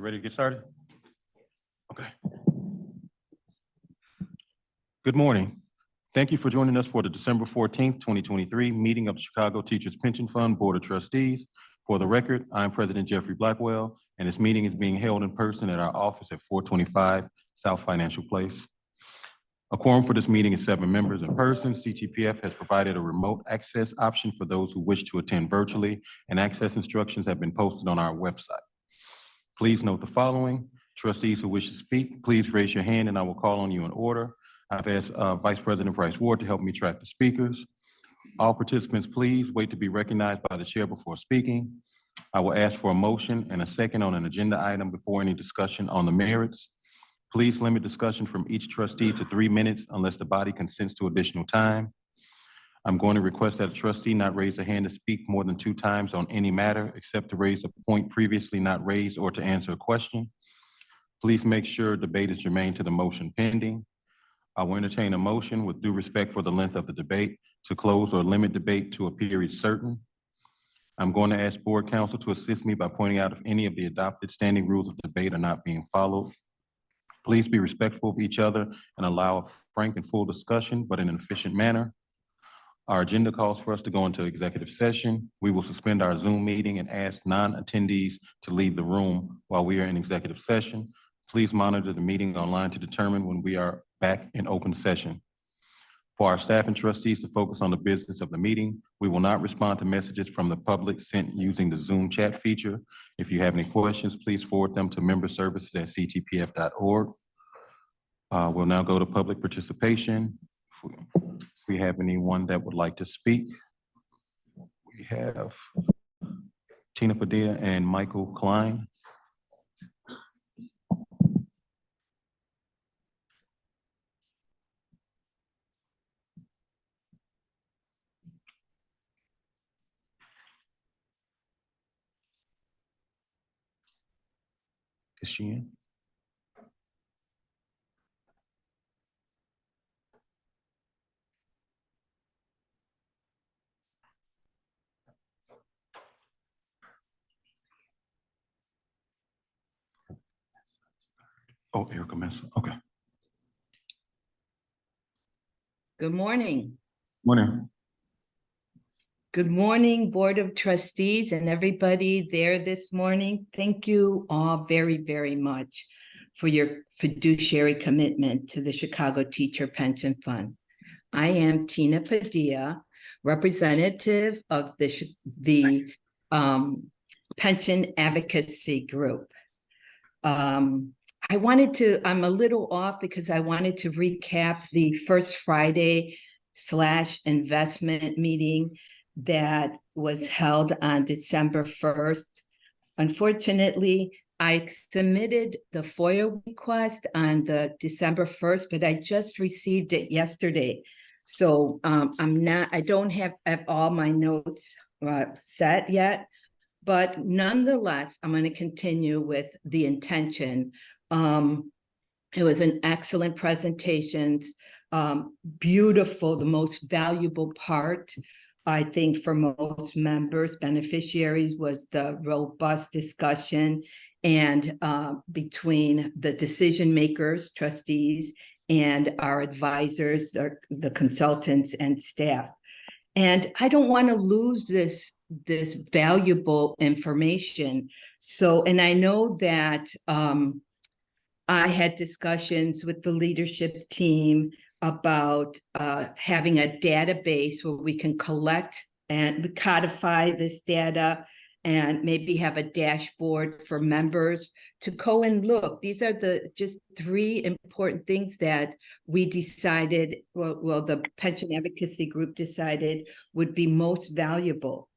Ready to get started? Okay. Good morning. Thank you for joining us for the December 14th, 2023 meeting of the Chicago Teachers Pension Fund Board of Trustees. For the record, I am President Jeffrey Blackwell, and this meeting is being held in person at our office at 425 South Financial Place. A quorum for this meeting is 7 members in person. CTPF has provided a remote access option for those who wish to attend virtually, and access instructions have been posted on our website. Please note the following. Trustees who wish to speak, please raise your hand and I will call on you in order. I've asked Vice President Bryce Ward to help me track the speakers. All participants, please wait to be recognized by the chair before speaking. I will ask for a motion and a second on an agenda item before any discussion on the merits. Please limit discussion from each trustee to 3 minutes unless the body consents to additional time. I'm going to request that a trustee not raise a hand to speak more than 2 times on any matter, except to raise a point previously not raised or to answer a question. Please make sure debate is germane to the motion pending. I will entertain a motion with due respect for the length of the debate to close or limit debate to a period certain. I'm going to ask board counsel to assist me by pointing out if any of the adopted standing rules of debate are not being followed. Please be respectful of each other and allow a frank and full discussion, but in an efficient manner. Our agenda calls for us to go into executive session. We will suspend our Zoom meeting and ask non-attendees to leave the room while we are in executive session. Please monitor the meeting online to determine when we are back in open session. For our staff and trustees to focus on the business of the meeting, we will not respond to messages from the public sent using the Zoom chat feature. If you have any questions, please forward them to memberservices@ctpf.org. We'll now go to public participation. If we have anyone that would like to speak, we have Tina Padilla and Michael Klein. Is she in? Oh, Erica Mesa. Okay. Good morning. Morning. Good morning, Board of Trustees and everybody there this morning. Thank you all very, very much for your fiduciary commitment to the Chicago Teacher Pension Fund. I am Tina Padilla, representative of the Pension Advocacy Group. I'm a little off because I wanted to recap the first Friday/investment meeting that was held on December 1st. Unfortunately, I submitted the FOIA request on the December 1st, but I just received it yesterday. So I don't have all my notes set yet, but nonetheless, I'm going to continue with the intention. It was an excellent presentation, beautiful. The most valuable part, I think, for most members, beneficiaries, was the robust discussion and between the decision makers, trustees, and our advisors, or the consultants and staff. And I don't want to lose this valuable information. So, and I know that I had discussions with the leadership team about having a database where we can collect and codify this data and maybe have a dashboard for members to go and look. These are just 3 important things that we decided, well, the Pension Advocacy Group decided would be most valuable.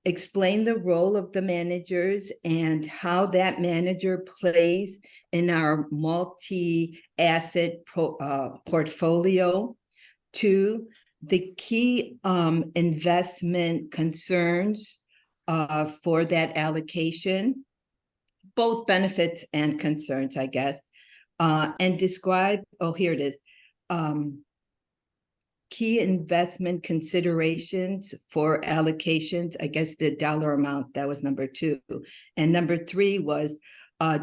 Explain the role of the managers and how that manager plays in our multi-asset portfolio. 2, the key investment concerns for that allocation, both benefits and concerns, I guess, and describe, here it is, key investment considerations for allocations. I guess the dollar amount, that was number 2. And number 3 was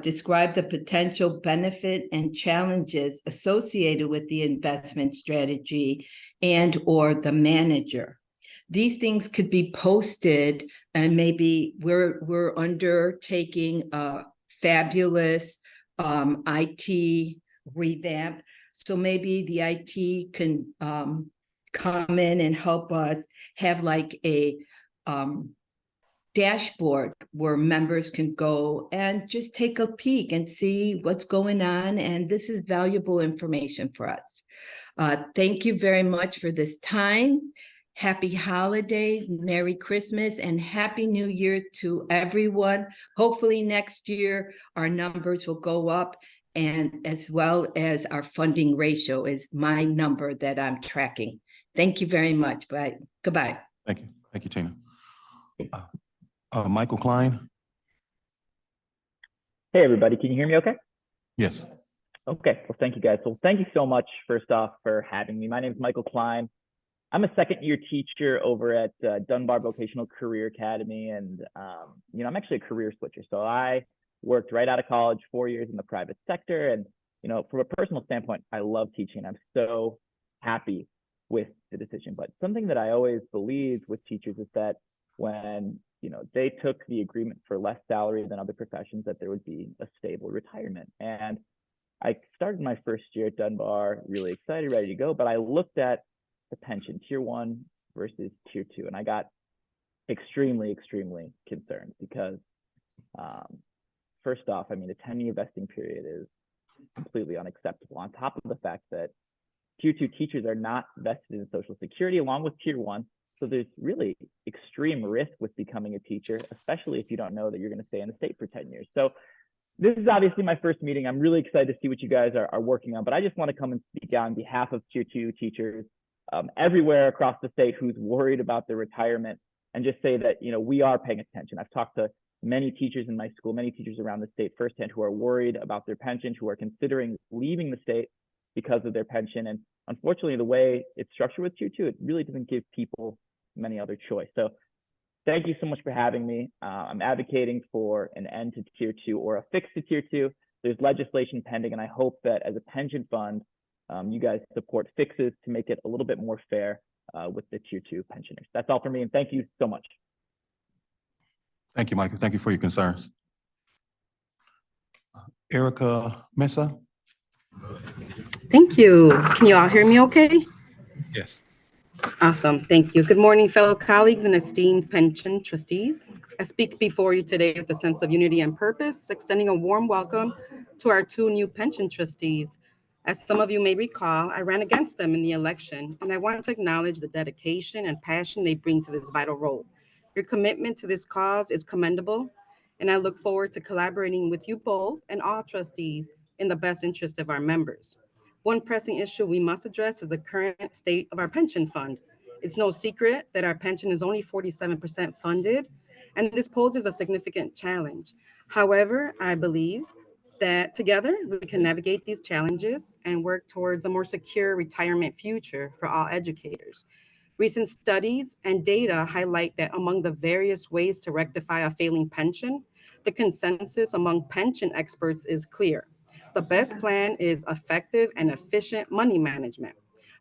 describe the potential benefit and challenges associated with the investment strategy and or the manager. These things could be posted, and maybe we're undertaking a fabulous IT revamp. So maybe the IT can come in and help us have like a dashboard where members can go and just take a peek and see what's going on. And this is valuable information for us. Thank you very much for this time. Happy holidays, Merry Christmas, and Happy New Year to everyone. Hopefully next year our numbers will go up, and as well as our funding ratio is my number that I'm tracking. Thank you very much. Bye. Goodbye. Thank you. Thank you, Tina. Michael Klein? Hey, everybody. Can you hear me okay? Yes. Okay. Well, thank you, guys. Well, thank you so much, first off, for having me. My name is Michael Klein. I'm a second-year teacher over at Dunbar Vocational Career Academy, and I'm actually a career switcher. So I worked right out of college, 4 years in the private sector, and from a personal standpoint, I love teaching. I'm so happy with the decision. But something that I always believed with teachers is that when they took the agreement for less salary than other professions, that there would be a stable retirement. And I started my first year at Dunbar, really excited, ready to go, but I looked at the pension, tier 1 versus tier 2. And I got extremely, extremely concerned because first off, a 10-year vesting period is completely unacceptable. On top of the fact that tier 2 teachers are not vested in Social Security along with tier 1. So there's really extreme risk with becoming a teacher, especially if you don't know that you're going to stay in the state for 10 years. So this is obviously my first meeting. I'm really excited to see what you guys are working on, but I just want to come and speak on behalf of tier 2 teachers everywhere across the state who's worried about their retirement, and just say that, we are paying attention. I've talked to many teachers in my school, many teachers around the state firsthand who are worried about their pension, who are considering leaving the state because of their pension. And unfortunately, the way it's structured with tier 2, it really doesn't give people many other choice. So thank you so much for having me. I'm advocating for an end to tier 2 or a fix to tier 2. There's legislation pending, and I hope that as a pension fund, you guys support fixes to make it a little bit more fair with the tier 2 pensioners. That's all for me, and thank you so much. Thank you, Michael. Thank you for your concerns. Erica Mesa? Thank you. Can you all hear me okay? Yes. Awesome. Thank you. Good morning, fellow colleagues and esteemed pension trustees. I speak before you today with a sense of unity and purpose, extending a warm welcome to our 2 new pension trustees. As some of you may recall, I ran against them in the election, and I want to acknowledge the dedication and passion they bring to this vital role. Your commitment to this cause is commendable, and I look forward to collaborating with you both and all trustees in the best interest of our members. One pressing issue we must address is the current state of our pension fund. It's no secret that our pension is only 47% funded, and this poses a significant challenge. However, I believe that together we can navigate these challenges and work towards a more secure retirement future for all educators. Recent studies and data highlight that among the various ways to rectify a failing pension, the consensus among pension experts is clear. The best plan is effective and efficient money management.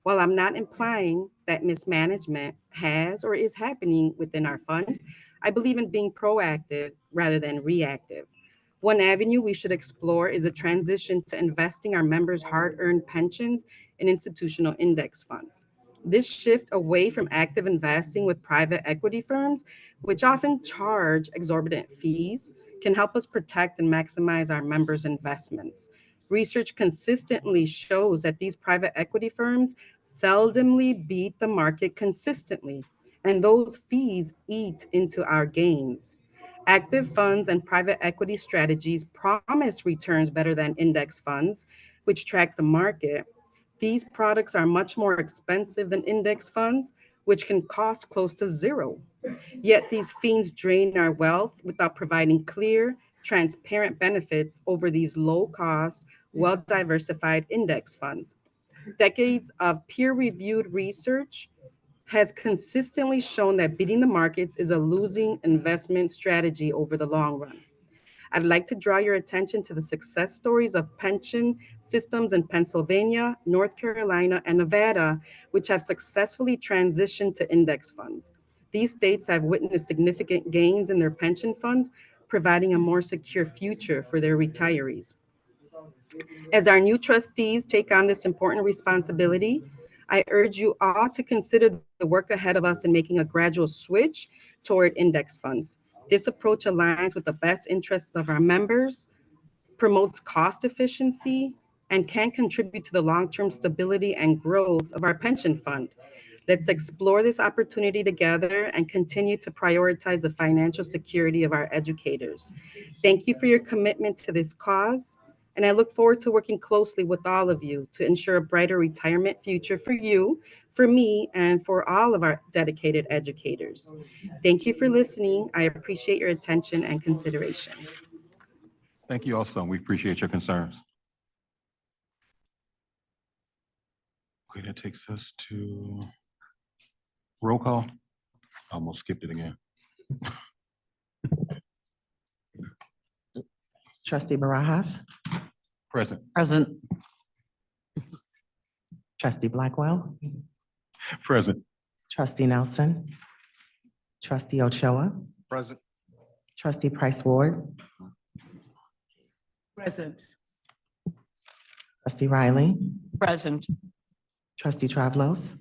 While I'm not implying that mismanagement has or is happening within our fund, I believe in being proactive rather than reactive. One avenue we should explore is a transition to investing our members' hard-earned pensions in institutional index funds. This shift away from active investing with private equity firms, which often charge exorbitant fees, can help us protect and maximize our members' investments. Research consistently shows that these private equity firms seldomly beat the market consistently, and those fees eat into our gains. Active funds and private equity strategies promise returns better than index funds, which track the market. These products are much more expensive than index funds, which can cost close to zero. Yet these fiends drain our wealth without providing clear, transparent benefits over these low-cost, well-diversified index funds. Decades of peer-reviewed research has consistently shown that beating the markets is a losing investment strategy over the long run. I'd like to draw your attention to the success stories of pension systems in Pennsylvania, North Carolina, and Nevada, which have successfully transitioned to index funds. These states have witnessed significant gains in their pension funds, providing a more secure future for their retirees. As our new trustees take on this important responsibility, I urge you all to consider the work ahead of us in making a gradual switch toward index funds. This approach aligns with the best interests of our members, promotes cost efficiency, and can contribute to the long-term stability and growth of our pension fund. Let's explore this opportunity together and continue to prioritize the financial security of our educators. Thank you for your commitment to this cause, and I look forward to working closely with all of you to ensure a brighter retirement future for you, for me, and for all of our dedicated educators. Thank you for listening. I appreciate your attention and consideration. Thank you also. We appreciate your concerns. Okay, that takes us to roll call. Almost skipped it again. Trustee Barajas, Present. present. Trustee Blackwell, Present. Trustee Nelson, Trustee Ochoa, Present. Trustee Price Ward, Present. Trustee Riley, Present. Trustee Travlos,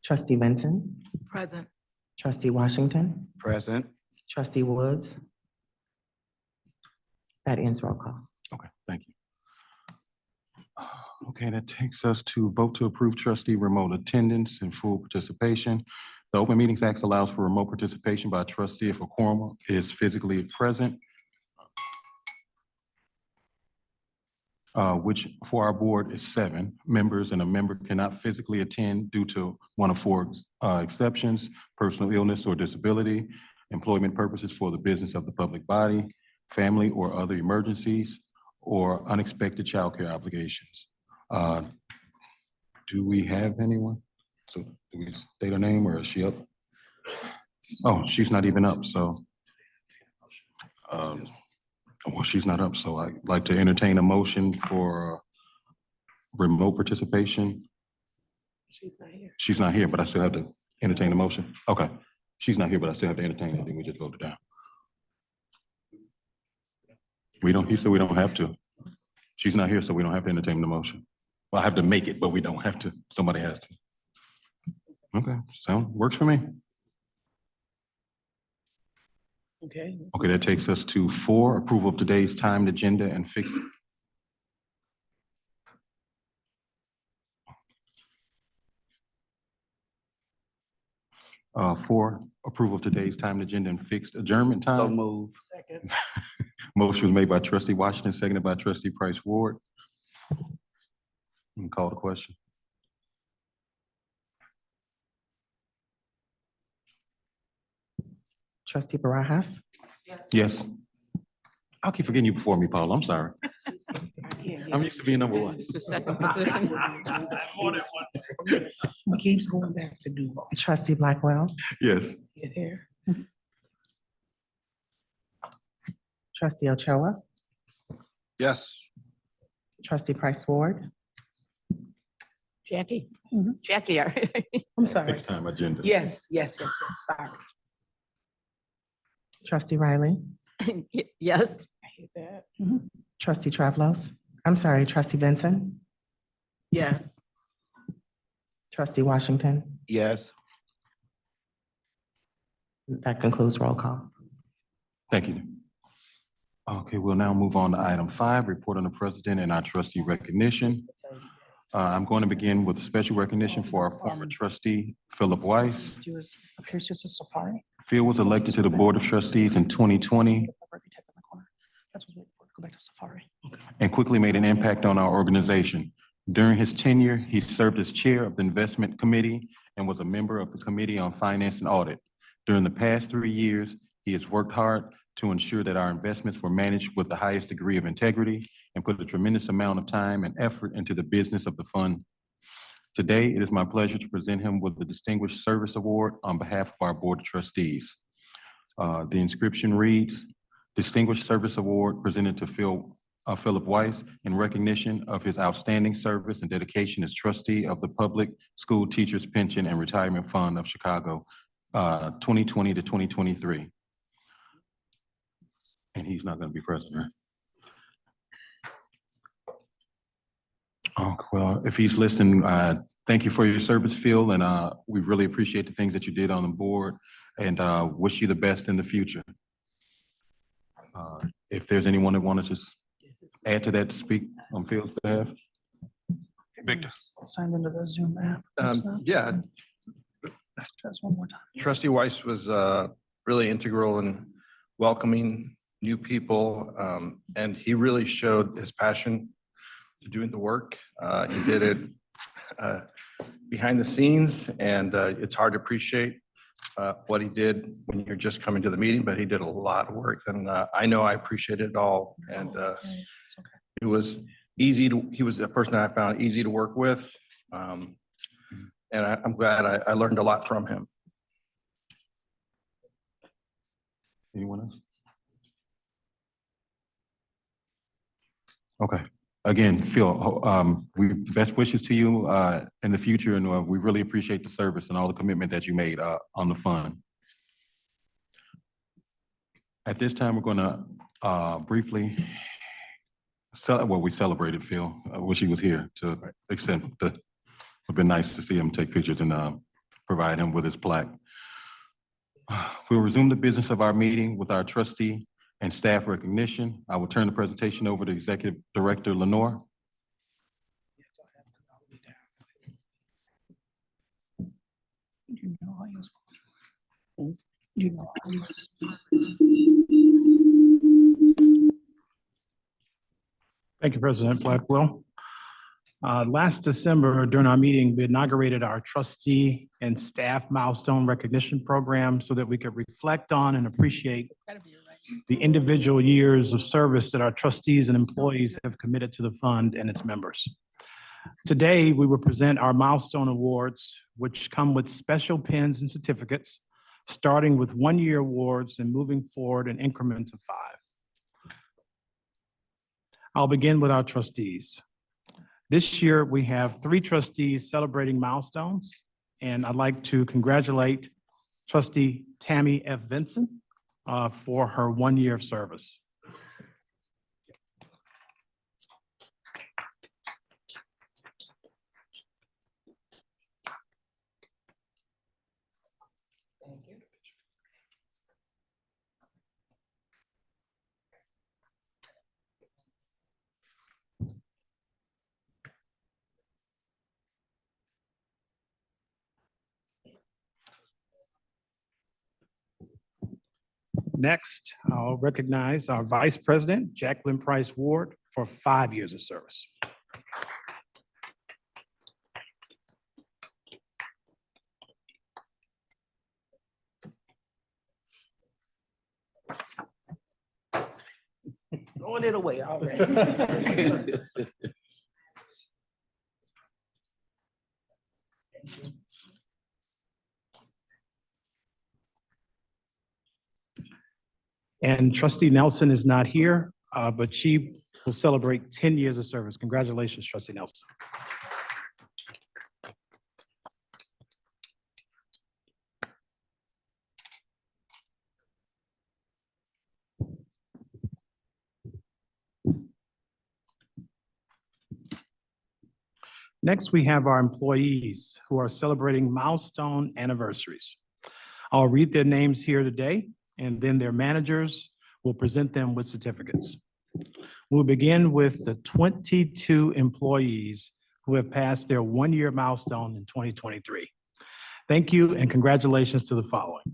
Trustee Benson, Present. Trustee Washington, Present. Trustee Woods. That ends roll call. Okay, thank you. Okay, that takes us to vote to approve trustee remote attendance and full participation. The Open Meetings Act allows for remote participation by a trustee if a quorum is physically present, which for our board is 7 members, and a member cannot physically attend due to one of 4 exceptions: personal illness or disability, employment purposes for the business of the public body, family or other emergencies, or unexpected childcare obligations. Do we have anyone? So do we state her name, or is she up? Oh, she's not even up, so. Well, she's not up, so I'd like to entertain a motion for remote participation. She's not here. She's not here, but I still have to entertain a motion. Okay, she's not here, but I still have to entertain it, then we just vote it down. He said we don't have to. She's not here, so we don't have to entertain the motion. Well, I have to make it, but we don't have to. Somebody has to. Okay, works for me. Okay. Okay, that takes us to 4, approval of today's timed agenda and fixed. 4, approval of today's timed agenda and fixed adjournment time. So move. Second. Motion was made by trustee Washington, seconded by trustee Price Ward. You can call the question. Trustee Barajas, Yes. I'll keep forgetting you before me, Paul. I'm sorry. I'm used to being number 1. It's the second position. He keeps going back to do Trustee Blackwell, Yes. get here. Trustee Ochoa, Yes. Trustee Price Ward, Jackie. Mhm. Jackie, I'm sorry. Fixed time agenda. Yes, sorry. Trustee Riley, yes. I hate that. Trustee Travlos, Trustee Benson, Yes. Trustee Washington. Yes. That concludes roll call. Thank you. Okay, we'll now move on to item 5, report on the president and our trustee recognition. I'm going to begin with a special recognition for our former trustee, Philip Weiss. Yours appears just a safari. Phil was elected to the Board of Trustees in 2020 That's what's waiting for. Go back to safari. and quickly made an impact on our organization. During his tenure, he served as chair of the Investment Committee and was a member of the Committee on Finance and Audit. During the past 3 years, He has worked hard to ensure that our investments were managed with the highest degree of integrity and put a tremendous amount of time and effort into the business of the fund. Today, it is my pleasure to present him with the Distinguished Service Award on behalf of our Board of Trustees. The inscription reads, Distinguished Service Award presented to Philip Weiss in recognition of his outstanding service and dedication as trustee of the Public School Teachers Pension and Retirement Fund of Chicago, 2020 to 2023. And he's not going to be present, right? Oh, well, if he's listening, thank you for your service, Phil, and we really appreciate the things that you did on the board and wish you the best in the future. If there's anyone that wanted to add to that to speak on Phil's behalf. Victor. Signed into the Zoom app. Yeah, Just one more time. Trustee Weiss was really integral in welcoming new people, and he really showed his passion to doing the work. He did it behind the scenes, and it's hard to appreciate what he did when you're just coming to the meeting, but he did a lot of work, and I know I appreciated it all. And It's okay. it was easy to, he was a person I found easy to work with. And I'm glad I learned a lot from him. Anyone else? Okay. Again, Phil, we best wishes to you in the future, and we really appreciate the service and all the commitment that you made on the fund. At this time, we're going to briefly we celebrated Phil. I wish he was here to extend the. It'd been nice to see him take pictures and provide him with his plaque. We'll resume the business of our meeting with our trustee and staff recognition. I will turn the presentation over to Executive Director Lenore. You know how you know how you Thank you, President Blackwell. Last December, during our meeting, we inaugurated our trustee and staff milestone recognition program so that we could reflect on and appreciate the individual years of service that our trustees and employees have committed to the fund and its members. Today, we will present our milestone awards, which come with special pins and certificates, starting with one-year awards and moving forward in increments of 5. I'll begin with our trustees. This year, we have 3 trustees celebrating milestones, and I'd like to congratulate Trustee Tammy F. Vinson for her 1 year of service. Next, I'll recognize our Vice President, Jacqueline Price Ward, for 5 years of service. throwing it away already. And Trustee Nelson is not here, but she will celebrate 10 years of service. Congratulations, Trustee Nelson. Next, we have our employees who are celebrating milestone anniversaries. I'll read their names here today, and then their managers will present them with certificates. We'll begin with the 22 employees who have passed their 1 year milestone in 2023. Thank you and congratulations to the following.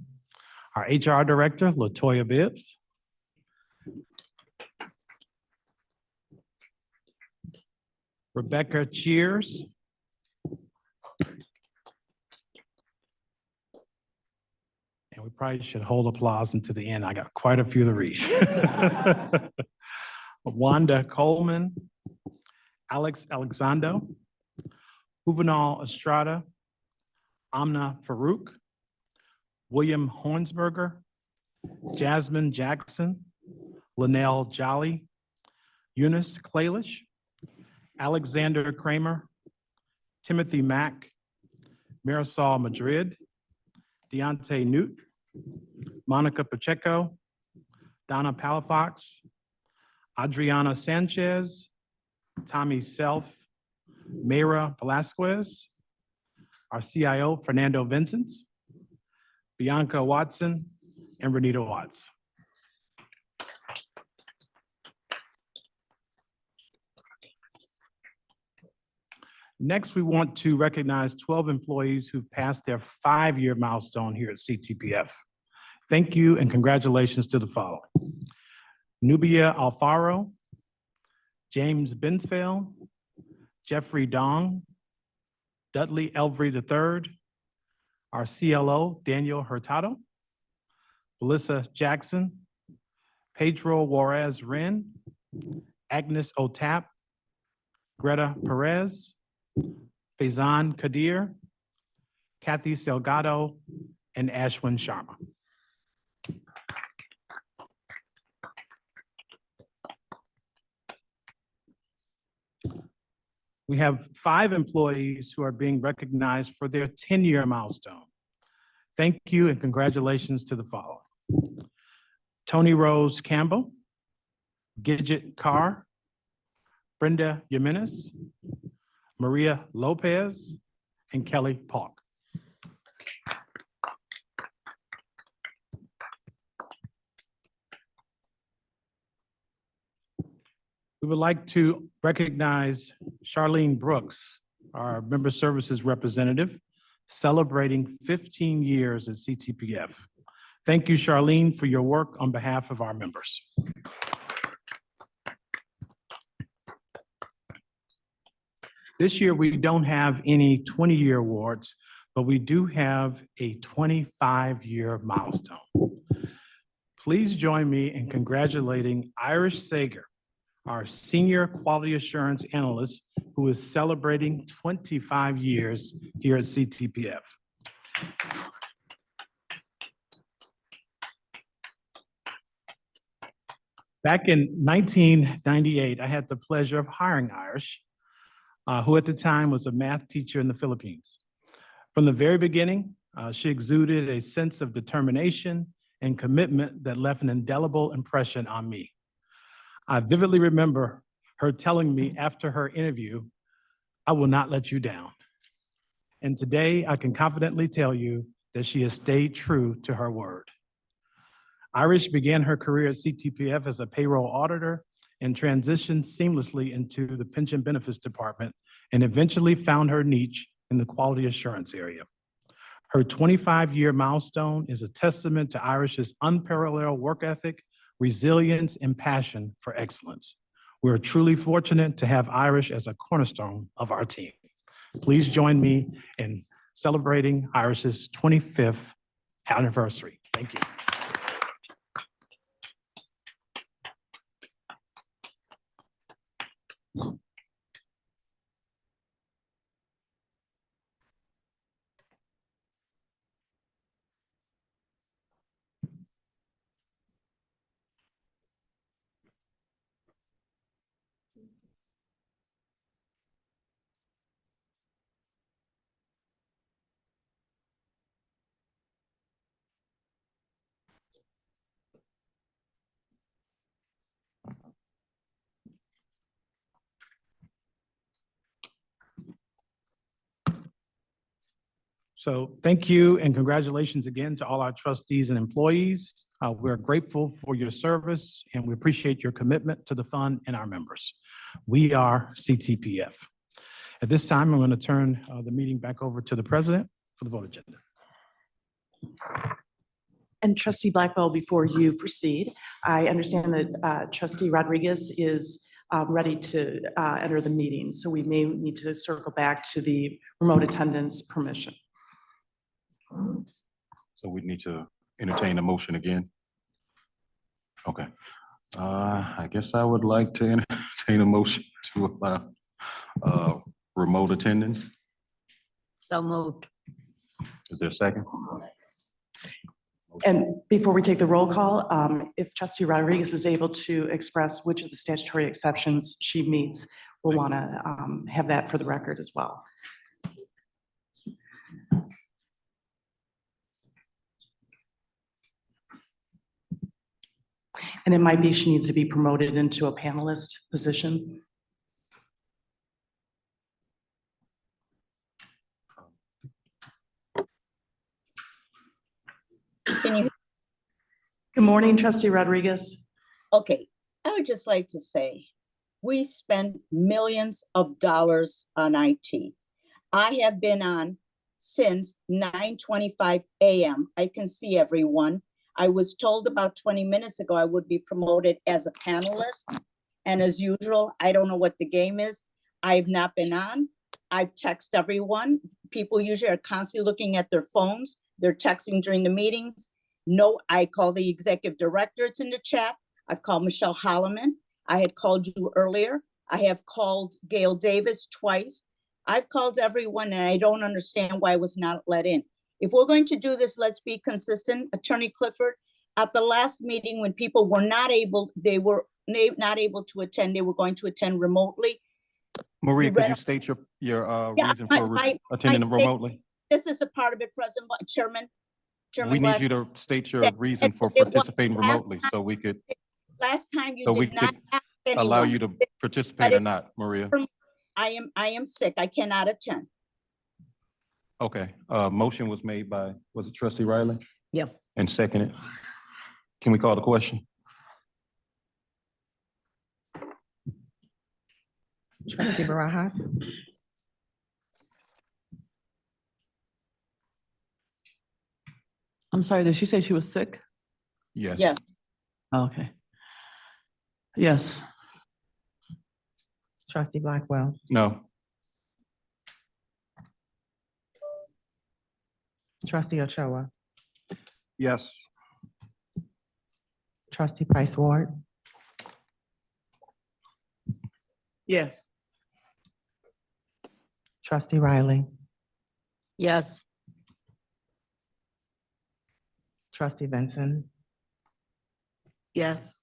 Our HR Director, LaToya Bibbs. Rebecca Cheers. And we probably should hold applause until the end. I got quite a few to read. Wanda Coleman, Alex Alexander, Juvenal Estrada, Amna Farouk, William Hornsberger, Jasmine Jackson, Linnell Jolly, Eunice Clalish, Alexander Kramer, Timothy Mack, Marisol Madrid, Deontay Newt, Monica Pacheco, Donna Palafox, Adriana Sanchez, Tommy Self, Mayra Velasquez, our CIO, Fernando Vincent, Bianca Watson, and Renita Watts. Next, we want to recognize 12 employees who've passed their 5-year milestone here at CTPF. Thank you and congratulations to the following: Nubia Alfaro, James Bensfeld, Jeffrey Dong, Dudley Elvery III, our CLO, Daniel Hurtado, Melissa Jackson, Pedro Juarez Wren, Agnes Otap, Greta Perez, Faizan Kadir, Kathy Salgado, and Ashwin Sharma. We have 5 employees who are being recognized for their 10-year milestone. Thank you and congratulations to the following: Tony Rose Campbell, Gidget Carr, Brenda Jimenez, Maria Lopez, and Kelly Park. We would like to recognize Charlene Brooks, our Member Services Representative, celebrating 15 years at CTPF. Thank you, Charlene, for your work on behalf of our members. This year, we don't have any 20-year awards, but we do have a 25-year milestone. Please join me in congratulating Irish Sager, our Senior Quality Assurance Analyst, who is celebrating 25 years here at CTPF. Back in 1998, I had the pleasure of hiring Irish, who at the time was a math teacher in the Philippines. From the very beginning, she exuded a sense of determination and commitment that left an indelible impression on me. I vividly remember her telling me after her interview, "I will not let you down." And today I can confidently tell you that she has stayed true to her word. Irish began her career at CTPF as a payroll auditor and transitioned seamlessly into the pension benefits department and eventually found her niche in the quality assurance area. Her 25-year milestone is a testament to Irish's unparalleled work ethic, resilience, and passion for excellence. We're truly fortunate to have Irish as a cornerstone of our team. Please join me in celebrating Irish's 25th anniversary. Thank you. So thank you and congratulations again to all our trustees and employees. We're grateful for your service and we appreciate your commitment to the fund and our members. We are CTPF. At this time, I'm going to turn the meeting back over to the president for the vote agenda. And Trustee Blackwell, before you proceed, I understand that Trustee Rodriguez is ready to enter the meeting, so we may need to circle back to the remote attendance permission. So we need to entertain a motion again? Okay. I guess I would like to entertain a motion to allow remote attendance. So moved. Is there a second? And before we take the roll call, if Trustee Rodriguez is able to express which of the statutory exceptions she meets, we'll want to have that for the record as well. And it might be she needs to be promoted into a panelist position. Can you, Good morning, Trustee Rodriguez. okay, I would just like to say, we spend millions of dollars on IT. I have been on since 9:25 a.m. I can see everyone. I was told about 20 minutes ago I would be promoted as a panelist. And as usual, I don't know what the game is. I've not been on. I've texted everyone. People usually are constantly looking at their phones. They're texting during the meetings. No, I call the executive director, it's in the chat. I've called Michelle Holloman. I had called you earlier. I have called Gail Davis twice. I've called everyone and I don't understand why I was not let in. If we're going to do this, let's be consistent. Attorney Clifford, at the last meeting when people were not able, they were not able to attend, they were going to attend remotely. Maria, You could read you up- state your Yeah, reason for attending state- remotely? This is a part of it, President Chairman. We need you to state your reason for participating remotely so we could, Last time you so we did not could ask allow anyone. you to participate or not, Maria. I am sick. I cannot attend. Okay, motion was made by, was it Trustee Riley? Yep. And seconded. Can we call the question? Trustee Barajas, I'm sorry, did she say she was sick? Yes. Yes. Okay. Yes. Trustee Blackwell, No. Trustee Ochoa, Yes. Trustee Price Ward, Yes. Trustee Riley, Yes. Trustee Benson, Yes.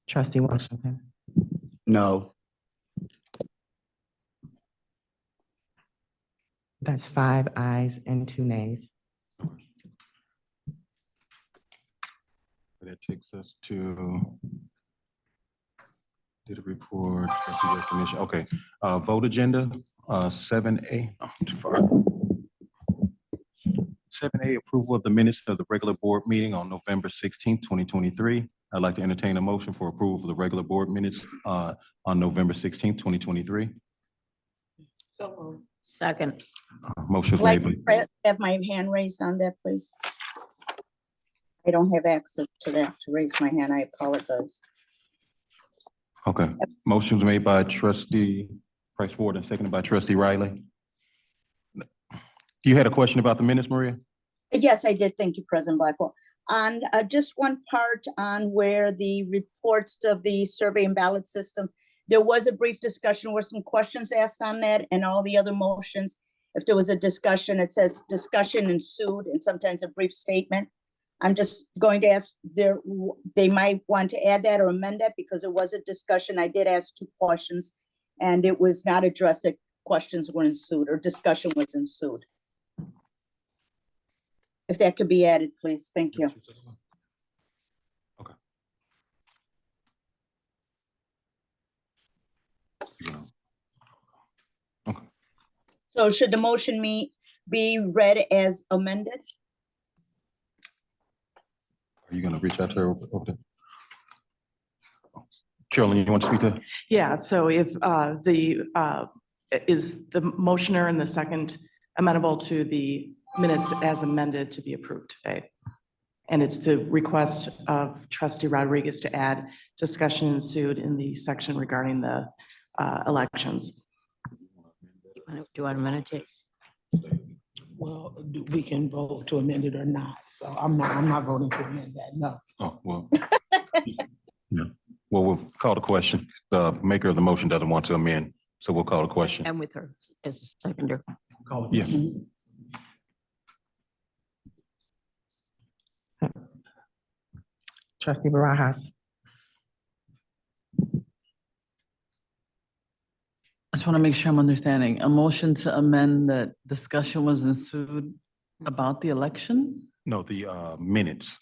Trustee Washington. No. That's 5 ayes and 2 nays. That takes us to did a report, trustee recognition. Okay, vote agenda, 7A. Oh, too far. 7A, approval of the minutes of the regular board meeting on November 16th, 2023. I'd like to entertain a motion for approval of the regular board minutes on November 16th, 2023. So moved. Second. Motion was Like, made by, have my hand raised on that, please. I don't have access to that to raise my hand. I apologize. okay. Motion was made by Trustee Price Ward and seconded by Trustee Riley. You had a question about the minutes, Maria? Yes, I did. Thank you, President Blackwell. On just one part on where the reports of the survey and ballot system, there was a brief discussion where some questions asked on that and all the other motions. If there was a discussion, it says discussion ensued and sometimes a brief statement. I'm just going to ask they might want to add that or amend that because it was a discussion. I did ask 2 questions and it was not addressed that questions were ensued or discussion was ensued. If that could be added, please. Thank you. Okay. Okay. So should the motion be read as amended? Are you gonna reach out to her over there? Carolyn, you want to speak to that? Yeah, so if is the motioner and the second amenable to the minutes as amended to be approved today? And it's the request of Trustee Rodriguez to add discussion ensued in the section regarding the elections. Do you want a minute? Well, we can vote to amend it or not. So I'm not voting to amend that, no. Oh, well. Yeah, well, we'll call the question. The maker of the motion doesn't want to amend, so we'll call the question. And with her as a seconder. Call the Yeah. question. Trustee Barajas. I just want to make sure I'm understanding. A motion to amend that discussion was ensued about the election? No, the minutes.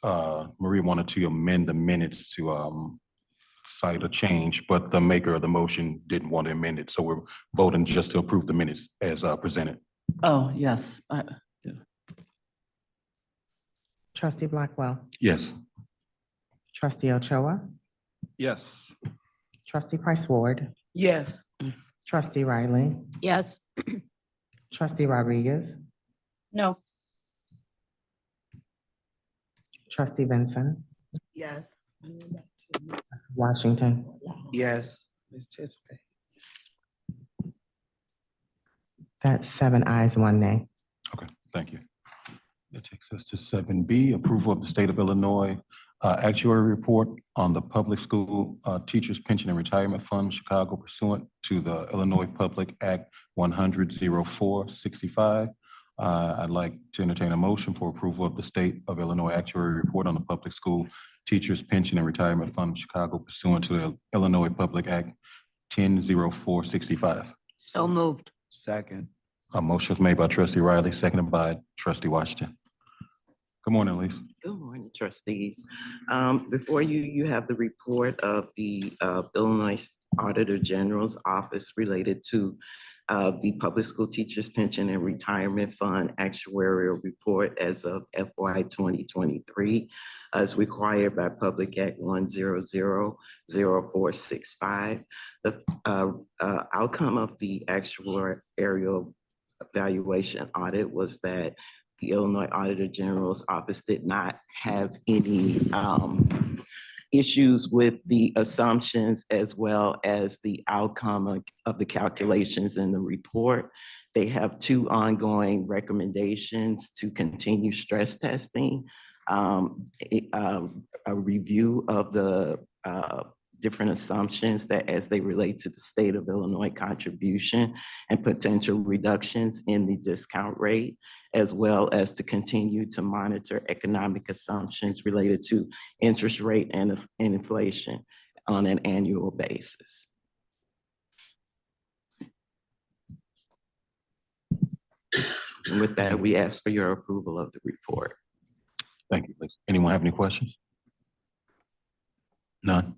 Maria wanted to amend the minutes to cite a change, but the maker of the motion didn't want to amend it. So we're voting just to approve the minutes as presented. Oh, yes. Trustee Blackwell. Yes. Trustee Ochoa. Yes. Trustee Price Ward. Yes. Trustee Riley. Yes. Trustee Rodriguez. No. Trustee Benson. Yes. Washington. Yes. That's 7 ayes, 1 nay. Okay, thank you. That takes us to 7B, approval of the State of Illinois Actuary Report on the Public School Teachers Pension and Retirement Fund, Chicago, pursuant to the Illinois Public Act 100-0465. I'd like to entertain a motion for approval of the State of Illinois Actuary Report on the Public School Teachers Pension and Retirement Fund, Chicago, pursuant to the Illinois Public Act 10-0465. So moved. Second. A motion was made by Trustee Riley, seconded by Trustee Washington. Good morning, Elise. Good morning, trustees. Before you, you have the report of the Illinois Auditor General's Office related to the Public School Teachers Pension and Retirement Fund Actuarial Report as of FY 2023, as required by Public Act 100-0465. The outcome of the actuarial evaluation audit was that the Illinois Auditor General's Office did not have any issues with the assumptions as well as the outcome of the calculations in the report. They have 2 ongoing recommendations to continue stress testing, a review of the different assumptions that as they relate to the state of Illinois contribution and potential reductions in the discount rate, as well as to continue to monitor economic assumptions related to interest rate and inflation on an annual basis. And with that, we ask for your approval of the report. Thank you, Elise. Anyone have any questions? None?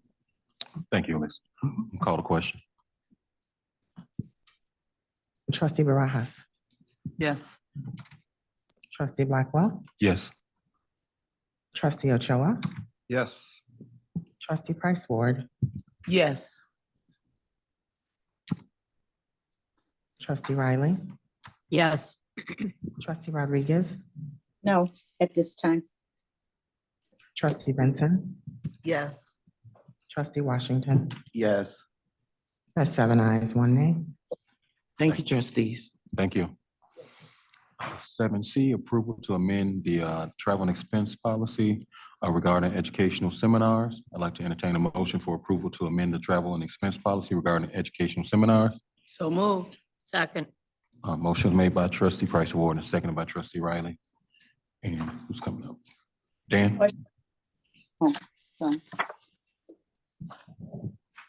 Thank you, Elise. Call the question. Trustee Barajas. Yes. Trustee Blackwell. Yes. Trustee Ochoa. Yes. Trustee Price Ward. Yes. Trustee Riley. Yes. Trustee Rodriguez. No, at this time. Trustee Benson. Yes. Trustee Washington. Yes. That's 7 ayes, 1 nay. Thank you, trustees. Thank you. 7C, approval to amend the travel and expense policy regarding educational seminars. I'd like to entertain a motion for approval to amend the travel and expense policy regarding educational seminars. So moved. Second. Motion made by Trustee Price Ward and seconded by Trustee Riley. And who's coming up? Dan?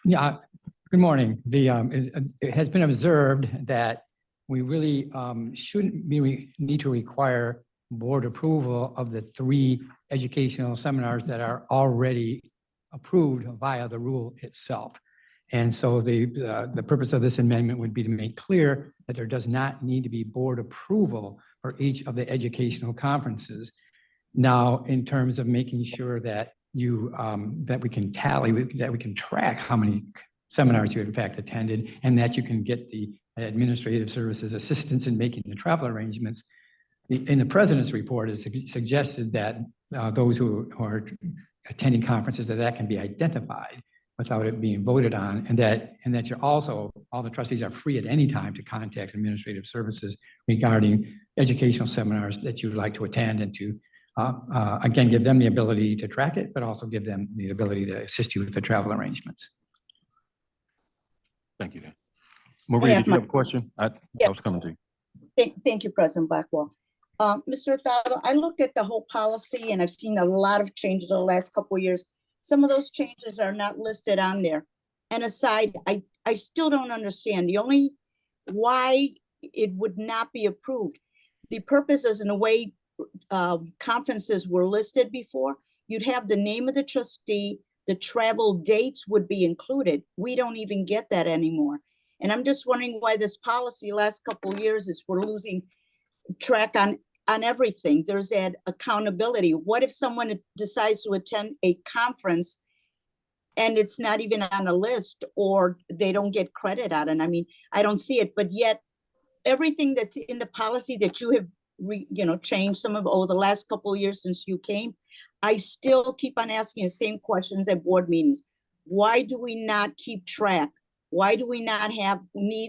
Yeah, good morning. It has been observed that we really shouldn't need to require board approval of the 3 educational seminars that are already approved via the rule itself. And so the purpose of this amendment would be to make clear that there does not need to be board approval for each of the educational conferences. Now, in terms of making sure that that we can tally, that we can track how many seminars you have in fact attended, and that you can get the administrative services assistance in making the travel arrangements. In the president's report, it's suggested that those who are attending conferences, that can be identified. without it being voted on, and that you're also, all the trustees are free at any time to contact administrative services regarding educational seminars that you'd like to attend, and to, again, give them the ability to track it, but also give them the ability to assist you with the travel arrangements. Thank you, Dan. Maria, have did you have a question? I Yeah. was coming to you. Thank you, President Blackwell. Mr. Hurtado, I looked at the whole policy and I've seen a lot of changes in the last couple of years. Some of those changes are not listed on there. And aside, I still don't understand why it would not be approved. The purposes and the way conferences were listed before, you'd have the name of the trustee, the travel dates would be included. We don't even get that anymore. And I'm just wondering why this policy last couple of years is we're losing track on everything. There's that accountability. What if someone decides to attend a conference and it's not even on a list, or they don't get credit on it? I mean, I don't see it, but yet everything that's in the policy that you have changed some of over the last couple of years since you came, I still keep on asking the same questions at board meetings. Why do we not keep track? Why do we not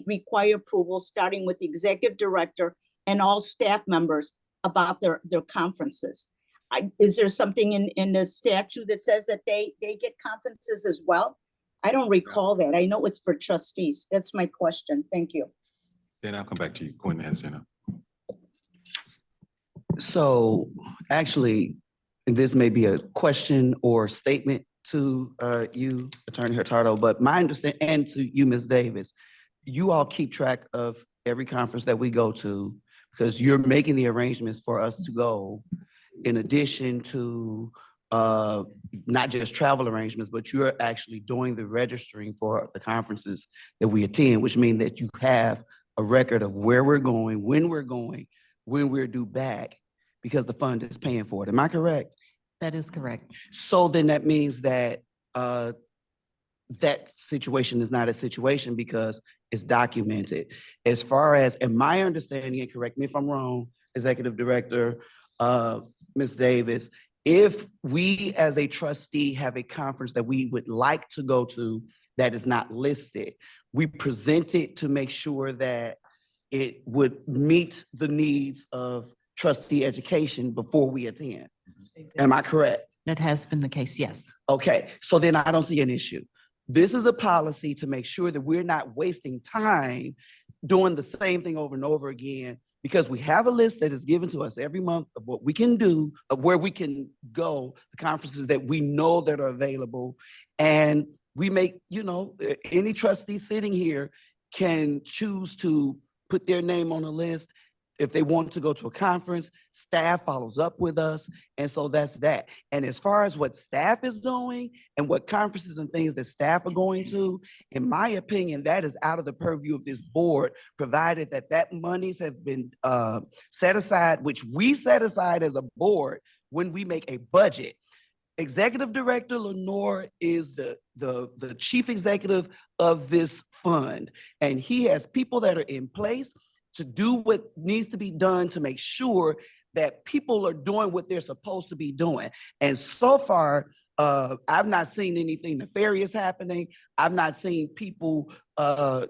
require approval, starting with the executive director and all staff members about their conferences? Is there something in the statute that says that they get conferences as well? I don't recall that. I know it's for trustees. That's my question. Thank you. Then I'll come back to you. Go ahead, Hannah. So actually, this may be a question or statement to you, Attorney Hurtado, but my understanding, and to you, Ms. Davis, you all keep track of every conference that we go to, because you're making the arrangements for us to go, in addition to not just travel arrangements, but you're actually doing the registering for the conferences that we attend, which means that you have a record of where we're going, when we're due back, because the fund is paying for it. Am I correct? That is correct. So then that means that that situation is not a situation because it's documented. As far as, in my understanding, and correct me if I'm wrong, Executive Director, Ms. Davis, if we as a trustee have a conference that we would like to go to that is not listed, we present it to make sure that it would meet the needs of trustee education before we attend. Am I correct? That has been the case, yes. Okay, so then I don't see an issue. This is a policy to make sure that we're not wasting time doing the same thing over and over again, because we have a list that is given to us every month of what we can do, of where we can go, the conferences that we know that are available. And we make, any trustee sitting here can choose to put their name on a list. If they want to go to a conference, staff follows up with us. And so that's that. And as far as what staff is doing and what conferences and things that staff are going to, in my opinion, that is out of the purview of this board, provided that monies have been set aside, which we set aside as a board when we make a budget. Executive Director Lenore is the chief executive of this fund, and he has people that are in place to do what needs to be done to make sure that people are doing what they're supposed to be doing. And so far, I've not seen anything nefarious happening. I've not seen people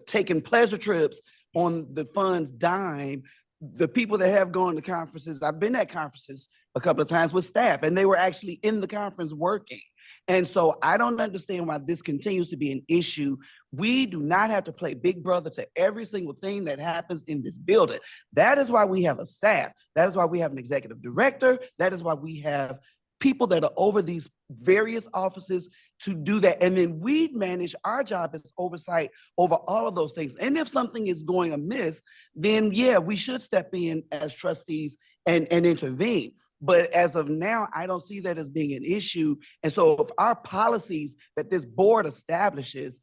taking pleasure trips on the fund's dime. The people that have gone to conferences, I've been at conferences a couple of times with staff, and they were actually in the conference working. And so I don't understand why this continues to be an issue. We do not have to play big brother to every single thing that happens in this building. That is why we have a staff. That is why we have an executive director. That is why we have people that are over these various offices to do that. And then we manage, our job is oversight over all of those things. And if something is going amiss, then yeah, we should step in as trustees and intervene. But as of now, I don't see that as being an issue. And so if our policies that this board establishes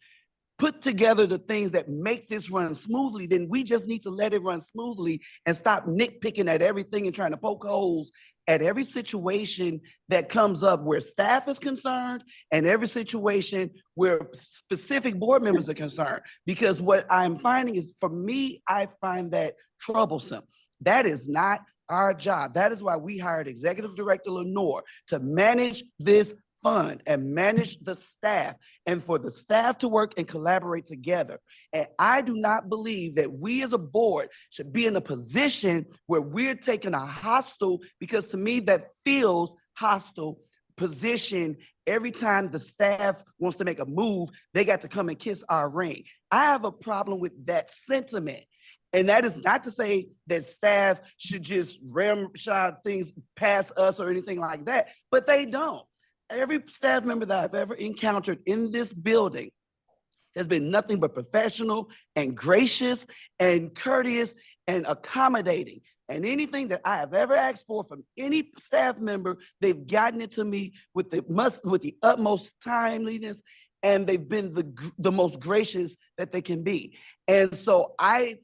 put together the things that make this run smoothly, then we just need to let it run smoothly and stop nitpicking at everything and trying to poke holes at every situation that comes up where staff is concerned and every situation where specific board members are concerned. Because what I'm finding is, for me, I find that troublesome. That is not our job. That is why we hired Executive Director Lenore to manage this fund and manage the staff and for the staff to work and collaborate together. And I do not believe that we as a board should be in a position where we're taking a hostile, because to me that feels hostile, position. Every time the staff wants to make a move, they got to come and kiss our ring. I have a problem with that sentiment. And that is not to say that staff should just ramshot things past us or anything like that, but they don't. Every staff member that I've ever encountered in this building has been nothing but professional and gracious and courteous and accommodating. And anything that I have ever asked for from any staff member, they've gotten it to me with the utmost timeliness, and they've been the most gracious that they can be. And so I'm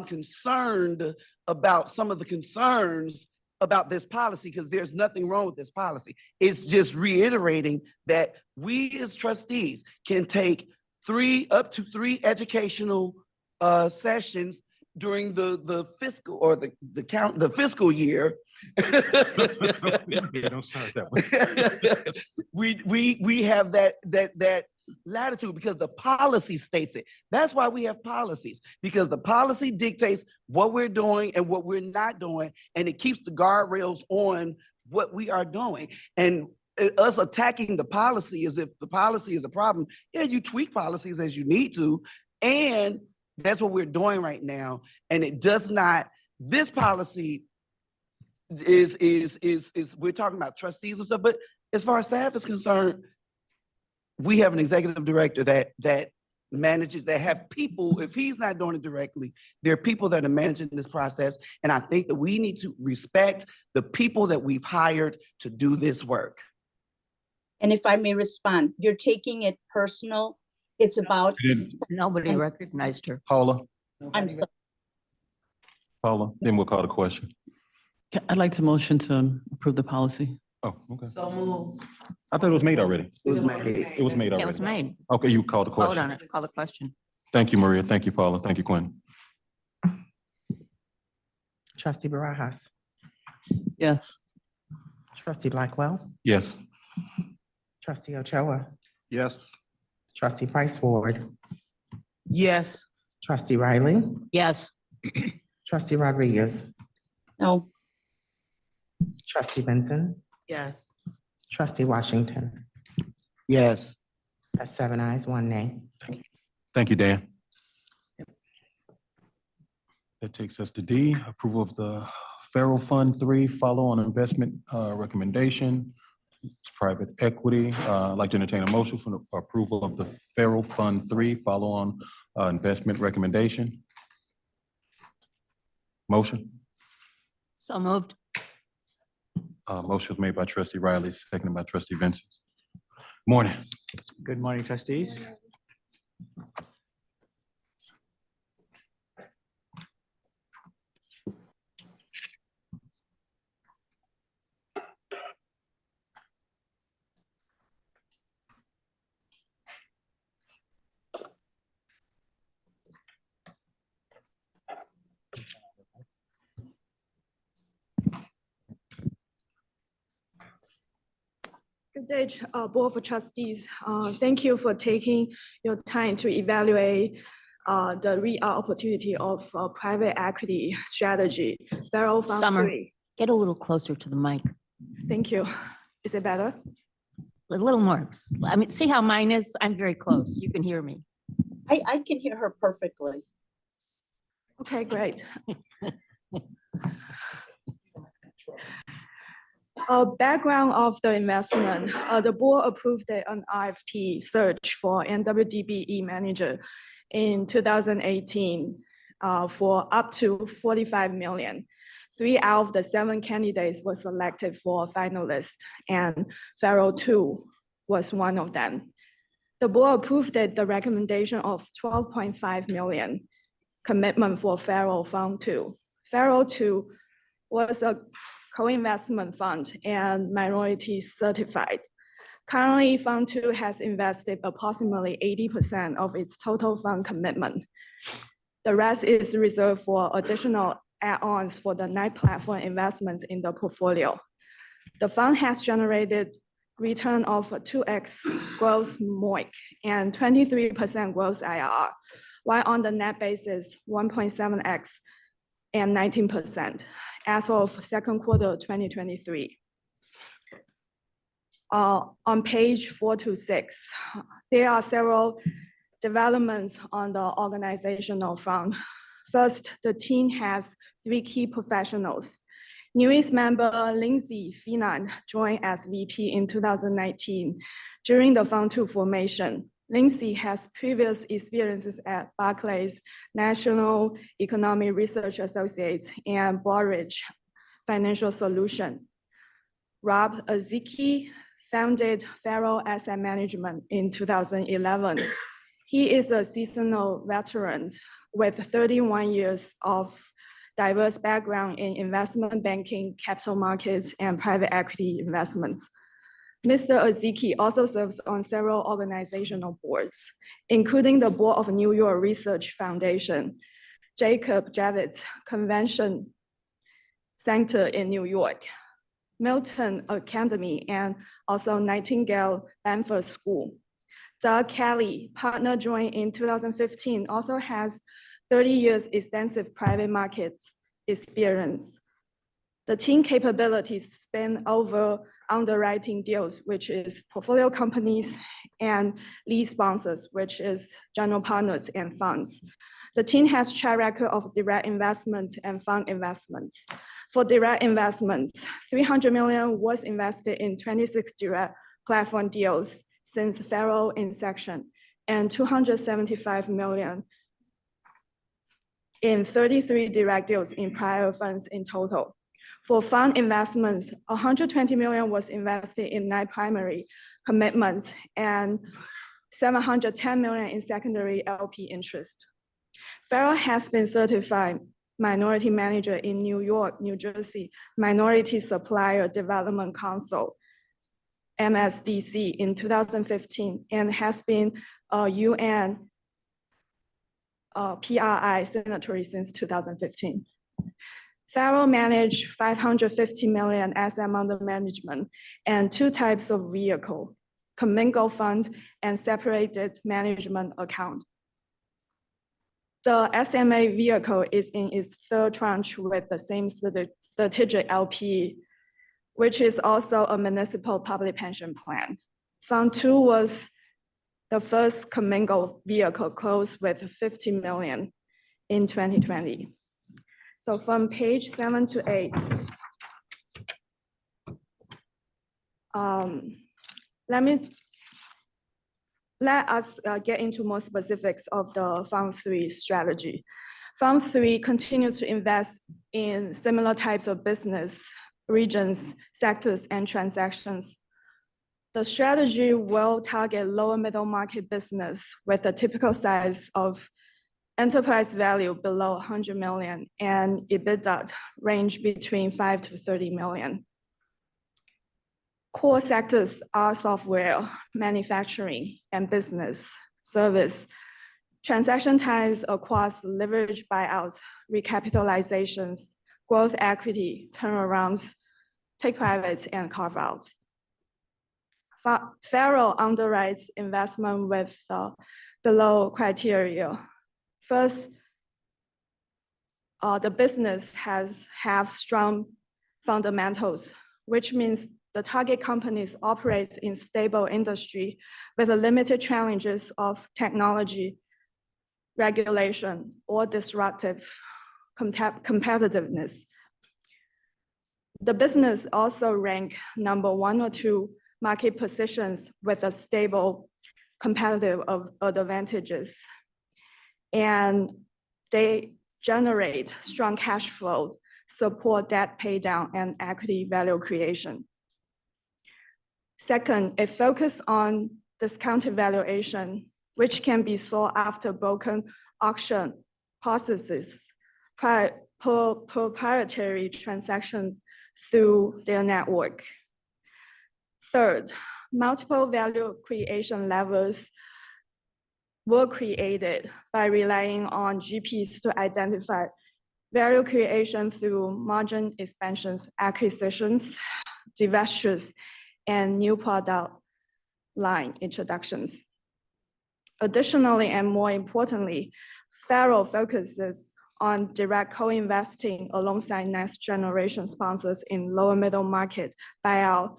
concerned about some of the concerns about this policy, because there's nothing wrong with this policy. It's just reiterating that we as trustees can take up to three educational sessions during the fiscal or the fiscal year. Yeah, don't start that way. We have that latitude because the policy states it. That's why we have policies, because the policy dictates what we're doing and what we're not doing, and it keeps the guardrails on what we are doing. And us attacking the policy as if the policy is a problem, yeah, you tweak policies as you need to, and that's what we're doing right now. And it does not, this policy is we're talking about trustees and stuff, but as far as staff is concerned, we have an executive director that manages, that have people, if he's not doing it directly, there are people that are managing this process. And I think that we need to respect the people that we've hired to do this work. And if I may respond, you're taking it personal. It's about, Nobody recognized her. Paula, I'm sorry. Paula, then we'll call the question. I'd like to motion to approve the policy. Oh, okay. So move. I thought it was made already. It was made. It was made It was already. made. Okay, you called the Vote question. on it. Call the question. Thank you, Maria. Thank you, Paula. Thank you, Quinn. Trustee Barajas, Yes. trustee Blackwell, Yes. trustee Ochoa, Yes. trustee Price Ward, Yes. trustee Riley, Yes. trustee Rodriguez, No, trustee Benson, Yes. trustee Washington. Yes. That's 7 ayes, 1 nay. Thank you, Dan. That takes us to D, approval of the Farol Fund 3 follow-on investment recommendation. It's private equity. I'd like to entertain a motion for the approval of the Farol Fund 3 follow-on investment recommendation. Motion. So moved. Motion was made by trustee Riley, seconded by trustee Vincent. Morning. Good morning, trustees. Good day, Board of Trustees. Thank you for taking your time to evaluate the real opportunity of private equity strategy. Farol Fund Summer, 3. get a little closer to the mic. Thank you. Is it better? A little more. I mean, see how mine is? I'm very close. You can hear me. I can hear her perfectly. Okay, great. Background of the investment, the board approved an RFP search for NWDBE manager in 2018 for up to 45 million. 3 out of the 7 candidates were selected for a finalist, and Farol 2 was one of them. The board approved the recommendation of 12.5 million commitment for Farol Fund 2. Farol 2 was a co-investment fund and minority certified. Currently, Fund 2 has invested approximately 80% of its total fund commitment. The rest is reserved for additional add-ons for the 9 platform investments in the portfolio. The fund has generated return of 2x gross MOIC and 23% gross IRR, while on the net basis, 1.7x and 19% as of second quarter 2023. On page 4 to 6, there are several developments on the organizational front. First, the team has 3 key professionals. Newest member Lindsay Finan joined as VP in 2019 during the Fund 2 formation. Lindsay has previous experiences at Barclays, National Economic Research Associates, and Broadridge Financial Solution. Rob Aziki founded Farol Asset Management in 2011. He is a seasonal veteran with 31 years of diverse background in investment banking, capital markets, and private equity investments. Mr. Aziki also serves on several organizational boards, including the board of New York Research Foundation, Jacob Javits Convention Center in New York, Milton Academy, and also Nightingale Bamford School. Doug Kelly, partner joined in 2015, also has 30 years extensive private markets experience. The team capabilities span over underwriting deals, which is portfolio companies, and lead sponsors, which is general partners and funds. The team has track record of direct investments and fund investments. For direct investments, $300 million was invested in 26 direct platform deals since Farol inception, and $275 million in 33 direct deals in prior funds in total. For fund investments, $120 million was invested in 9 primary commitments and $710 million in secondary LP interest. Farol has been certified minority manager in New York, New Jersey, Minority Supplier Development Council, MSDC, in 2015, and has been a UN PRI signatory since 2015. Farol managed $550 million asset under management and 2 types of vehicle, commingled fund and separated management account. The SMA vehicle is in its 3rd tranche with the same strategic LP, which is also a municipal public pension plan. Fund 2 was the first commingled vehicle closed with $50 million in 2020. So from page 7 to 8, let us get into more specifics of the Fund 3 strategy. Fund 3 continues to invest in similar types of business, regions, sectors, and transactions. The strategy will target lower middle market business with a typical size of enterprise value below 100 million and EBITDA range between 5 to 30 million. Core sectors are software, manufacturing, and business service. Transaction ties across leverage buyouts, recapitalizations, growth equity, turnarounds, take privates, and carve-outs. Farol underwrites investment with below criteria. First, the business have strong fundamentals, which means the target companies operates in stable industry with the limited challenges of technology, regulation, or disruptive competitiveness. The business also rank number 1 or 2 market positions with a stable competitive advantages. And they generate strong cash flow, support debt pay down, and equity value creation. Second, it focuses on discounted valuation, which can be sought after broken auction processes, proprietary transactions through their network. Third, multiple value creation levels were created by relying on GPs to identify value creation through margin expansions, acquisitions, divestitures, and new product line introductions. Additionally, and more importantly, Farol focuses on direct co-investing alongside next generation sponsors in lower middle market buyout.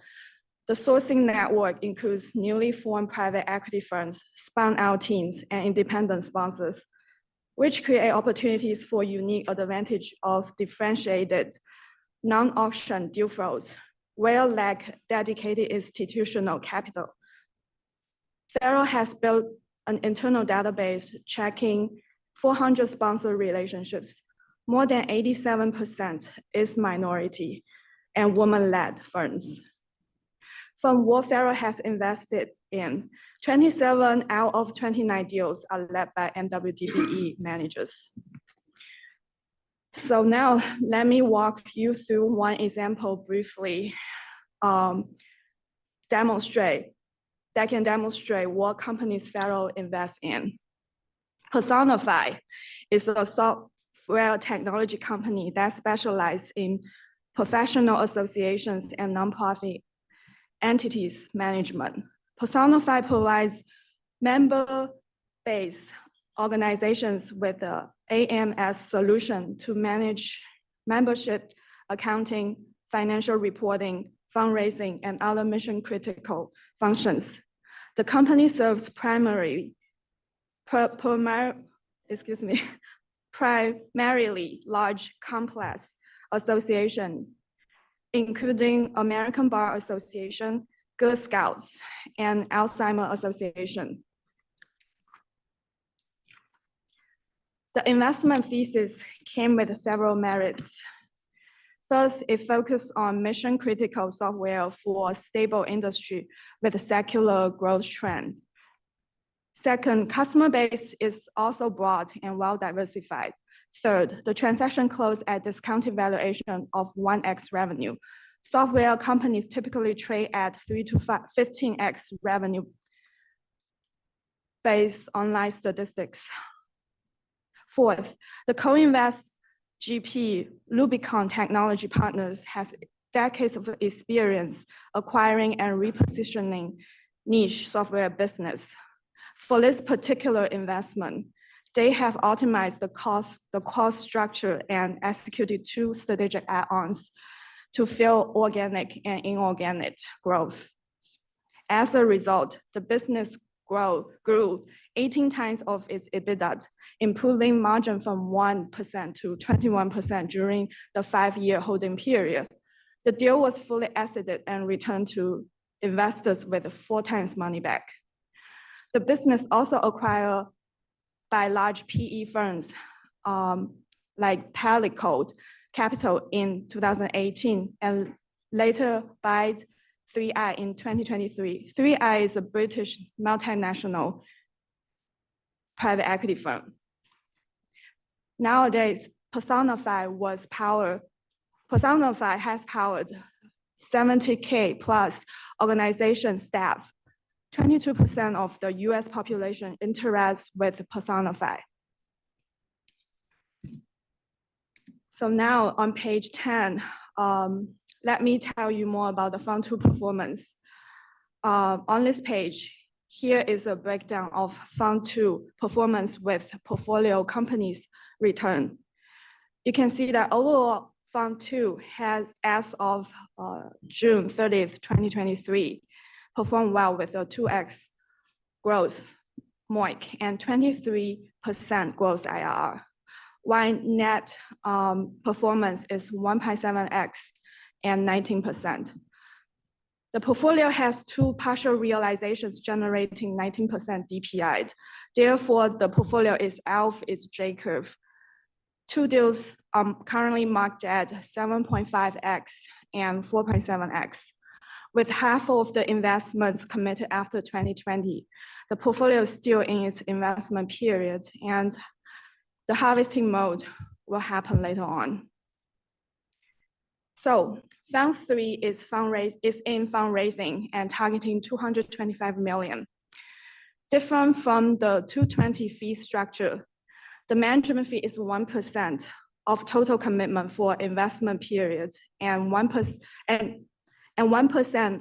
The sourcing network includes newly formed private equity firms, spun out teams, and independent sponsors, which create opportunities for unique advantage of differentiated non-auction deal flows, where lack dedicated institutional capital. Farol has built an internal database tracking 400 sponsor relationships. More than 87% is minority and woman-led firms. From what Farol has invested in, 27 out of 29 deals are led by NWDBE managers. So now let me walk you through one example briefly, that can demonstrate what companies Farol invests in. Personify is a software technology company that specializes in professional associations and nonprofit entities management. Personify provides member-based organizations with the AMS solution to manage membership, accounting, financial reporting, fundraising, and other mission-critical functions. The company serves primarily large, complex associations, including American Bar Association, Girl Scouts, and Alzheimer's Association. The investment thesis came with several merits. First, it focused on mission-critical software for a stable industry with a secular growth trend. Second, customer base is also broad and well-diversified. Third, the transaction closed at discounted valuation of 1x revenue. Software companies typically trade at 3 to 15x revenue based on live statistics. Fourth, the co-invest GP Rubicon Technology Partners has decades of experience acquiring and repositioning niche software business. For this particular investment, they have optimized the cost structure and executed 2 strategic add-ons to fuel organic and inorganic growth. As a result, the business grew 18 times of its EBITDA, improving margin from 1% to 21% during the 5-year holding period. The deal was fully exited and returned to investors with 4 times money back. The business also acquired by large PE firms like Palico Capital in 2018 and later by 3i in 2023. 3i is a British multinational private equity firm. Nowadays, Personify has powered 70K plus organization staff. 22% of the US population interacts with Personify. So now on page 10, let me tell you more about the Fund 2 performance. On this page, here is a breakdown of Fund 2 performance with portfolio companies' return. You can see that overall Fund 2 has, as of June 30th, 2023, performed well with a 2x growth MOIC and 23% growth IRR, while net performance is 1.7x and 19%. The portfolio has 2 partial realizations generating 19% DPI. Therefore, the portfolio is off its J-curve. 2 deals are currently marked at 7.5x and 4.7x. With half of the investments committed after 2020, the portfolio is still in its investment period and the harvesting mode will happen later on. So Fund 3 is in fundraising and targeting 225 million. Different from the 220 fee structure, the management fee is 1% of total commitment for investment period and and 1%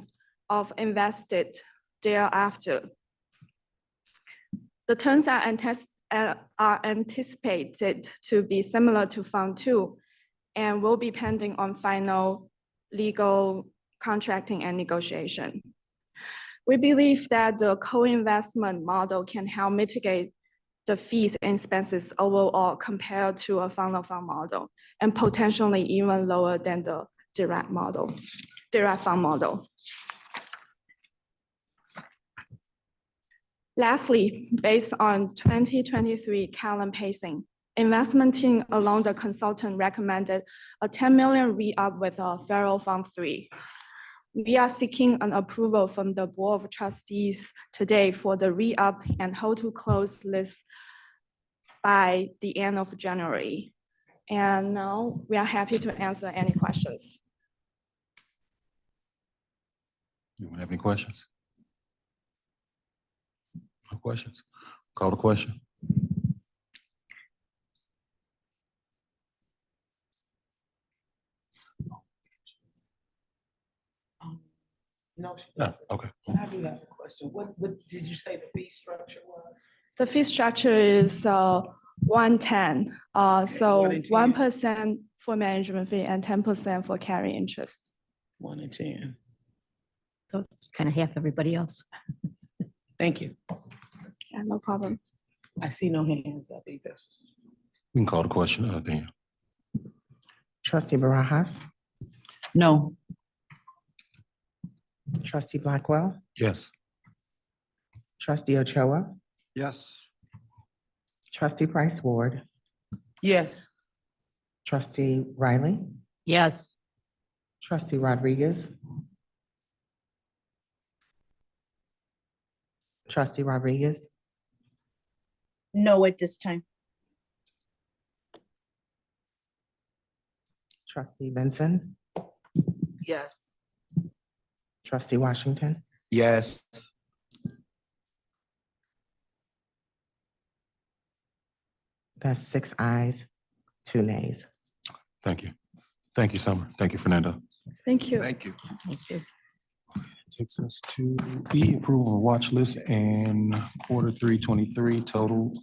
of invested thereafter. The terms are anticipated to be similar to Fund 2 and will be pending on final legal contracting and negotiation. We believe that the co-investment model can help mitigate the fees and expenses overall compared to a fund-of-fund model, and potentially even lower than the direct fund model. Lastly, based on 2023 Callan pacing, investment team along the consultant recommended a 10 million re-up with a Farol Fund 3. We are seeking an approval from the Board of Trustees today for the re-up and hold to close list by the end of January. And now we are happy to answer any questions. Anyone have any questions? No questions? Call the question. No. Okay. I do have a question. What did you say the fee structure was? The fee structure is 110. So 1 and 10. 1% for management fee and 10% for carry interest. 1 and 10. So it's kind of half everybody else. Thank you. Yeah, no problem. I see no hands up either. We can call the question, Daniel. Trustee Barajas, No. Trustee Blackwell, Yes. Trustee Ochoa, Yes. Trustee Price Ward, Yes. Trustee Riley, Yes. Trustee Rodriguez, Trustee Rodriguez, No at this time. Trustee Benson, Yes. Trustee Washington, Yes. That's 6 ayes, 2 nays. Thank you. Thank you, Summer. Thank you, Fernando. Thank you. Thank you. Thank you. Takes us to E, approval of watch list and Q3 23 total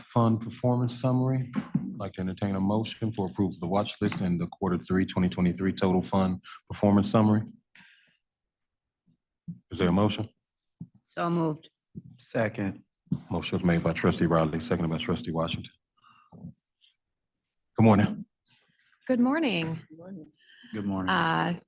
fund performance summary. I'd like to entertain a motion for approval of the watch list and the Q3 2023 total fund performance summary. Is there a motion? So moved. Second. Motion was made by Trustee Riley, seconded by Trustee Washington. Good morning. Good morning. Good morning.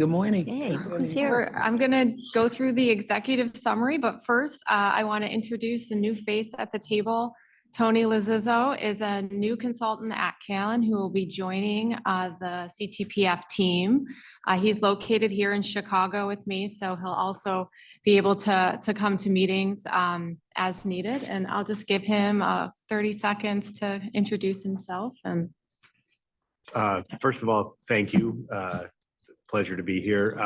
Good morning. Hey, who's here? I'm going to go through the executive summary, but first I want to introduce a new face at the table. Tony Lizizzo is a new consultant at Callan who will be joining the CTPF team. He's located here in Chicago with me, so he'll also be able to come to meetings as needed. And I'll just give him 30 seconds to introduce himself. And first of all, thank you. Pleasure to be here.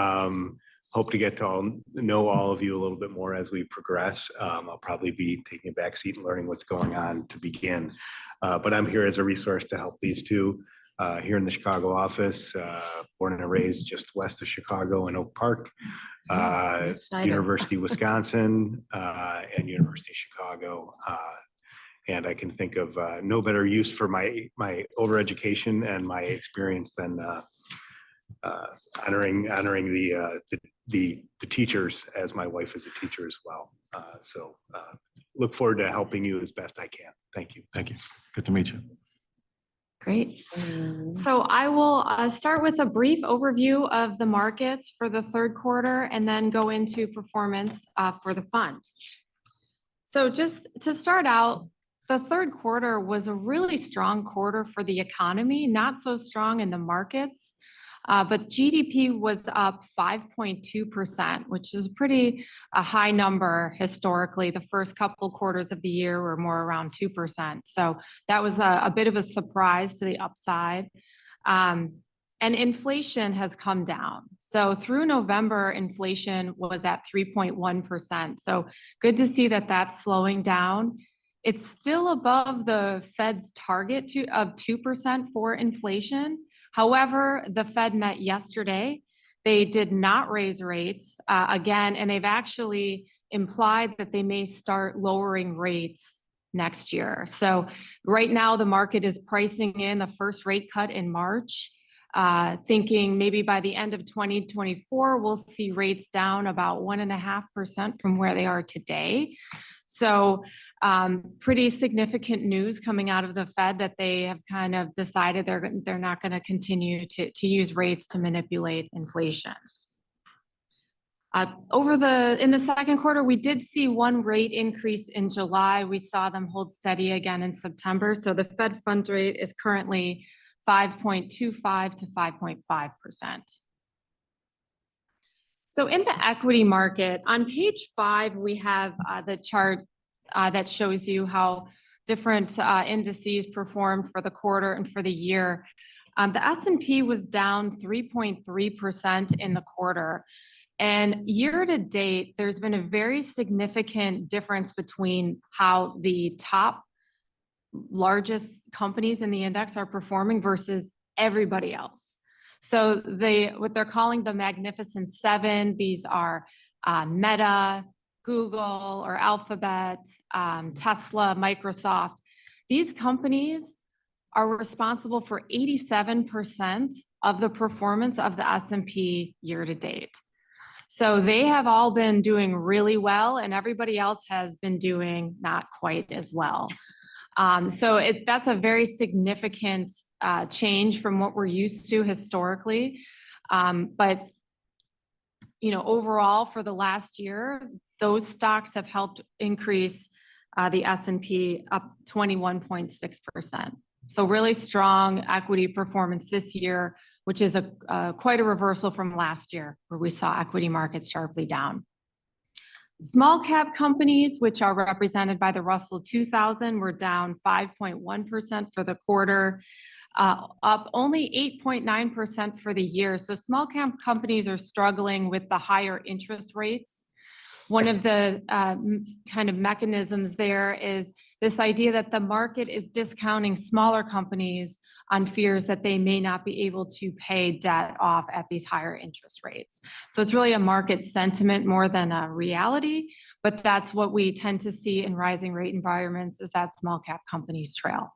Hope to get to know all of you a little bit more as we progress. I'll probably be taking a back seat and learning what's going on to begin. But I'm here as a resource to help these two here in the Chicago office, born and raised just west of Chicago in Oak Park, University of Wisconsin, and University of Chicago. And I can think of no better use for my overeducation and my experience than honoring the teachers, as my wife is a teacher as well. So look forward to helping you as best I can. Thank you. Thank you. Good to meet you. great. So I will start with a brief overview of the markets for the third quarter and then go into performance for the fund. So just to start out, the third quarter was a really strong quarter for the economy, not so strong in the markets. But GDP was up 5.2%, which is a high number historically. The first couple quarters of the year were more around 2%. So that was a bit of a surprise to the upside. And inflation has come down. So through November, inflation was at 3.1%. So good to see that that's slowing down. It's still above the Fed's target of 2% for inflation. However, the Fed met yesterday. They did not raise rates again, and they've actually implied that they may start lowering rates next year. So right now, the market is pricing in the first rate cut in March, thinking maybe by the end of 2024, we'll see rates down about 1.5% from where they are today. So pretty significant news coming out of the Fed that they have kind of decided they're not going to continue to use rates to manipulate inflation. In the second quarter, we did see one rate increase in July. We saw them hold steady again in September. So the Fed funds rate is currently 5.25 to 5.5%. So in the equity market, on page 5, we have the chart that shows you how different indices performed for the quarter and for the year. The S&P was down 3.3% in the quarter. And year to date, there's been a very significant difference between how the top largest companies in the index are performing versus everybody else. So what they're calling the Magnificent Seven, these are Meta, Google or Alphabet, Tesla, Microsoft. These companies are responsible for 87% of the performance of the S&P year to date. So they have all been doing really well, and everybody else has been doing not quite as well. So that's a very significant change from what we're used to historically. But overall, for the last year, those stocks have helped increase the S&P up 21.6%. So really strong equity performance this year, which is quite a reversal from last year, where we saw equity markets sharply down. Small cap companies, which are represented by the Russell 2000, were down 5.1% for the quarter, up only 8.9% for the year. So small cap companies are struggling with the higher interest rates. One of the kind of mechanisms there is this idea that the market is discounting smaller companies on fears that they may not be able to pay debt off at these higher interest rates. So it's really a market sentiment more than a reality, but that's what we tend to see in rising rate environments, is that small cap companies trail.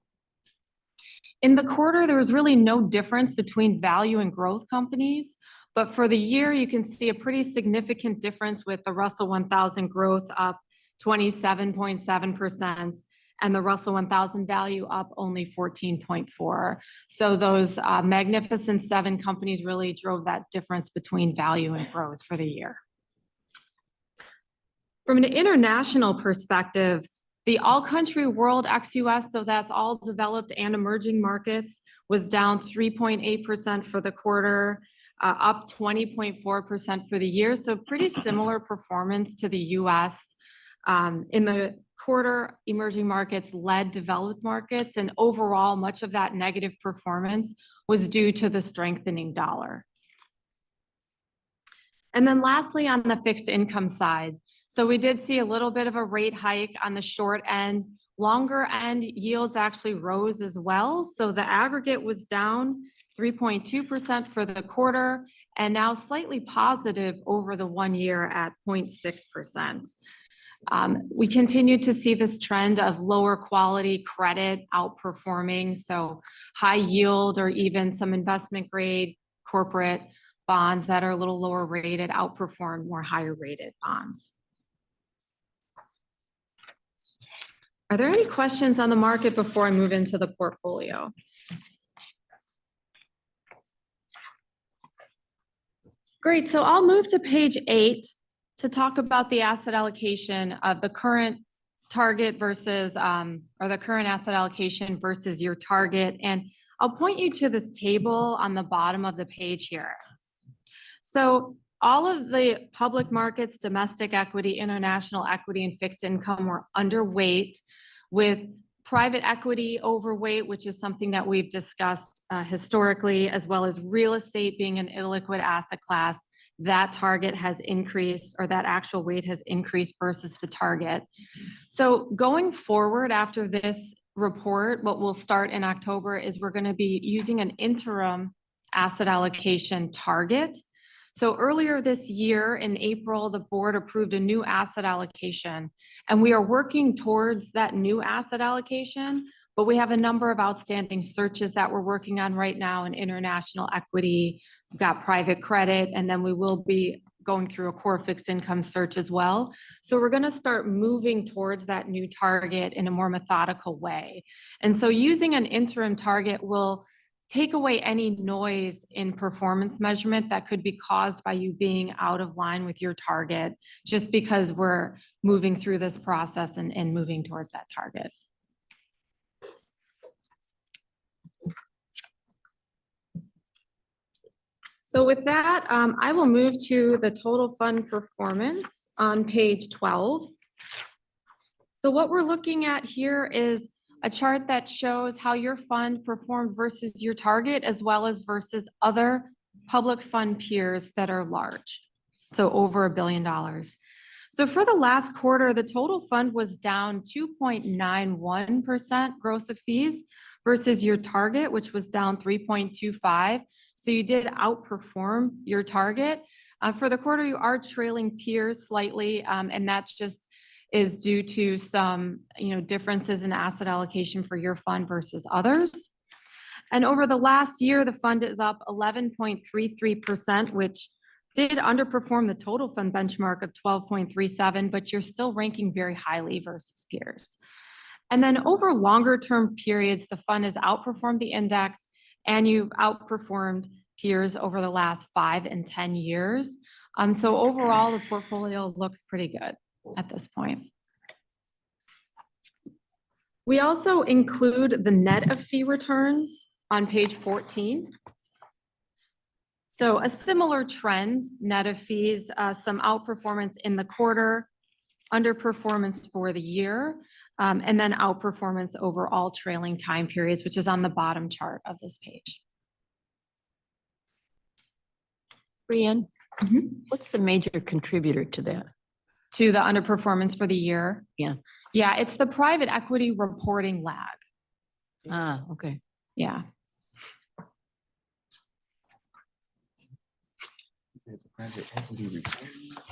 In the quarter, there was really no difference between value and growth companies. But for the year, you can see a pretty significant difference with the Russell 1000 growth up 27.7% and the Russell 1000 value up only 14.4%. So those Magnificent Seven companies really drove that difference between value and growth for the year. From an international perspective, the all-country world ex-US, so that's all developed and emerging markets, was down 3.8% for the quarter, up 20.4% for the year. So pretty similar performance to the US. In the quarter, emerging markets led developed markets, and overall, much of that negative performance was due to the strengthening dollar. And then lastly, on the fixed income side, so we did see a little bit of a rate hike on the short end. Longer end yields actually rose as well. So the aggregate was down 3.2% for the quarter, and now slightly positive over the 1 year at 0.6%. We continue to see this trend of lower quality credit outperforming, so high yield or even some investment grade corporate bonds that are a little lower rated outperform more higher rated bonds. Are there any questions on the market before I move into the portfolio? Great, so I'll move to page 8 to talk about the asset allocation of the current target versus, or the current asset allocation versus your target. And I'll point you to this table on the bottom of the page here. So all of the public markets, domestic equity, international equity, and fixed income were underweight, with private equity overweight, which is something that we've discussed historically, as well as real estate being an illiquid asset class. That target has increased, or that actual weight has increased versus the target. So going forward after this report, what we'll start in October is we're going to be using an interim asset allocation target. So earlier this year in April, the board approved a new asset allocation, and we are working towards that new asset allocation, but we have a number of outstanding searches that we're working on right now in international equity. We've got private credit, and then we will be going through a core fixed income search as well. So we're going to start moving towards that new target in a more methodical way. And so using an interim target will take away any noise in performance measurement that could be caused by you being out of line with your target, just because we're moving through this process and moving towards that target. So with that, I will move to the total fund performance on page 12. So what we're looking at here is a chart that shows how your fund performed versus your target, as well as versus other public fund peers that are large, so over $1 billion. So for the last quarter, the total fund was down 2.91% gross of fees versus your target, which was down 3.25. So you did outperform your target. For the quarter, you are trailing peers slightly, and that's just is due to some, differences in asset allocation for your fund versus others. And over the last year, the fund is up 11.33%, which did underperform the total fund benchmark of 12.37, but you're still ranking very highly versus peers. And then over longer term periods, the fund has outperformed the index, and you've outperformed peers over the last 5 and 10 years. So overall, the portfolio looks pretty good at this point. We also include the net of fee returns on page 14. So a similar trend, net of fees, some outperformance in the quarter, underperformance for the year, and then outperformance over all trailing time periods, which is on the bottom chart of this page. Brianne, what's the major contributor to that? To the underperformance for the year? Yeah. Yeah, it's the private equity reporting lag. Ah, okay. Yeah.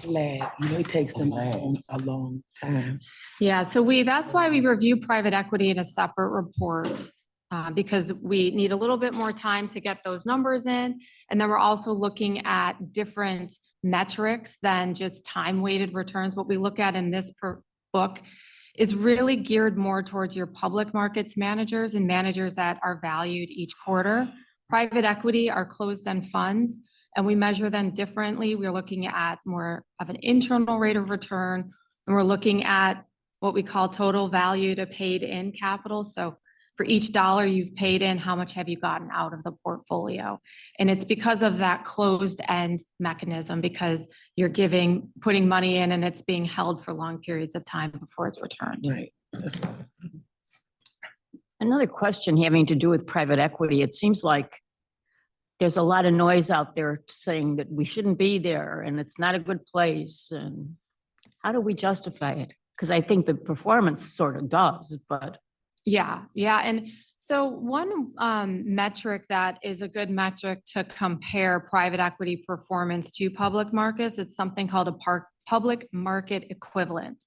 Lag, it takes them a long time. Yeah, so that's why we review private equity in a separate report, because we need a little bit more time to get those numbers in. And then we're also looking at different metrics than just time-weighted returns. What we look at in this book is really geared more towards your public markets managers and managers that are valued each quarter. Private equity are closed-end funds, and we measure them differently. We're looking at more of an internal rate of return, and we're looking at what we call total value to paid in capital. So for each dollar you've paid in, how much have you gotten out of the portfolio? And it's because of that closed end mechanism, because you're putting money in and it's being held for long periods of time before it's returned. Right. Another question having to do with private equity. It seems like there's a lot of noise out there saying that we shouldn't be there and it's not a good place. And how do we justify it? Because I think the performance sort of does, but. Yeah. And so one metric that is a good metric to compare private equity performance to public markets, it's something called a public market equivalent.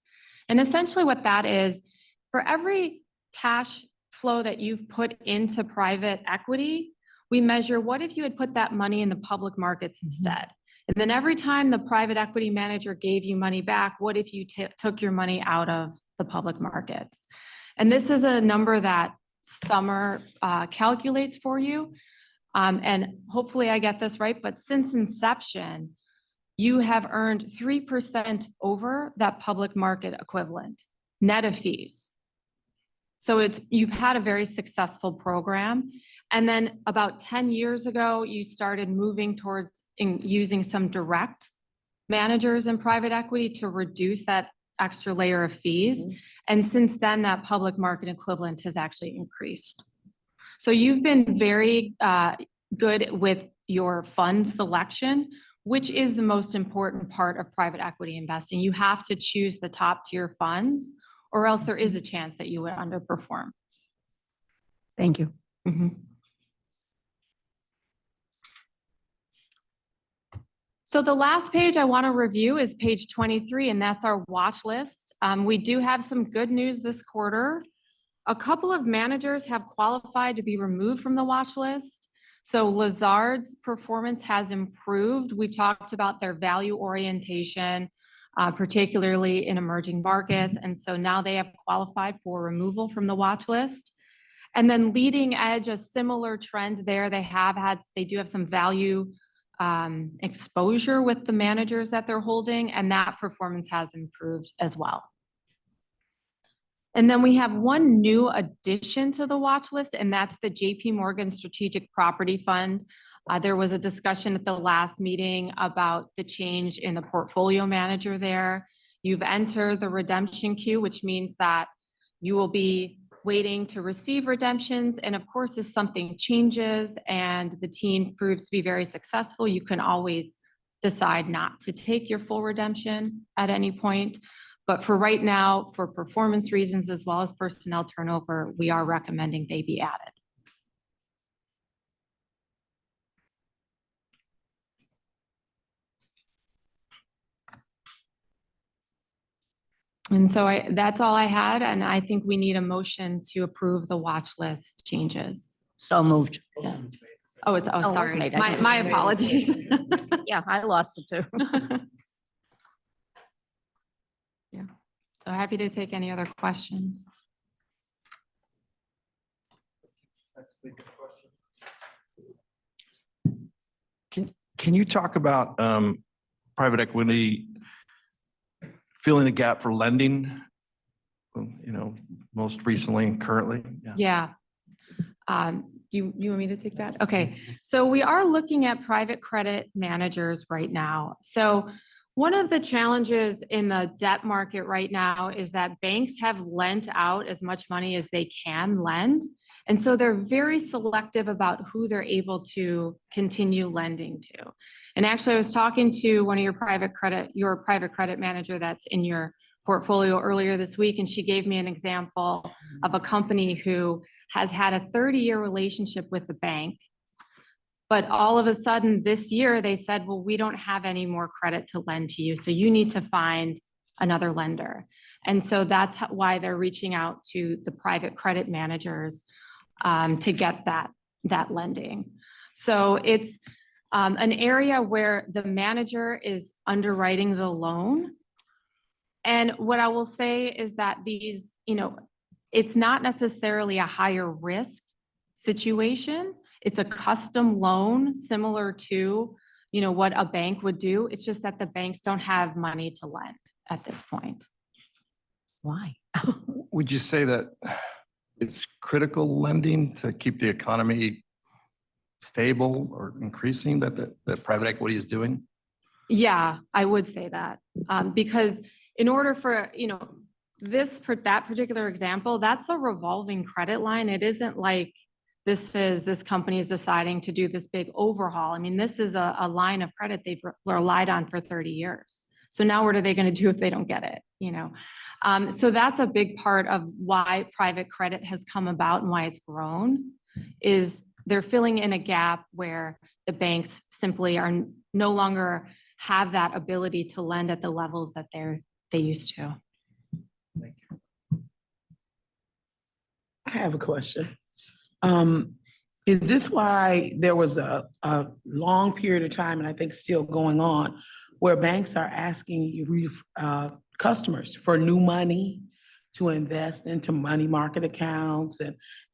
And essentially what that is, for every cash flow that you've put into private equity, we measure what if you had put that money in the public markets instead? And then every time the private equity manager gave you money back, what if you took your money out of the public markets? And this is a number that Summer calculates for you. And hopefully I get this right, but since inception, you have earned 3% over that public market equivalent, net of fees. So you've had a very successful program. And then about 10 years ago, you started moving towards using some direct managers in private equity to reduce that extra layer of fees. And since then, that public market equivalent has actually increased. So you've been very good with your fund selection, which is the most important part of private equity investing. You have to choose the top tier funds, or else there is a chance that you would underperform. Thank you. So the last page I want to review is page 23, and that's our watch list. We do have some good news this quarter. A couple of managers have qualified to be removed from the watch list. So Lazard's performance has improved. We've talked about their value orientation, particularly in emerging markets. And so now they have qualified for removal from the watch list. And then Leading Edge, a similar trend there. They do have some value exposure with the managers that they're holding, and that performance has improved as well. And then we have one new addition to the watch list, and that's the JP Morgan Strategic Property Fund. There was a discussion at the last meeting about the change in the portfolio manager there. You've entered the redemption queue, which means that you will be waiting to receive redemptions. And of course, if something changes and the team proves to be very successful, you can always decide not to take your full redemption at any point. But for right now, for performance reasons, as well as personnel turnover, we are recommending they be added. And so that's all I had. And I think we need a motion to approve the watch list changes. So moved. Oh, it was sorry. made. I didn't- My apologies. Yeah, I lost it too. Yeah. So happy to take any other questions. Can you talk about private equity filling the gap for lending? Most recently and currently? Yeah. Do you want me to take that? Okay. So we are looking at private credit managers right now. So one of the challenges in the debt market right now is that banks have lent out as much money as they can lend. And so they're very selective about who they're able to continue lending to. And actually, I was talking to one of your private credit manager that's in your portfolio earlier this week, and she gave me an example of a company who has had a 30-year relationship with the bank. But all of a sudden this year, they said, well, we don't have any more credit to lend to you, so you need to find another lender. And so that's why they're reaching out to the private credit managers to get that lending. So it's an area where the manager is underwriting the loan. And what I will say is that these, it's not necessarily a higher risk situation. It's a custom loan similar to, what a bank would do. It's just that the banks don't have money to lend at this point. Why? Would you say that it's critical lending to keep the economy stable or increasing that private equity is doing? Yeah, I would say that because in order for, that particular example, that's a revolving credit line. It isn't like this company is deciding to do this big overhaul. I mean, this is a line of credit they've relied on for 30 years. So now what are they going to do if they don't get it? So that's a big part of why private credit has come about and why it's grown, is they're filling in a gap where the banks simply are no longer have that ability to lend at the levels that they used to. Thank you. I have a question. Is this why there was a long period of time, and I think still going on, where banks are asking customers for new money to invest into money market accounts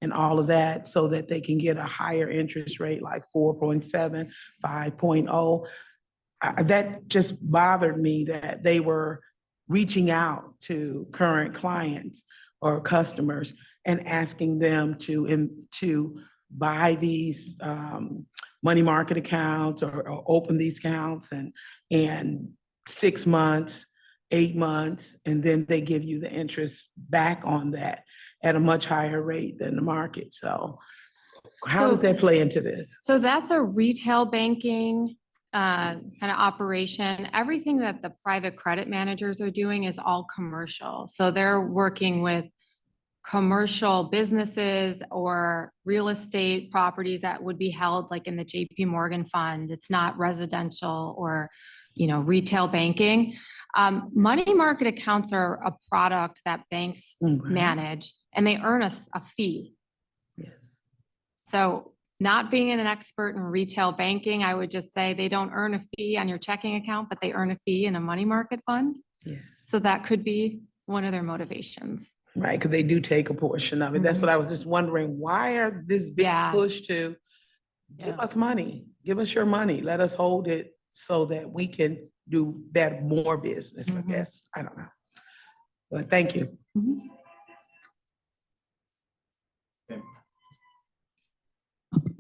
and all of that so that they can get a higher interest rate like 4.7, 5.0? That just bothered me that they were reaching out to current clients or customers and asking them to buy these money market accounts or open these accounts and 6 months, 8 months, and then they give you the interest back on that at a much higher rate than the market. So how does that play into this? So that's a retail banking kind of operation. Everything that the private credit managers are doing is all commercial. So they're working with commercial businesses or real estate properties that would be held like in the JP Morgan fund. It's not residential or, retail banking. Money market accounts are a product that banks manage, and they earn us a fee. Yes. So not being an expert in retail banking, I would just say they don't earn a fee on your checking account, but they earn a fee in a money market fund. Yes. So that could be one of their motivations. Right, because they do take a portion of it. That's what I was just wondering. Why are this big push to give us money? Give us your money. Let us hold it so that we can do more business, I guess. I don't know. But thank you.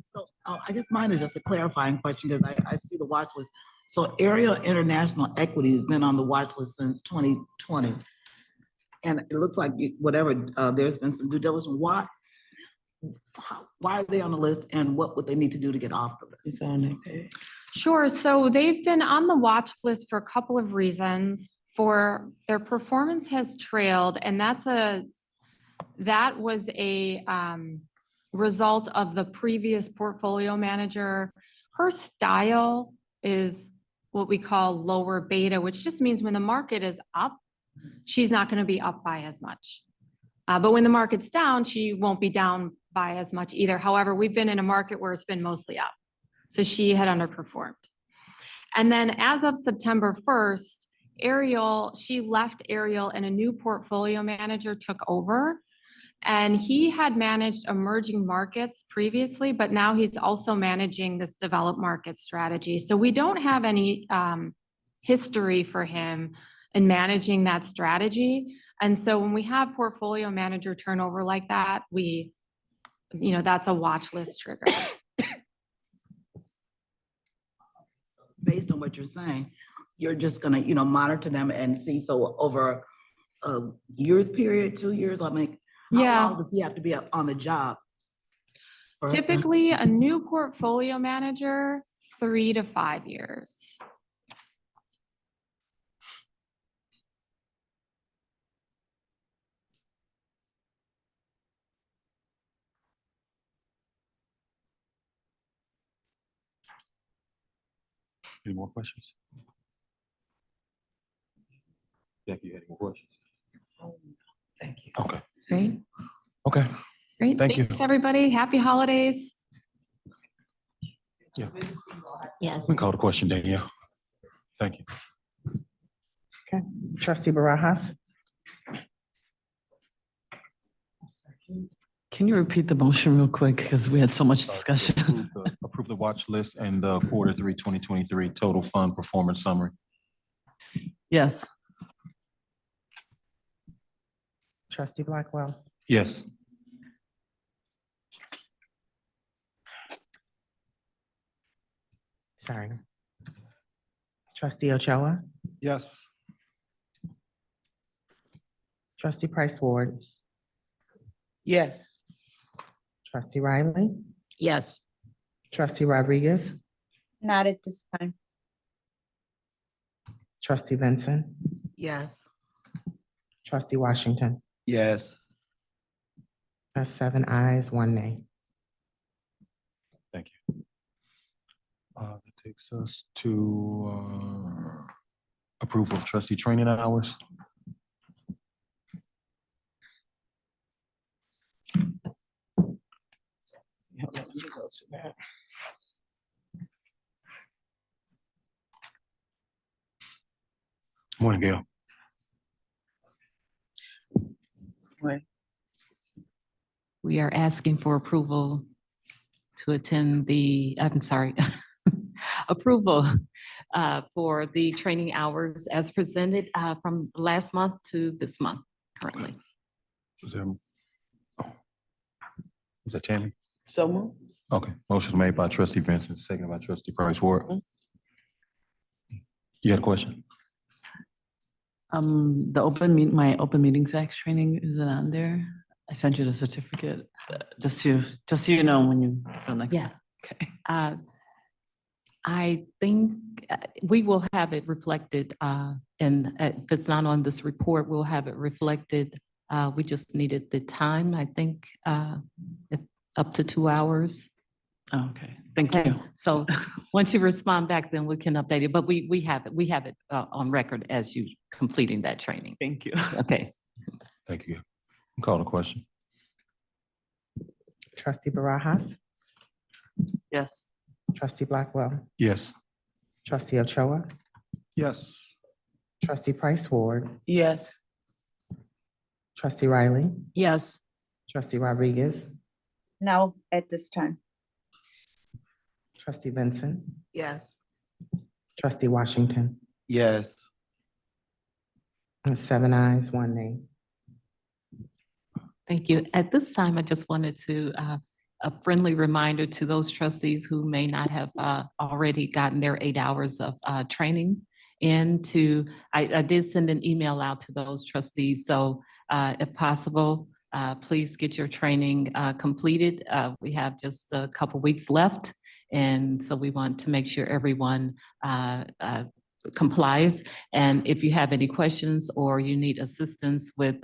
So I guess mine is just a clarifying question because I see the watch list. So Ariel International Equity has been on the watch list since 2020. And it looks like there's been some due diligence. Why are they on the list and what would they need to do to get off the list? It's on that page. Sure. So they've been on the watch list for a couple of reasons. For their performance has trailed, and that was a result of the previous portfolio manager. Her style is what we call lower beta, which just means when the market is up, she's not going to be up by as much. But when the market's down, she won't be down by as much either. However, we've been in a market where it's been mostly up. So she had underperformed. And then as of September 1st, she left Ariel and a new portfolio manager took over. And he had managed emerging markets previously, but now he's also managing this developed market strategy. So we don't have any history for him in managing that strategy. And so when we have portfolio manager turnover like that, that's a watch list trigger. Based on what you're saying, you're just gonna, monitor them and see. So over a year's period, 2 years, how long does he have to be on the job? Typically, a new portfolio manager, 3 to 5 years. Any more questions? Jackie, you had any more questions? Thank you. Okay. Great. Okay. Great. Thank you. Thanks, everybody. Happy holidays. Yeah. Yes. We can call the question, Danielle. Thank you. Okay. Trustee Barajas. Can you repeat the motion real quick? Because we had so much discussion. Approve the watch list and the quarter 3, 2023 total fund performance summary. Yes. Trustee Blackwell. Yes. Sorry. Trustee Ochoa. Yes. Trustee Price Ward. Yes. Trustee Riley. Yes. Trustee Rodriguez. Not at this time. Trustee Benson. Yes. Trustee Washington. Yes. That's 7 ayes, 1 nay. Thank you. That takes us to approval of trustee training hours. Let me go to that. Morning, Gail. We are asking for approval to attend approval for the training hours as presented from last month to this month currently. Is that Tammy? So moved. Okay, motion made by trustee Benson, seconded by trustee Price Ward. You had a question? My open meetings act training, is it on there? I sent you the certificate, just so you know when you feel next Yeah. time. Okay. I think we will have it reflected, and if it's not on this report, we'll have it reflected We just needed the time, I think, up to 2 hours. Okay, thank Okay, you. so once you respond back, then we can update it, but we have it on record as you completing that training. Thank you. Okay. Thank you. Call the question. Trustee Barajas, Yes. trustee Blackwell, Yes. trustee Ochoa, Yes. trustee Price Ward, Yes. trustee Riley, Yes. trustee Rodriguez, No, at this time. trustee Vincent, Yes. trustee Washington. Yes. And 7 ayes, 1 nay. Thank you. At this time, I just wanted to, a friendly reminder to those trustees who may not have already gotten their 8 hours of training I did send an email out to those trustees. So if possible, please get your training completed. We have just a couple weeks left. And so we want to make sure everyone complies. And if you have any questions or you need assistance with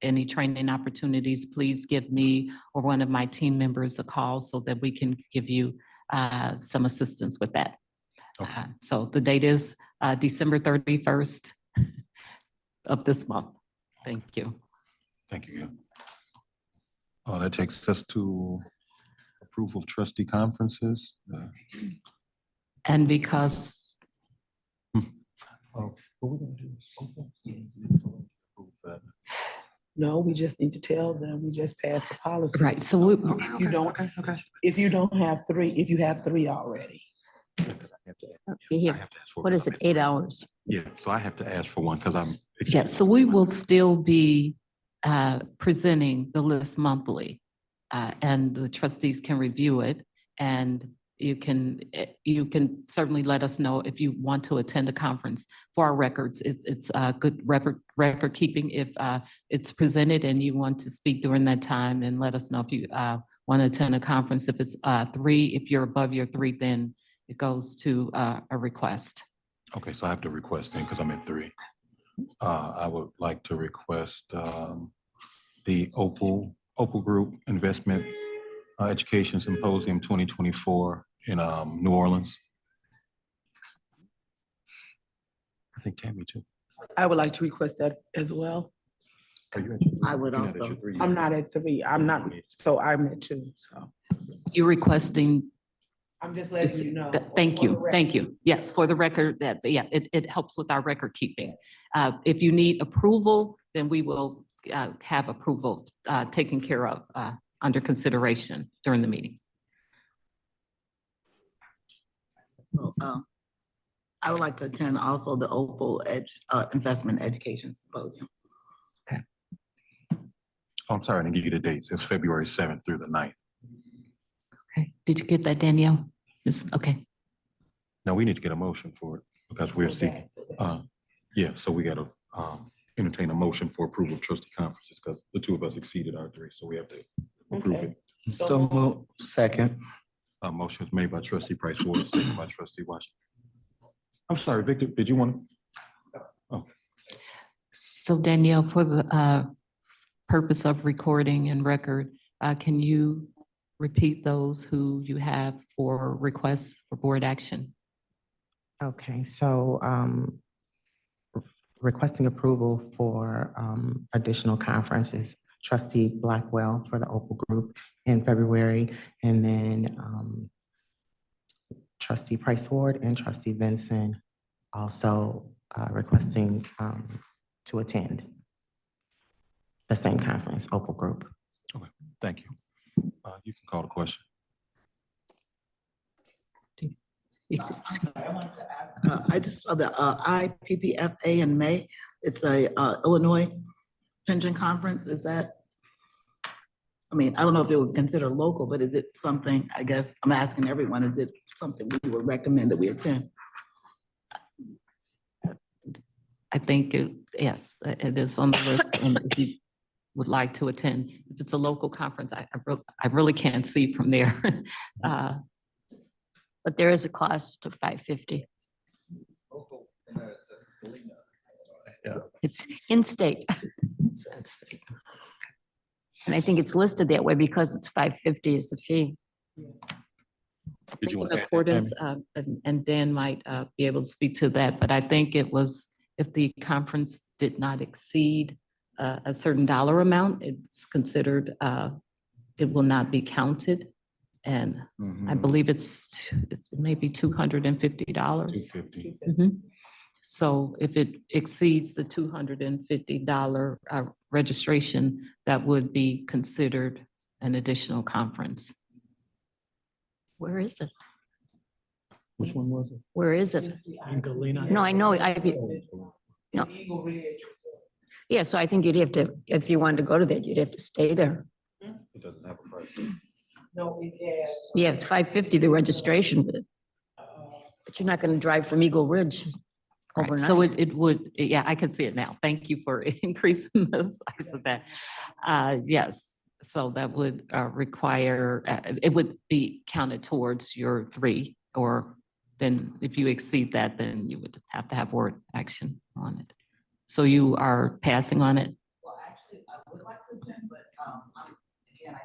any training opportunities, please give me or one of my team members a call so that we can give you some assistance with that. So the date is December 31st of this month. Thank you. Thank you. That takes us to approval of trustee conferences. And because What we're gonna do is No, we just need to tell them, we just passed the policy. Right, so we, You don't, if you don't have three, if you have three already. What is it, 8 hours? Yeah, so I have to ask for one because I'm. yes, so we will still be presenting the list monthly. And the trustees can review it, and you can certainly let us know if you want to attend a conference. For our records, it's good record keeping if it's presented and you want to speak during that time, and let us know if you want to attend a conference. If it's 3, if you're above your 3, then it goes to a request. Okay, so I have to request then because I'm at 3. I would like to request the Opal Group Investment Education Symposium 2024 in New Orleans. I think Tammy too. I would like to request that as well. Are you at I would you're not at also. your 3 I'm yet? not at 3. I'm not, so I'm at 2, so. You're requesting. I'm just letting you know. Thank you, thank you. Yes, for the record, that, yeah, it helps with our record keeping. If you need approval, then we will have approval taken care of under consideration during the meeting. So, I would like to attend also the Opal Investment Education Symposium. Oh, I'm sorry, I didn't give you the dates. It's February 7th through the 9th. Okay, did you get that, Danielle? Okay. Now we need to get a motion for it because we're seeking. Yeah, so we got to entertain a motion for approval of trustee conferences because the 2 of us exceeded our 3, so we have to approve it. So second. Motion is made by trustee Price Ward, second by trustee Washington. I'm sorry, Victor, did you want to? Oh. So Danielle, for the purpose of recording and record, can you repeat those who you have for requests for board action? Okay, so requesting approval for additional conferences, trustee Blackwell for the Opal Group in February, and then trustee Price Ward and trustee Vincent also requesting to attend the same conference, Opal Group. Okay, thank you. You can call the question. I just saw the IPPFA in May. It's a Illinois pension conference. Is that? I mean, I don't know if it would consider local, but is it something, I guess I'm asking everyone, is it something we would recommend that we attend? I think, yes, it is on the list, and if you would like to attend, if it's a local conference, I really can't see from there. But there is a cost of $550. Yeah. It's in state. It's in state. And I think it's listed that way because it's $550 is the fee. Did you want In to add that, accordance, Tammy? and Dan might be able to speak to that, but I think it was, if the conference did not exceed a certain dollar amount, it's considered, it will not be counted. And I believe it's maybe $250. $250. Mhm. So if it exceeds the $250 registration, that would be considered an additional conference. Where is it? Which one was it? Where is it? In Galena. No, I know, no. Yeah, so I think you'd have to, if you wanted to go to that, you'd have to stay there. It doesn't have a price. Yeah, it's $550, the registration, but you're not gonna drive from Eagle Ridge Right, overnight. so it would, yeah, I can see it now. Thank you for increasing the size of that. Yes, so that would require, it would be counted towards your 3, or then if you exceed that, then you would have to have board action on it. So you are passing on it? Well, actually, I would like to attend, but again,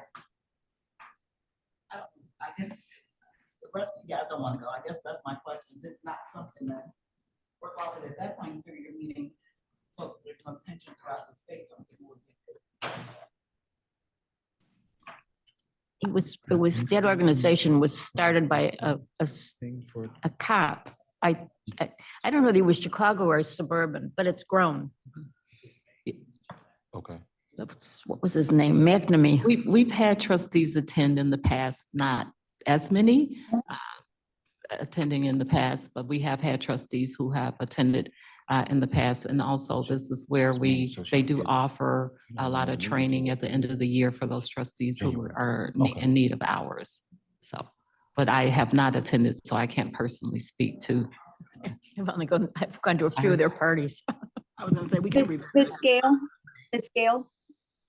I guess the rest of you guys don't want to go. I guess that's my question. Is it not something that's work off at that point through your meeting? Folks that are doing pension throughout the state, something would be It was, that organization was started by a cop. I don't know if it was Chicago or suburban, but it's grown. Okay. What was his name? McNamee. We've had trustees attend in the past, not as many attending in the past, but we have had trustees who have attended in the past. And also this is where they do offer a lot of training at the end of the year for those trustees who are in need of hours. So, but I have not attended, so I can't personally speak to. I've gone to a few of their parties. I was gonna say, we can. Ms. Gale,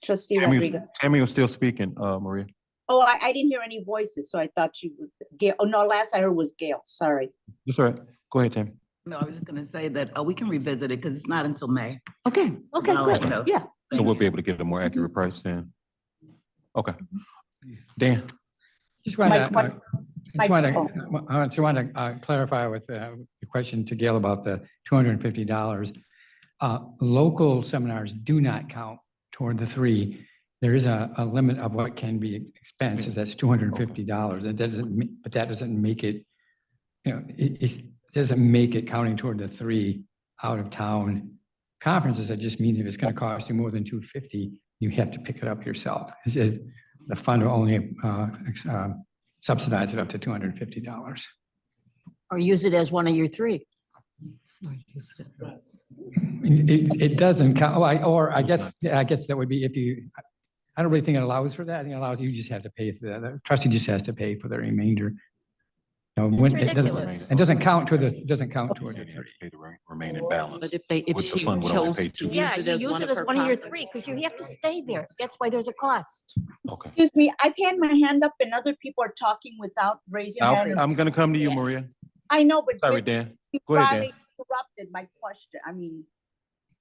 Trustee Rodriguez. Tammy was still speaking, Maria. Oh, I didn't hear any voices, so I thought you was Gail. Oh, no, last I heard was Gail, sorry. That's all right. Go ahead, Tammy. No, I was just gonna say that we can revisit it because it's not until May. Okay, okay, I'll let you good, know. yeah. So we'll be able to get a more accurate price then. Okay. Dan? Just want to clarify with the question to Gail about the $250. Local seminars do not count toward the 3. There is a limit of what can be expenses. That's $250. It doesn't, but that doesn't make it, it doesn't make it counting toward the 3 out of town conferences. That just means if it's going to cost you more than $250, you have to pick it up yourself. The fund will only subsidize it up to $250. Or use it as one of your 3. It doesn't count, or I guess that would be if you, I don't really think it allows for that. I think it allows, you just have to pay for the trustee just has to pay for the remainder. It doesn't count toward the 3. Pay the remaining balance. But if she chose to use Yeah, it you as use one it of as her one of your conferences. 3 because you have to stay there. That's why there's a cost. Okay. Excuse me, I've had my hand up and other people are talking without raising their hand. I'm gonna come to you, Maria. I know, but. Sorry, Dan. You Go ahead, Dan. finally interrupted my question. I mean,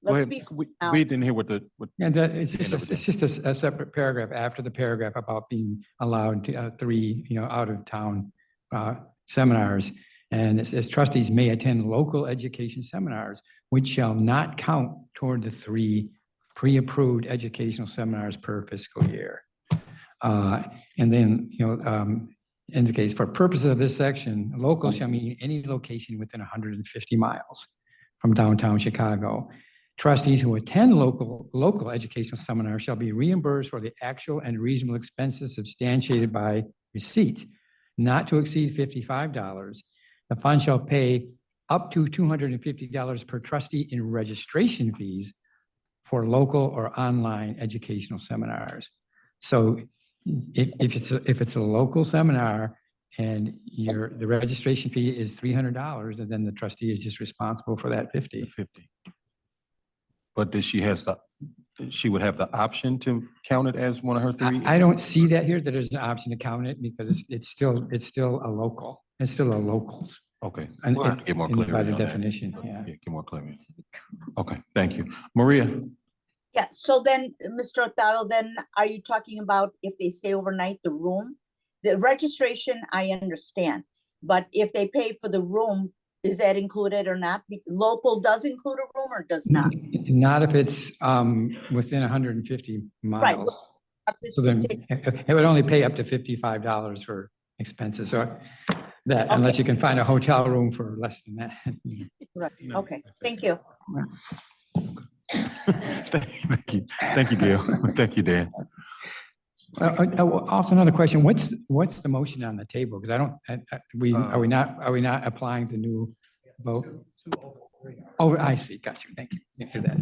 Go let's ahead. be. We didn't hear what And it's just a separate paragraph after the paragraph about being allowed to 3, out of town seminars. And it says trustees may attend local education seminars, which shall not count toward the 3 pre-approved educational seminars per fiscal year. And then, indicates for purposes of this section, local shall mean any location within 150 miles from downtown Chicago. Trustees who attend local educational seminars shall be reimbursed for the actual and reasonable expenses substantiated by receipts, not to exceed $55. The fund shall pay up to $250 per trustee in registration fees for local or online educational seminars. So if it's a local seminar and the registration fee is $300, and then the trustee is just responsible for that $50. But she would have the option to count it as one of her 3? I don't see that here, that there's an option to count it because it's still a local. It's still a locals. Okay. And We'll have to get more clarity by the on that. definition, yeah. Get more clarity. Okay, thank you. Maria? Yeah, so then, Mr. Otaro, then are you talking about if they stay overnight, the room? The registration, I understand, but if they pay for the room, is that included or not? Local does include a room or does not? Not if it's within 150 Right. miles. This So then particular- it would only pay up to $55 for expenses. So that, unless you can find a hotel room for less than that. Right, okay, thank you. Thank you. Thank you, Gail. Thank you, Dan. Also another question, what's the motion on the table? Because I don't, are we not applying the new vote? Oh, I see, got you, thank you. Thank you for that.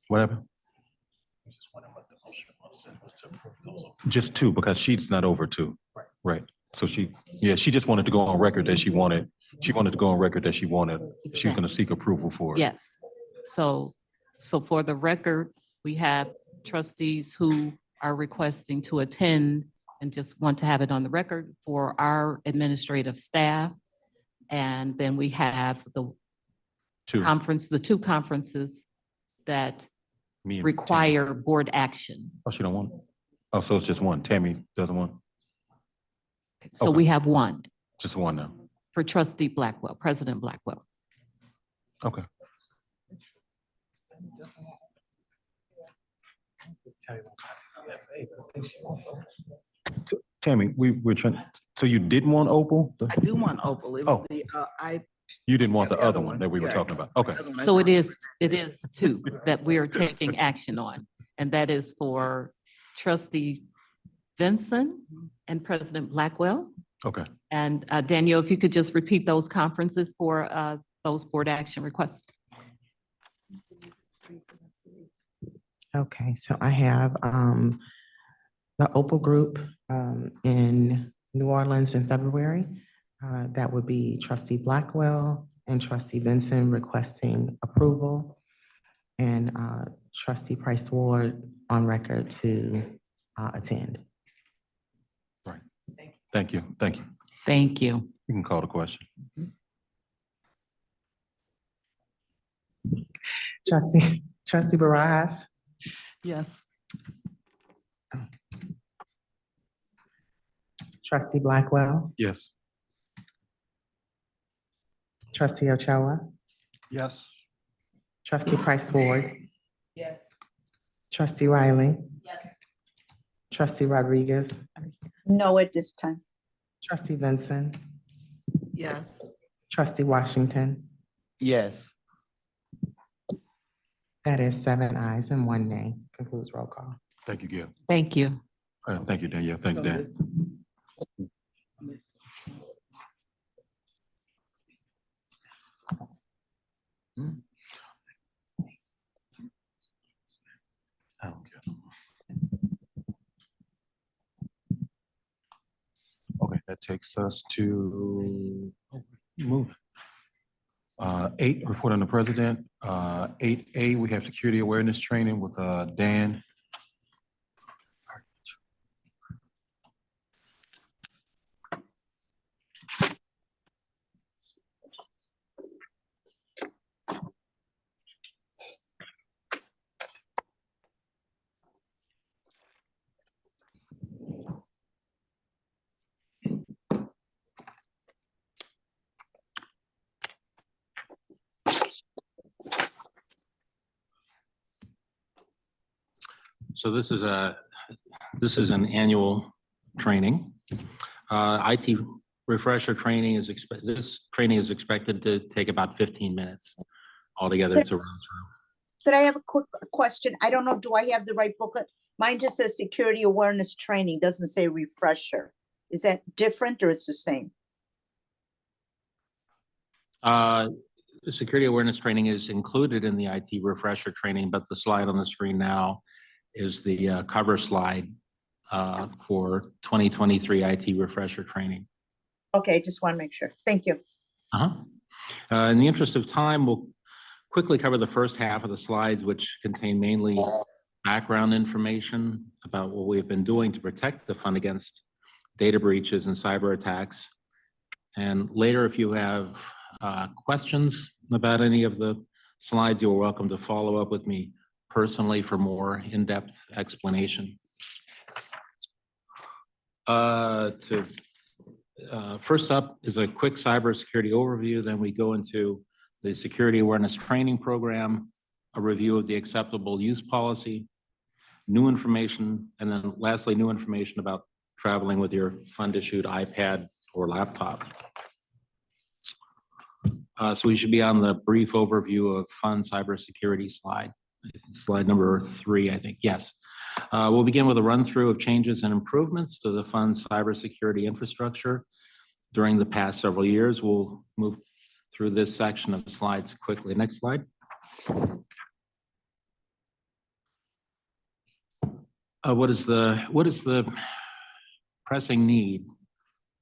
Whatever. Just two, because she's not over two. Right. So she just wanted to go on record that she wanted she was going to seek approval for it. Yes. So for the record, we have trustees who are requesting to attend and just want to have it on the record for our administrative staff. And then we have the two conferences that require board action. Oh, she don't want it? Oh, so it's just one. Tammy doesn't want? So we have one. Just one now. For Trustee Blackwell, President Blackwell. Okay. Tammy, we're trying, so you didn't want Opal? I do want Opal. It was the, You didn't want the other one that we were talking about? Okay. So it is two that we are taking action on, and that is for Trustee Vincent and President Blackwell. Okay. And Danielle, if you could just repeat those conferences for those board action requests. Okay, so I have the Opal Group in New Orleans in February. That would be Trustee Blackwell and Trustee Vincent requesting approval, and Trustee Price Ward on record to attend. Right. Thank you. Thank you. Thank you. You can call the question. Trustee Barajas. Yes. Trustee Blackwell. Yes. Trustee Ochoa. Yes. Trustee Price Ward. Yes. Trustee Riley. Yes. Trustee Rodriguez. No at this time. Trustee Vincent. Yes. Trustee Washington. Yes. That is 7 ayes and 1 nay. Concludes roll call. Thank you, Gail. Thank you. Thank you, Danielle. Thank you, Dan. Okay, that takes us to move. 8, report on the president. 8A, we have security awareness training with Dan. So this is an annual training. IT refresher training is this training is expected to take about 15 minutes altogether to run through. Could I have a quick question? I don't know, do I have the right booklet? Mine just says security awareness training, doesn't say refresher. Is that different or it's the same? The security awareness training is included in the IT refresher training, but the slide on the screen now is the cover slide for 2023 IT refresher training. Okay, just want to make sure. Thank you. In the interest of time, we'll quickly cover the first half of the slides, which contain mainly background information about what we've been doing to protect the fund against data breaches and cyber attacks. And later, if you have questions about any of the slides, you're welcome to follow up with me personally for more in-depth explanation. First up is a quick cybersecurity overview. Then we go into the security awareness training program, a review of the acceptable use policy, new information, and then lastly, new information about traveling with your fund-issued iPad or laptop. So we should be on the brief overview of fund cybersecurity slide. Slide number 3, I think. Yes. We'll begin with a run through of changes and improvements to the fund's cybersecurity infrastructure during the past several years. We'll move through this section of slides quickly. Next slide. What is the pressing need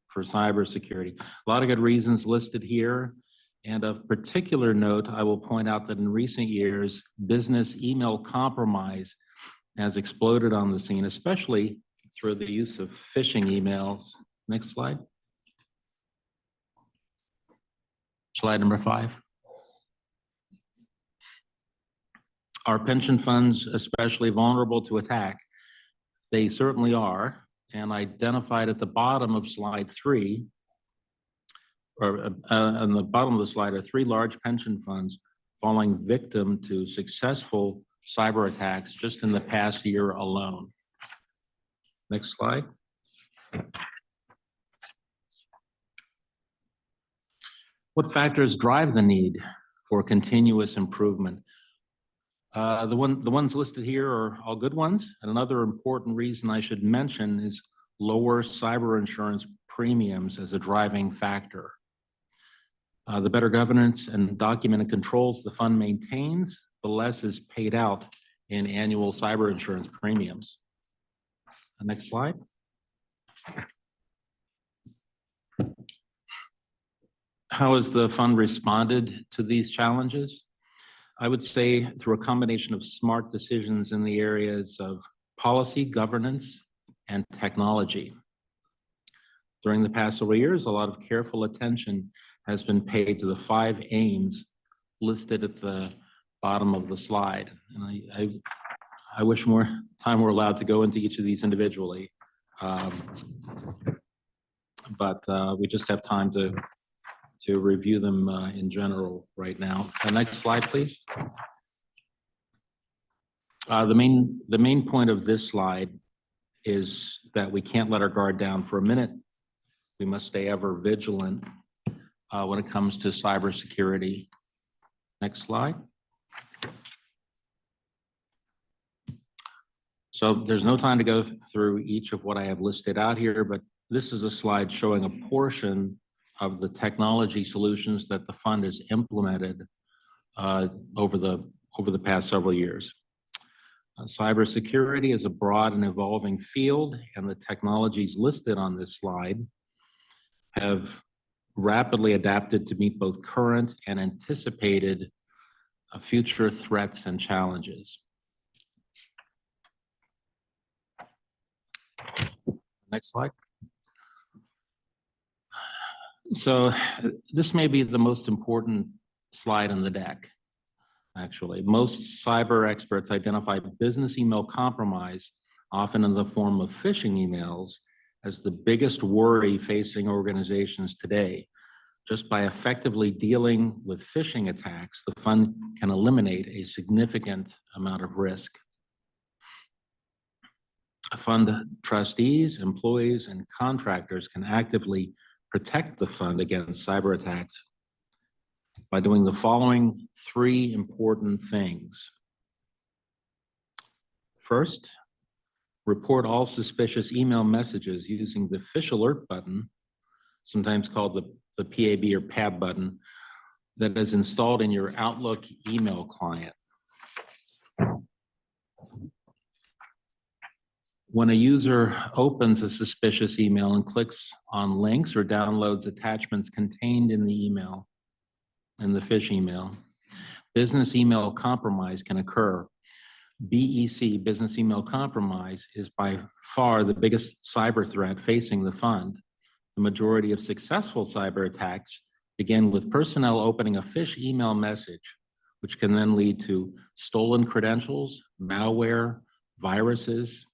for cybersecurity? A lot of good reasons listed here. And of particular note, I will point out that in recent years, business email compromise has exploded on the scene, especially through the use of phishing emails. Next slide. Slide number 5. Are pension funds especially vulnerable to attack? They certainly are, and identified at the bottom of slide 3, or on the bottom of the slide are 3 large pension funds falling victim to successful cyber attacks just in the past year alone. Next slide. What factors drive the need for continuous improvement? The ones listed here are all good ones. And another important reason I should mention is lower cyber insurance premiums as a driving factor. The better governance and documented controls the fund maintains, the less is paid out in annual cyber insurance premiums. Next slide. How has the fund responded to these challenges? I would say through a combination of smart decisions in the areas of policy, governance, and technology. During the past several years, a lot of careful attention has been paid to the 5 aims listed at the bottom of the slide. And I wish more time were allowed to go into each of these individually. But we just have time to review them in general right now. Next slide, please. The main point of this slide is that we can't let our guard down for a minute. We must stay ever vigilant when it comes to cybersecurity. Next slide. So there's no time to go through each of what I have listed out here, but this is a slide showing a portion of the technology solutions that the fund has implemented over the past several years. Cybersecurity is a broad and evolving field, and the technologies listed on this slide have rapidly adapted to meet both current and anticipated future threats and challenges. Next slide. So this may be the most important slide in the deck, actually. Most cyber experts identify business email compromise, often in the form of phishing emails, as the biggest worry facing organizations today. Just by effectively dealing with phishing attacks, the fund can eliminate a significant amount of risk. Fund trustees, employees, and contractors can actively protect the fund against cyber attacks by doing the following 3 important things. First, report all suspicious email messages using the Fish Alert button, sometimes called the PAB or PAB button, that is installed in your Outlook email client. When a user opens a suspicious email and clicks on links or downloads attachments contained in the email, in the fish email, business email compromise can occur. BEC, business email compromise, is by far the biggest cyber threat facing the fund. The majority of successful cyber attacks begin with personnel opening a fish email message which can then lead to stolen credentials, malware, viruses,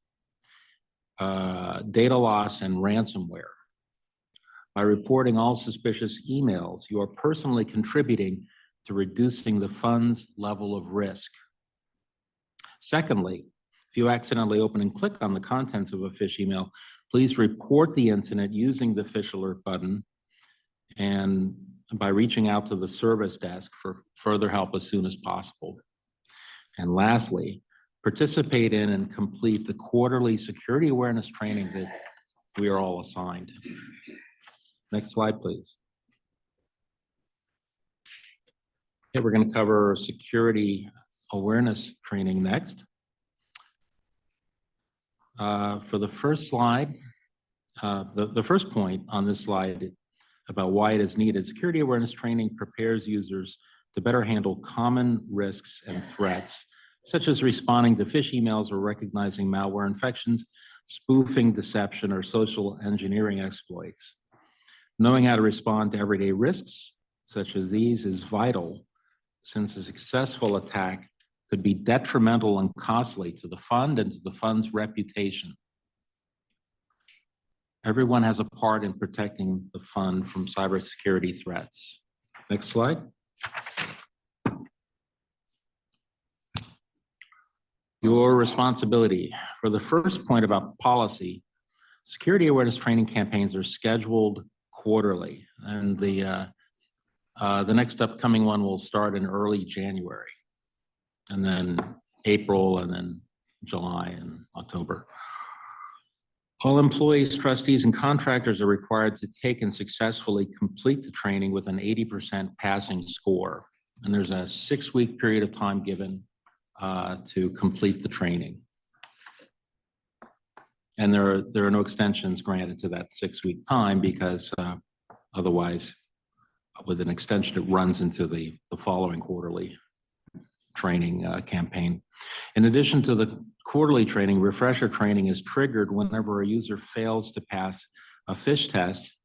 data loss, and ransomware. By reporting all suspicious emails, you are personally contributing to reducing the fund's level of risk. Secondly, if you accidentally open and click on the contents of a phish email, please report the incident using the phish alert button and by reaching out to the service desk for further help as soon as possible. And lastly, participate in and complete the quarterly security awareness training that we are all assigned. Next slide, please. Okay, we're going to cover security awareness training next. For the first slide, the first point on this slide about why it is needed, security awareness training prepares users to better handle common risks and threats, such as responding to phish emails or recognizing malware infections, spoofing, deception, or social engineering exploits. Knowing how to respond to everyday risks, such as these, is vital, since a successful attack could be detrimental and costly to the fund and to the fund's reputation. Everyone has a part in protecting the fund from cybersecurity threats. Next slide. Your responsibility. For the first point about policy, security awareness training campaigns are scheduled quarterly, and the next upcoming one will start in early January, and then April, and then July and October. All employees, trustees, and contractors are required to take and successfully complete the training with an 80% passing score. And there's a 6-week period of time given to complete the training. And there are no extensions granted to that 6-week time, because otherwise, with an extension, it runs into the following quarterly training campaign. In addition to the quarterly training, refresher training is triggered whenever a user fails to pass a phish test,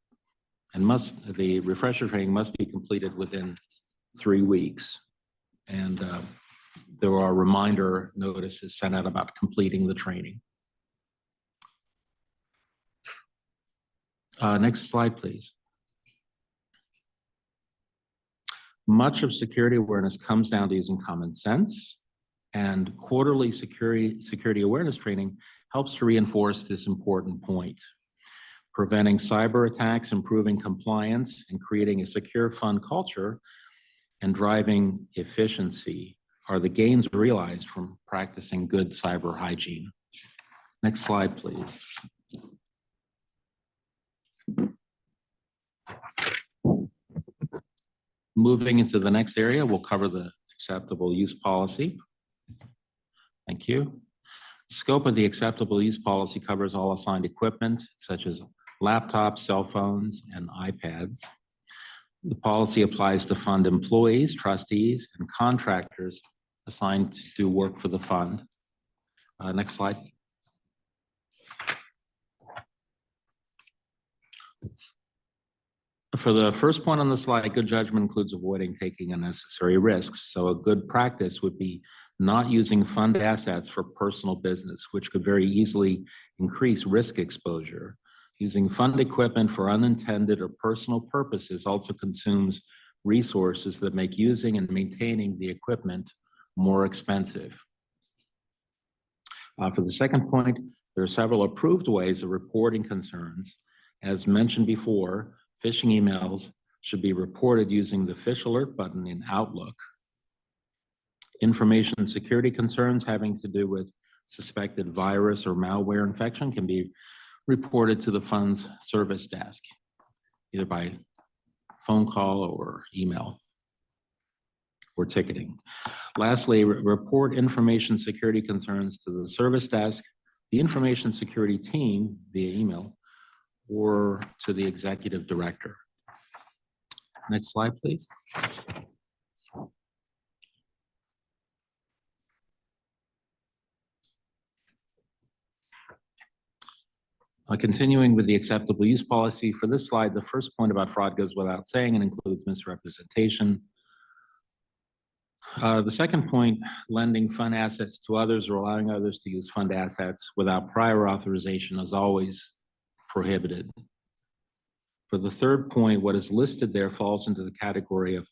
and the refresher training must be completed within 3 weeks. And there are reminder notices sent out about completing the training. Next slide, please. Much of security awareness comes down to using common sense, and quarterly security awareness training helps to reinforce this important point. Preventing cyber attacks, improving compliance, and creating a secure fund culture and driving efficiency are the gains realized from practicing good cyber hygiene. Next slide, please. Moving into the next area, we'll cover the acceptable use policy. Thank you. Scope of the acceptable use policy covers all assigned equipment, such as laptops, cell phones, and iPads. The policy applies to fund employees, trustees, and contractors assigned to do work for the fund. Next slide. For the first point on the slide, good judgment includes avoiding taking unnecessary risks. So a good practice would be not using fund assets for personal business, which could very easily increase risk exposure. Using fund equipment for unintended or personal purposes also consumes resources that make using and maintaining the equipment more expensive. For the second point, there are several approved ways of reporting concerns. As mentioned before, phishing emails should be reported using the phish alert button in Outlook. Information security concerns having to do with suspected virus or malware infection can be reported to the fund's service desk, either by phone call or email or ticketing. Lastly, report information security concerns to the service desk, the information security team via email, or to the executive director. Next slide, please. Continuing with the acceptable use policy, for this slide, the first point about fraud goes without saying and includes misrepresentation. The second point, lending fund assets to others or allowing others to use fund assets without prior authorization is always prohibited. For the third point, what is listed there falls into the category of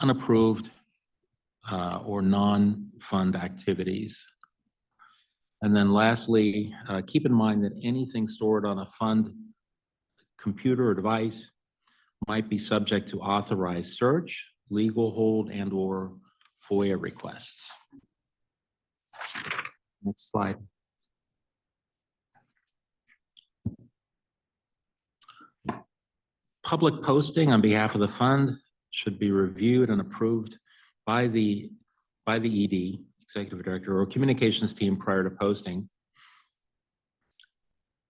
unapproved or non-fund activities. And then lastly, keep in mind that anything stored on a fund computer or device might be subject to authorized search, legal hold, and/or FOIA requests. Next slide. Public posting on behalf of the fund should be reviewed and approved by the ED, executive director, or communications team prior to posting.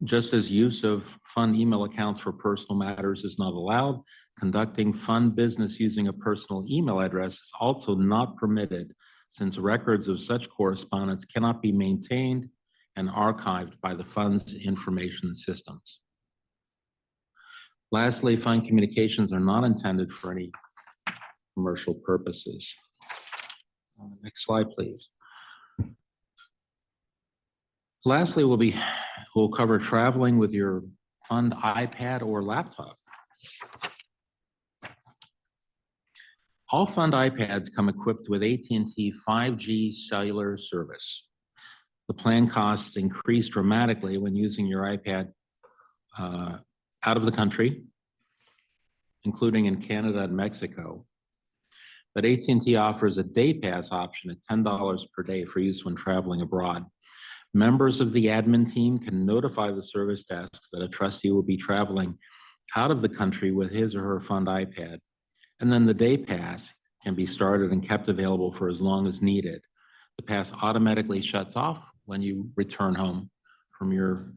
Just as use of fund email accounts for personal matters is not allowed, conducting fund business using a personal email address is also not permitted, since records of such correspondence cannot be maintained and archived by the fund's information systems. Lastly, fund communications are not intended for any commercial purposes. Next slide, please. Lastly, we'll cover traveling with your fund iPad or laptop. All fund iPads come equipped with AT&T 5G cellular service. The plan costs increase dramatically when using your iPad out of the country, including in Canada and Mexico. But AT&T offers a day pass option at $10 per day for use when traveling abroad. Members of the admin team can notify the service desk that a trustee will be traveling out of the country with his or her fund iPad, and then the day pass can be started and kept available for as long as needed. The pass automatically shuts off when you return home from your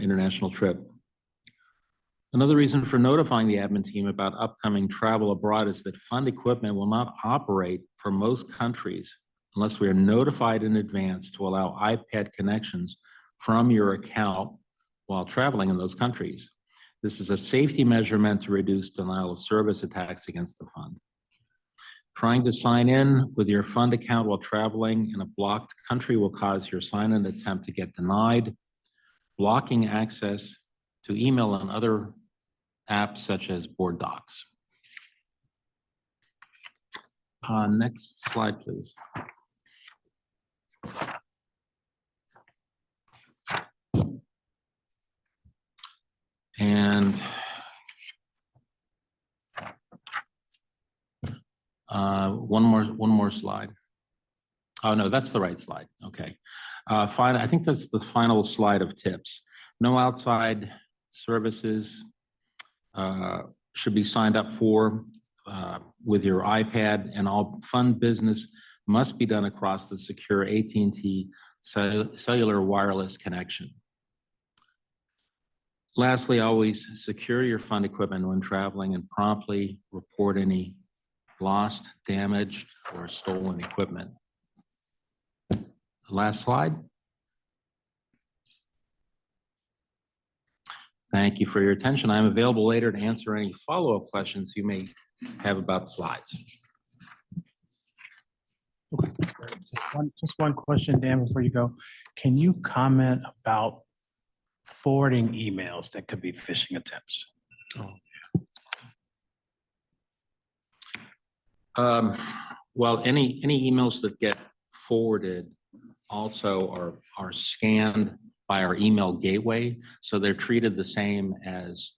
international trip. Another reason for notifying the admin team about upcoming travel abroad is that fund equipment will not operate for most countries unless we are notified in advance to allow iPad connections from your account while traveling in those countries. This is a safety measure meant to reduce denial of service attacks against the fund. Trying to sign in with your fund account while traveling in a blocked country will cause your sign-in attempt to get denied, blocking access to email and other apps such as board docs. Next slide, please. And one more slide. Oh, no, that's the right slide. Okay. Fine. I think that's the final slide of tips. No outside services should be signed up for with your iPad, and all fund business must be done across the secure AT&T cellular wireless connection. Lastly, always secure your fund equipment when traveling and promptly report any lost, damaged, or stolen equipment. Last slide. Thank you for your attention. I'm available later to answer any follow-up questions you may have about slides. Just one question, Dan, before you go. Can you comment about forwarding emails that could be phishing attempts? Well, any emails that get forwarded also are scanned by our email gateway, so they're treated the same as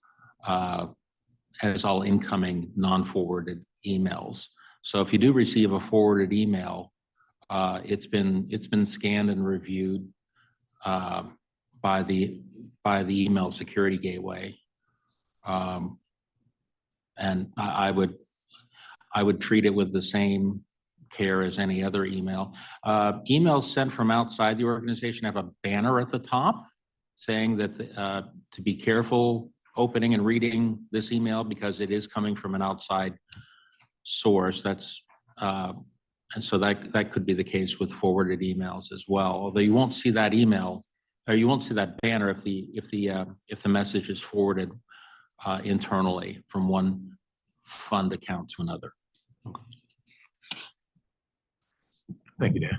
all incoming non-forwarded emails. So if you do receive a forwarded email, it's been scanned and reviewed by the email security gateway, and I would treat it with the same care as any other email. Emails sent from outside the organization have a banner at the top saying that to be careful opening and reading this email because it is coming from an outside source. That's and so that could be the case with forwarded emails as well. Although you won't see that email, or you won't see that banner if the message is forwarded internally from one fund account to another. Thank you, Dan.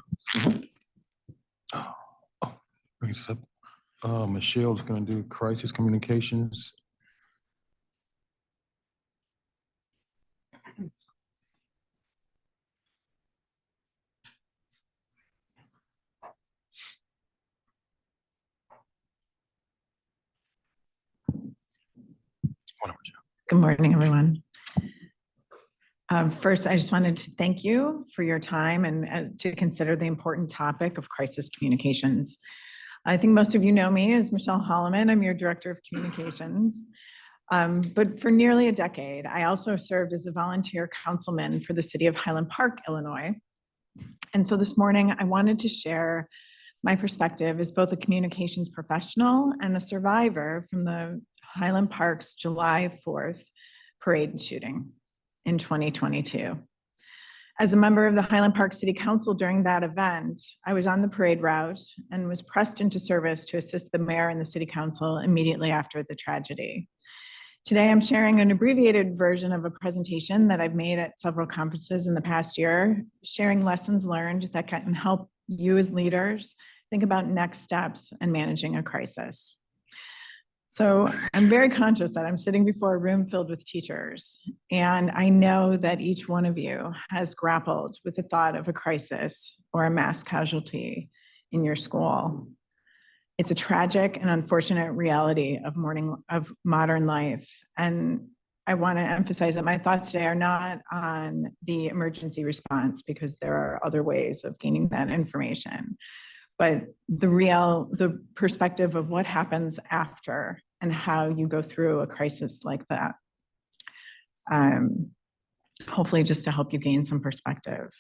Brings us up. Michelle's gonna do crisis communications. Good morning, everyone. First, I just wanted to thank you for your time and to consider the important topic of crisis communications. I think most of you know me as Michelle Holloman. I'm your Director of Communications. But for nearly a decade, I also served as a volunteer councilman for the city of Highland Park, Illinois. And so this morning, I wanted to share my perspective as both a communications professional and a survivor from the Highland Park's July 4th parade shooting in 2022. As a member of the Highland Park City Council during that event, I was on the parade route and was pressed into service to assist the mayor and the city council immediately after the tragedy. Today, I'm sharing an abbreviated version of a presentation that I've made at several conferences in the past year, sharing lessons learned that can help you as leaders think about next steps in managing a crisis. So I'm very conscious that I'm sitting before a room filled with teachers, and I know that each one of you has grappled with the thought of a crisis or a mass casualty in your school. It's a tragic and unfortunate reality of modern life. And I want to emphasize that my thoughts today are not on the emergency response, because there are other ways of gaining that information, but the perspective of what happens after and how you go through a crisis like that. Hopefully just to help you gain some perspective.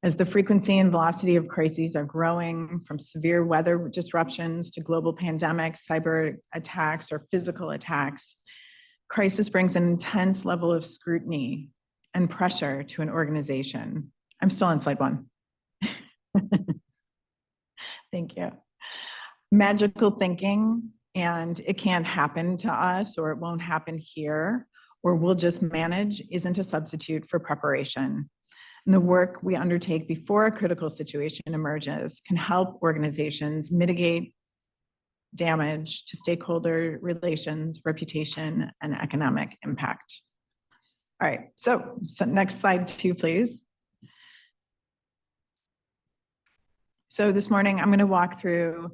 As the frequency and velocity of crises are growing, from severe weather disruptions to global pandemics, cyber attacks, or physical attacks, crisis brings an intense level of scrutiny and pressure to an organization. I'm still on slide 1. Thank you. Magical thinking, and it can't happen to us, or it won't happen here, or we'll just manage, isn't a substitute for preparation. And the work we undertake before a critical situation emerges can help organizations mitigate damage to stakeholder relations, reputation, and economic impact. All right, so next slide 2, please. So this morning, I'm going to walk through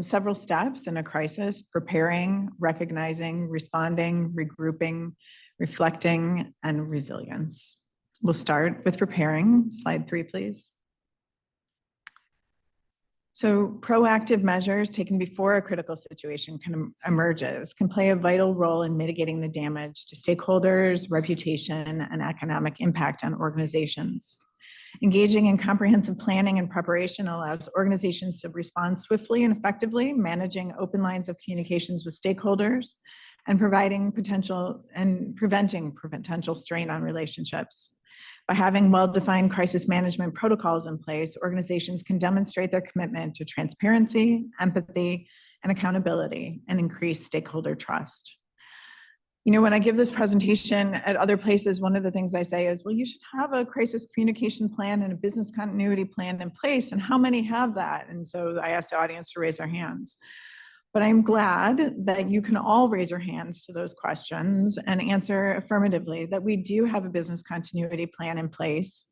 several steps in a crisis: preparing, recognizing, responding, regrouping, reflecting, and resilience. We'll start with preparing. Slide 3, please. So proactive measures taken before a critical situation emerges can play a vital role in mitigating the damage to stakeholders, reputation, and economic impact on organizations. Engaging in comprehensive planning and preparation allows organizations to respond swiftly and effectively, managing open lines of communications with stakeholders, and preventing potential strain on relationships. By having well-defined crisis management protocols in place, organizations can demonstrate their commitment to transparency, empathy, and accountability, and increase stakeholder trust. You know, when I give this presentation at other places, one of the things I say is, well, you should have a crisis communication plan and a business continuity plan in place, and how many have that? And so I asked the audience to raise their hands. But I'm glad that you can all raise your hands to those questions and answer affirmatively that we do have a business continuity plan in place,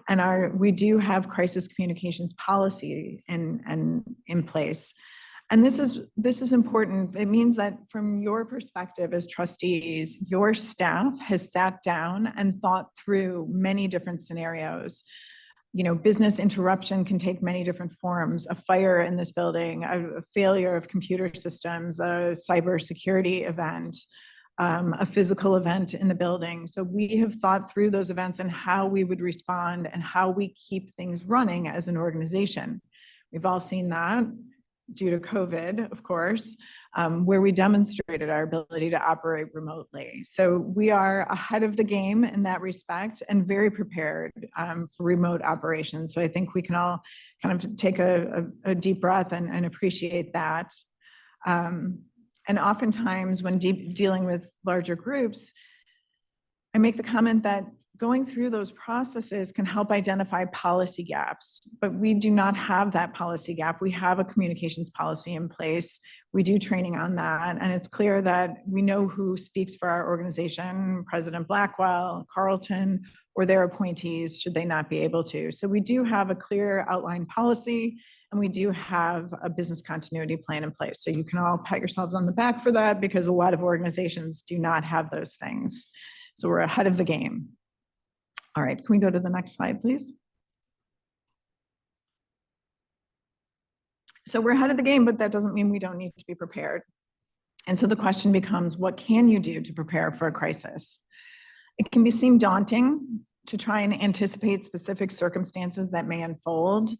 and we do have crisis communications policy in place. And this is important. It means that from your perspective as trustees, your staff has sat down and thought through many different scenarios. You know, business interruption can take many different forms: a fire in this building, a failure of computer systems, a cybersecurity event, a physical event in the building. So we have thought through those events and how we would respond and how we keep things running as an organization. We've all seen that due to COVID, of course, where we demonstrated our ability to operate remotely. So we are ahead of the game in that respect and very prepared for remote operations. So I think we can all kind of take a deep breath and appreciate that. And oftentimes when dealing with larger groups, I make the comment that going through those processes can help identify policy gaps, but we do not have that policy gap. We have a communications policy in place. We do training on that, and it's clear that we know who speaks for our organization, President Blackwell, Carlton, or their appointees, should they not be able to. So we do have a clear outline policy, and we do have a business continuity plan in place. So you can all pat yourselves on the back for that, because a lot of organizations do not have those things. So we're ahead of the game. All right, can we go to the next slide, please? So we're ahead of the game, but that doesn't mean we don't need to be prepared. And so the question becomes, what can you do to prepare for a crisis? It can seem daunting to try and anticipate specific circumstances that may unfold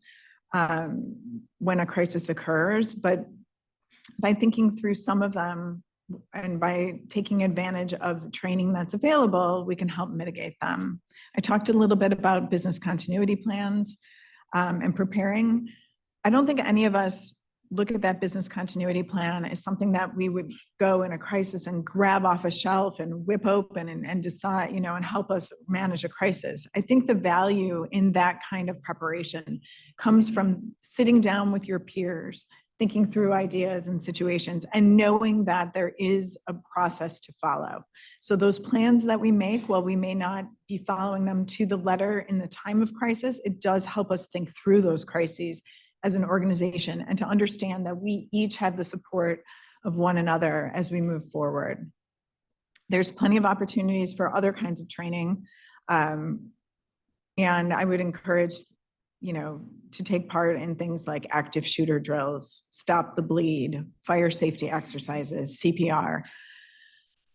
when a crisis occurs, but by thinking through some of them and by taking advantage of training that's available, we can help mitigate them. I talked a little bit about business continuity plans and preparing. I don't think any of us look at that business continuity plan as something that we would go in a crisis and grab off a shelf and whip open and decide, and help us manage a crisis. I think the value in that kind of preparation comes from sitting down with your peers, thinking through ideas and situations, and knowing that there is a process to follow. So those plans that we make, while we may not be following them to the letter in the time of crisis, it does help us think through those crises as an organization, and to understand that we each have the support of one another as we move forward. There's plenty of opportunities for other kinds of training. And I would encourage, to take part in things like active shooter drills, stop the bleed, fire safety exercises, CPR.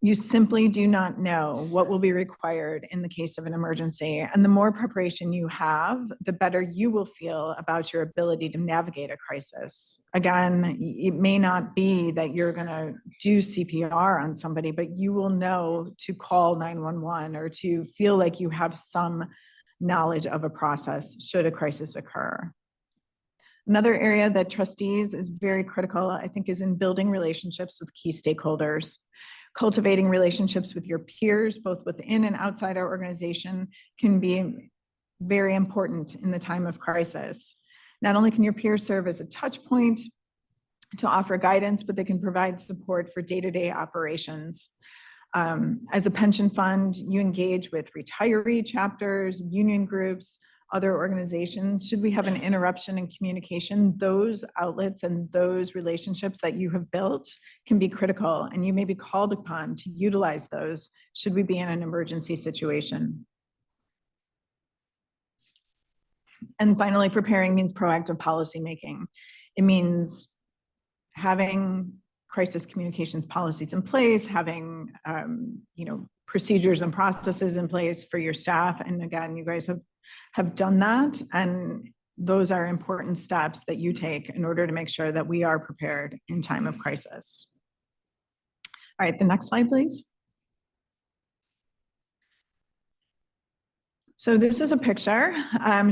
You simply do not know what will be required in the case of an emergency. And the more preparation you have, the better you will feel about your ability to navigate a crisis. Again, it may not be that you're going to do CPR on somebody, but you will know to call 911 or to feel like you have some knowledge of a process should a crisis occur. Another area that trustees is very critical, I think, is in building relationships with key stakeholders. Cultivating relationships with your peers, both within and outside our organization, can be very important in the time of crisis. Not only can your peers serve as a touch point to offer guidance, but they can provide support for day-to-day operations. As a pension fund, you engage with retiree chapters, union groups, other organizations. Should we have an interruption in communication, those outlets and those relationships that you have built can be critical, and you may be called upon to utilize those should we be in an emergency situation. And finally, preparing means proactive policymaking. It means having crisis communications policies in place, having procedures and processes in place for your staff. And again, you guys have done that, and those are important steps that you take in order to make sure that we are prepared in time of crisis. All right, the next slide, please. So this is a picture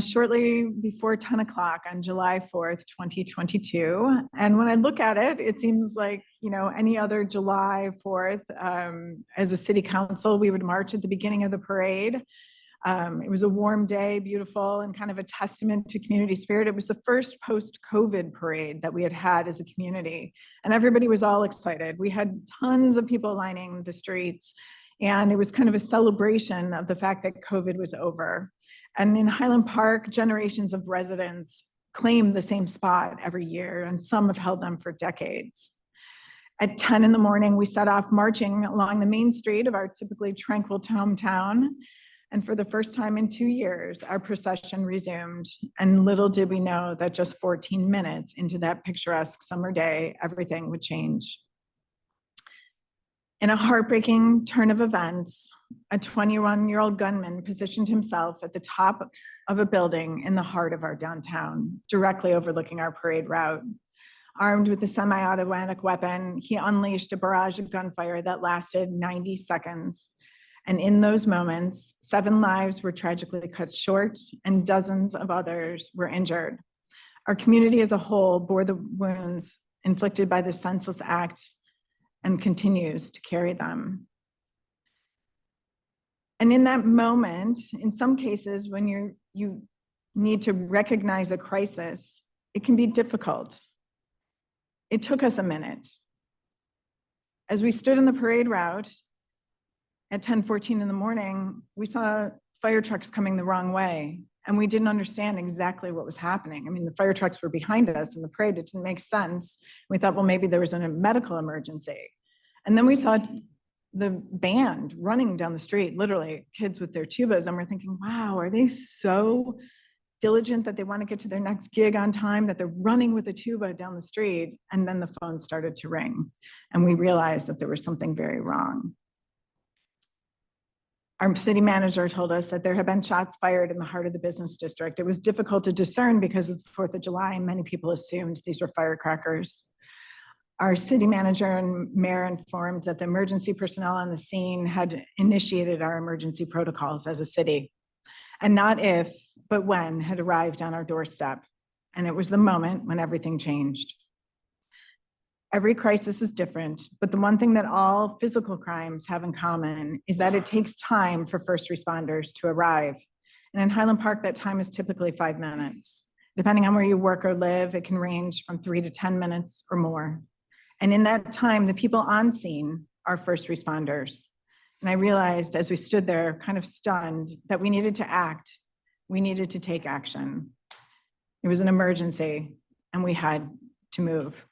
shortly before 10 o'clock on July 4th, 2022. And when I look at it, it seems like, any other July 4th, as a city council, we would march at the beginning of the parade. It was a warm day, beautiful, and kind of a testament to community spirit. It was the first post-COVID parade that we had as a community, and everybody was all excited. We had tons of people lining the streets, and it was kind of a celebration of the fact that COVID was over. And in Highland Park, generations of residents claim the same spot every year, and some have held them for decades. At 10 in the morning, we set off marching along the main street of our typically tranquil hometown. And for the first time in 2 years, our procession resumed. And little did we know that just 14 minutes into that picturesque summer day, everything would change. In a heartbreaking turn of events, a 21-year-old gunman positioned himself at the top of a building in the heart of our downtown, directly overlooking our parade route. Armed with a semi-automatic weapon, he unleashed a barrage of gunfire that lasted 90 seconds. And in those moments, 7 lives were tragically cut short and dozens of others were injured. Our community as a whole bore the wounds inflicted by this senseless act and continues to carry them. And in that moment, in some cases, when you need to recognize a crisis, it can be difficult. It took us a minute. As we stood in the parade route at 10:14 in the morning, we saw fire trucks coming the wrong way, and we didn't understand exactly what was happening. I mean, the fire trucks were behind us in the parade. It didn't make sense. We thought, well, maybe there was a medical emergency. And then we saw the band running down the street, literally kids with their tubas, and we're thinking, wow, are they so diligent that they want to get to their next gig on time, that they're running with a tuba down the street? And then the phone started to ring, and we realized that there was something very wrong. Our city manager told us that there had been shots fired in the heart of the business district. It was difficult to discern because of the 4th of July, and many people assumed these were firecrackers. Our city manager and mayor informed that the emergency personnel on the scene had initiated our emergency protocols as a city, and not if, but when, had arrived on our doorstep. And it was the moment when everything changed. Every crisis is different, but the one thing that all physical crimes have in common is that it takes time for first responders to arrive. And in Highland Park, that time is typically 5 minutes. Depending on where you work or live, it can range from 3 to 10 minutes or more. And in that time, the people on scene are first responders. And I realized as we stood there kind of stunned that we needed to act. We needed to take action. It was an emergency, and we had to move.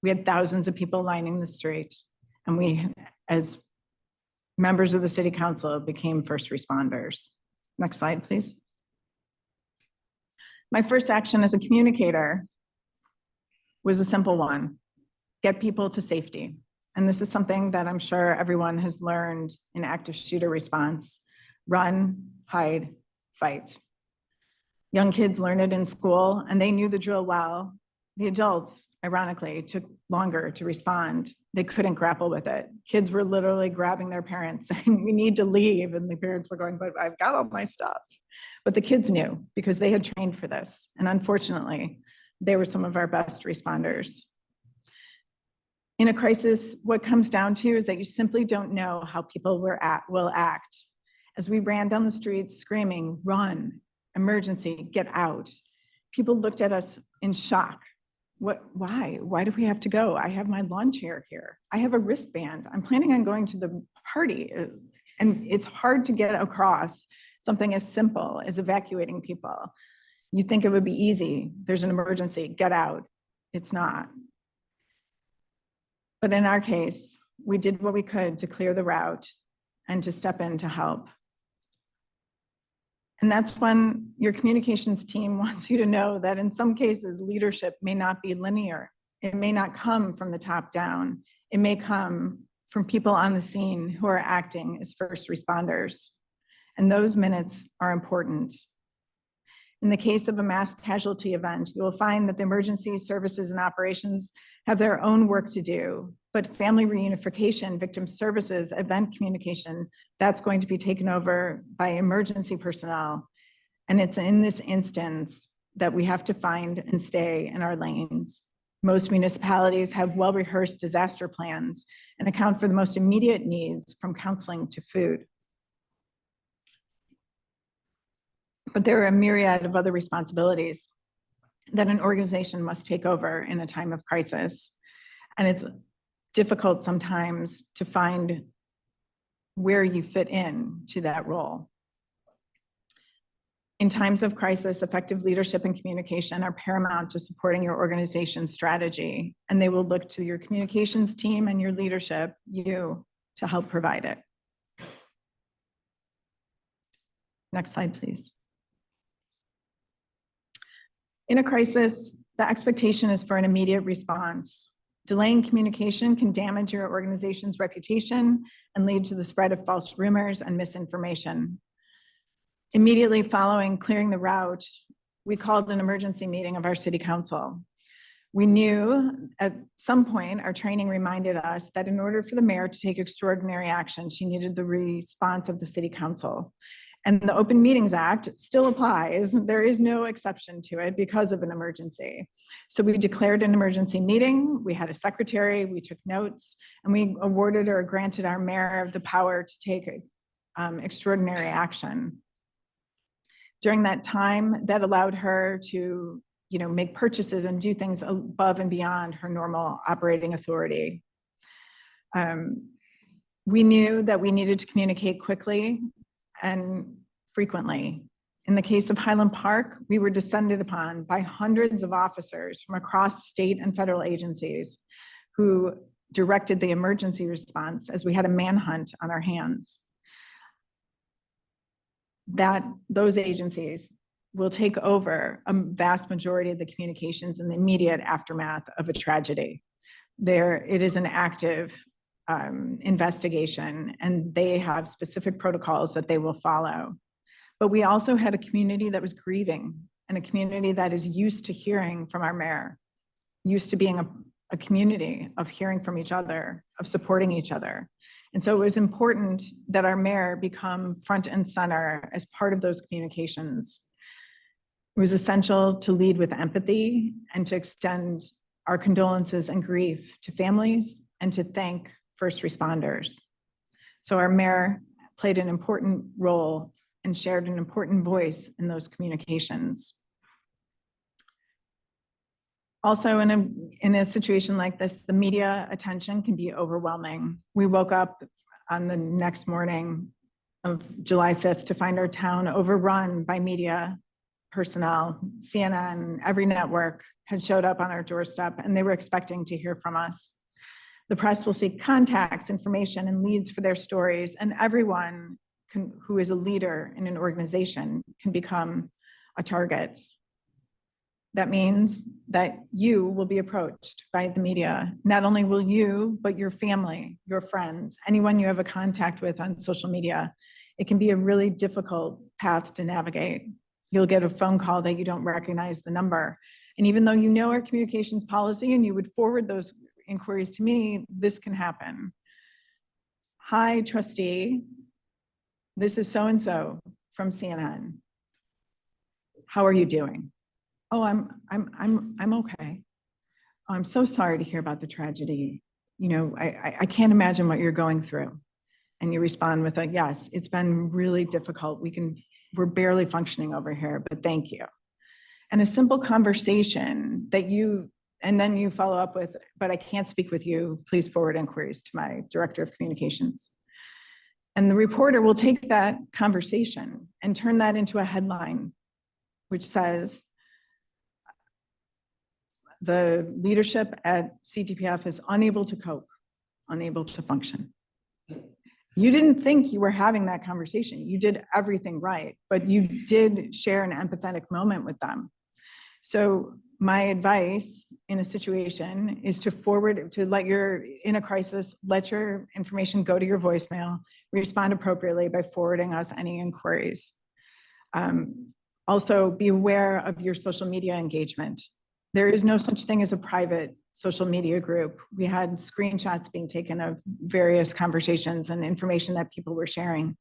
We had thousands of people lining the street, and we, as members of the city council, became first responders. Next slide, please. My first action as a communicator was a simple one: get people to safety. And this is something that I'm sure everyone has learned in active shooter response: run, hide, fight. Young kids learn it in school, and they knew the drill well. The adults, ironically, took longer to respond. They couldn't grapple with it. Kids were literally grabbing their parents saying, we need to leave. And the parents were going, but I've got all my stuff. But the kids knew because they had trained for this. And unfortunately, they were some of our best responders. In a crisis, what comes down to is that you simply don't know how people will act. As we ran down the streets screaming, run, emergency, get out, people looked at us in shock. Why? Why do we have to go? I have my lawn chair here. I have a wristband. I'm planning on going to the party. And it's hard to get across something as simple as evacuating people. You think it would be easy. There's an emergency, get out. It's not. But in our case, we did what we could to clear the route and to step in to help. And that's when your communications team wants you to know that in some cases, leadership may not be linear. It may not come from the top down. It may come from people on the scene who are acting as first responders. And those minutes are important. In the case of a mass casualty event, you will find that the emergency services and operations have their own work to do, but family reunification, victim services, event communication, that's going to be taken over by emergency personnel. And it's in this instance that we have to find and stay in our lanes. Most municipalities have well-rehearsed disaster plans and account for the most immediate needs, from counseling to food. But there are a myriad of other responsibilities that an organization must take over in a time of crisis. And it's difficult sometimes to find where you fit in to that role. In times of crisis, effective leadership and communication are paramount to supporting your organization's strategy, and they will look to your communications team and your leadership, you, to help provide it. Next slide, please. In a crisis, the expectation is for an immediate response. Delaying communication can damage your organization's reputation and lead to the spread of false rumors and misinformation. Immediately following clearing the route, we called an emergency meeting of our city council. We knew at some point, our training reminded us that in order for the mayor to take extraordinary action, she needed the response of the city council. And the Open Meetings Act still applies. There is no exception to it because of an emergency. So we declared an emergency meeting. We had a secretary, we took notes, and we awarded or granted our mayor the power to take extraordinary action. During that time, that allowed her to, make purchases and do things above and beyond her normal operating authority. We knew that we needed to communicate quickly and frequently. In the case of Highland Park, we were descended upon by hundreds of officers from across state and federal agencies who directed the emergency response as we had a manhunt on our hands. Those agencies will take over a vast majority of the communications in the immediate aftermath of a tragedy. It is an active investigation, and they have specific protocols that they will follow. But we also had a community that was grieving, and a community that is used to hearing from our mayor, used to being a community of hearing from each other, of supporting each other. And so it was important that our mayor become front and center as part of those communications. It was essential to lead with empathy and to extend our condolences and grief to families and to thank first responders. So our mayor played an important role and shared an important voice in those communications. Also, in a situation like this, the media attention can be overwhelming. We woke up on the next morning of July 5th to find our town overrun by media personnel. CNN, every network had showed up on our doorstep, and they were expecting to hear from us. The press will seek contacts, information, and leads for their stories, and everyone who is a leader in an organization can become a target. That means that you will be approached by the media. Not only will you, but your family, your friends, anyone you have a contact with on social media. It can be a really difficult path to navigate. You'll get a phone call that you don't recognize the number. And even though you know our communications policy and you would forward those inquiries to me, this can happen. Hi, trustee. This is so-and-so from CNN. How are you doing? Oh, I'm okay. Oh, I'm so sorry to hear about the tragedy. I can't imagine what you're going through. And you respond with a, yes, it's been really difficult. We're barely functioning over here, but thank you. And a simple conversation and then you follow up with, but I can't speak with you. Please forward inquiries to my director of communications. And the reporter will take that conversation and turn that into a headline, which says, the leadership at CTPF is unable to cope, unable to function. You didn't think you were having that conversation. You did everything right, but you did share an empathetic moment with them. So my advice in a situation is in a crisis, let your information go to your voicemail, respond appropriately by forwarding us any inquiries. Also, be aware of your social media engagement. There is no such thing as a private social media group. We had screenshots being taken of various conversations and information that people were sharing.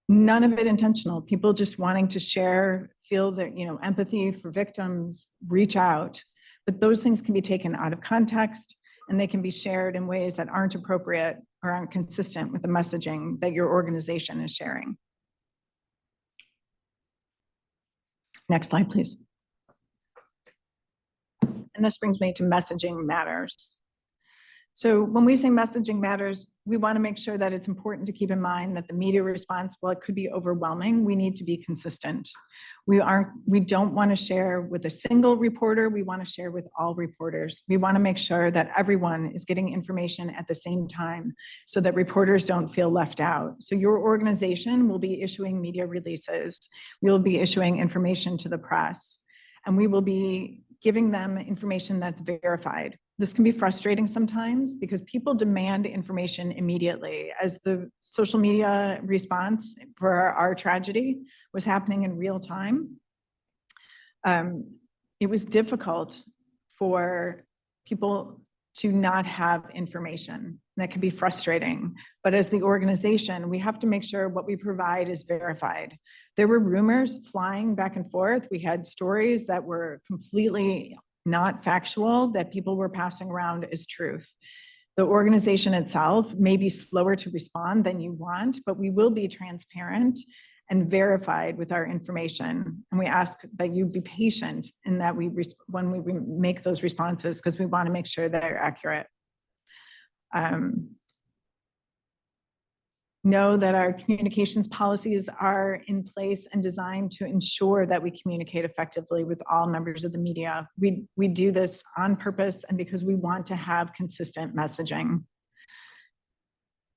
None of it intentional. People just wanting to share, feel that, empathy for victims, reach out. But those things can be taken out of context, and they can be shared in ways that aren't appropriate or aren't consistent with the messaging that your organization is sharing. Next slide, please. And this brings me to messaging matters. So when we say messaging matters, we want to make sure that it's important to keep in mind that the media response, while it could be overwhelming, we need to be consistent. We don't want to share with a single reporter. We want to share with all reporters. We want to make sure that everyone is getting information at the same time so that reporters don't feel left out. So your organization will be issuing media releases. We will be issuing information to the press, and we will be giving them information that's verified. This can be frustrating sometimes because people demand information immediately. As the social media response for our tragedy was happening in real time, it was difficult for people to not have information. That can be frustrating. But as the organization, we have to make sure what we provide is verified. There were rumors flying back and forth. We had stories that were completely not factual that people were passing around as truth. The organization itself may be slower to respond than you want, but we will be transparent and verified with our information. And we ask that you be patient in that when we make those responses, because we want to make sure that they're accurate. Know that our communications policies are in place and designed to ensure that we communicate effectively with all members of the media. We do this on purpose and because we want to have consistent messaging.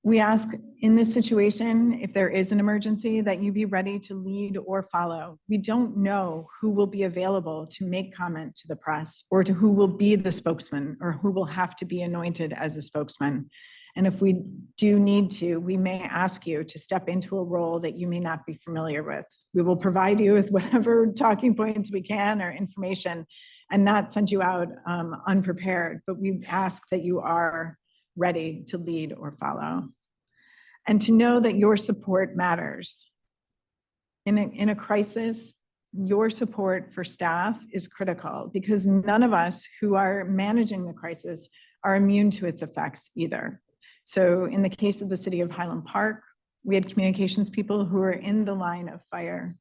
We ask in this situation, if there is an emergency, that you be ready to lead or follow. We don't know who will be available to make comment to the press or to who will be the spokesman or who will have to be anointed as a spokesman. And if we do need to, we may ask you to step into a role that you may not be familiar with. We will provide you with whatever talking points we can or information and not send you out unprepared, but we ask that you are ready to lead or follow. And to know that your support matters. In a crisis, your support for staff is critical because none of us who are managing the crisis are immune to its effects either. So in the case of the city of Highland Park, we had communications people who were in the line of fire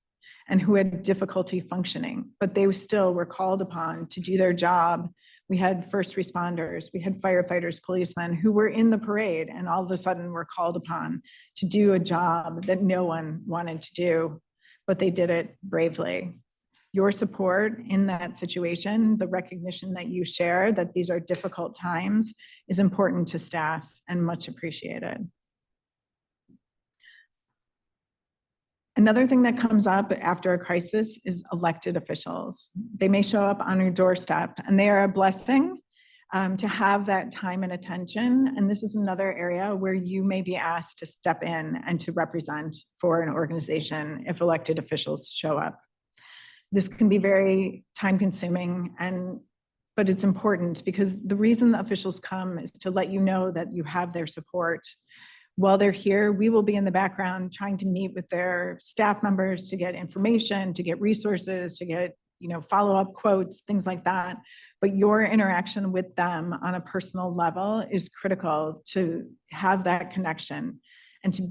and who had difficulty functioning, but they still were called upon to do their job. We had first responders, we had firefighters, policemen who were in the parade and all of a sudden were called upon to do a job that no one wanted to do, but they did it bravely. Your support in that situation, the recognition that you share that these are difficult times is important to staff and much appreciated. Another thing that comes up after a crisis is elected officials. They may show up on your doorstep and they are a blessing to have that time and attention. And this is another area where you may be asked to step in and to represent for an organization if elected officials show up. This can be very time consuming, but it's important because the reason the officials come is to let you know that you have their support. While they're here, we will be in the background trying to meet with their staff members to get information, to get resources, to get follow-up quotes, things like that. But your interaction with them on a personal level is critical to have that connection and to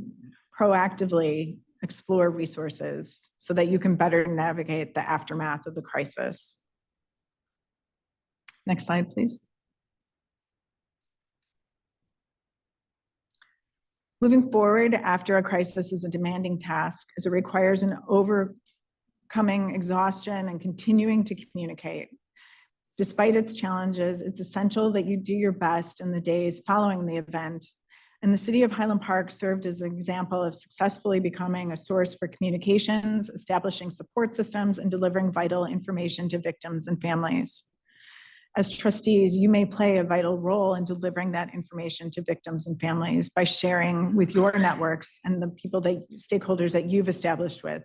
proactively explore resources so that you can better navigate the aftermath of the crisis. Next slide, please. Moving forward after a crisis is a demanding task as it requires an overcoming exhaustion and continuing to communicate. Despite its challenges, it's essential that you do your best in the days following the event. And the city of Highland Park served as an example of successfully becoming a source for communications, establishing support systems, and delivering vital information to victims and families. As trustees, you may play a vital role in delivering that information to victims and families by sharing with your networks and the stakeholders that you've established with.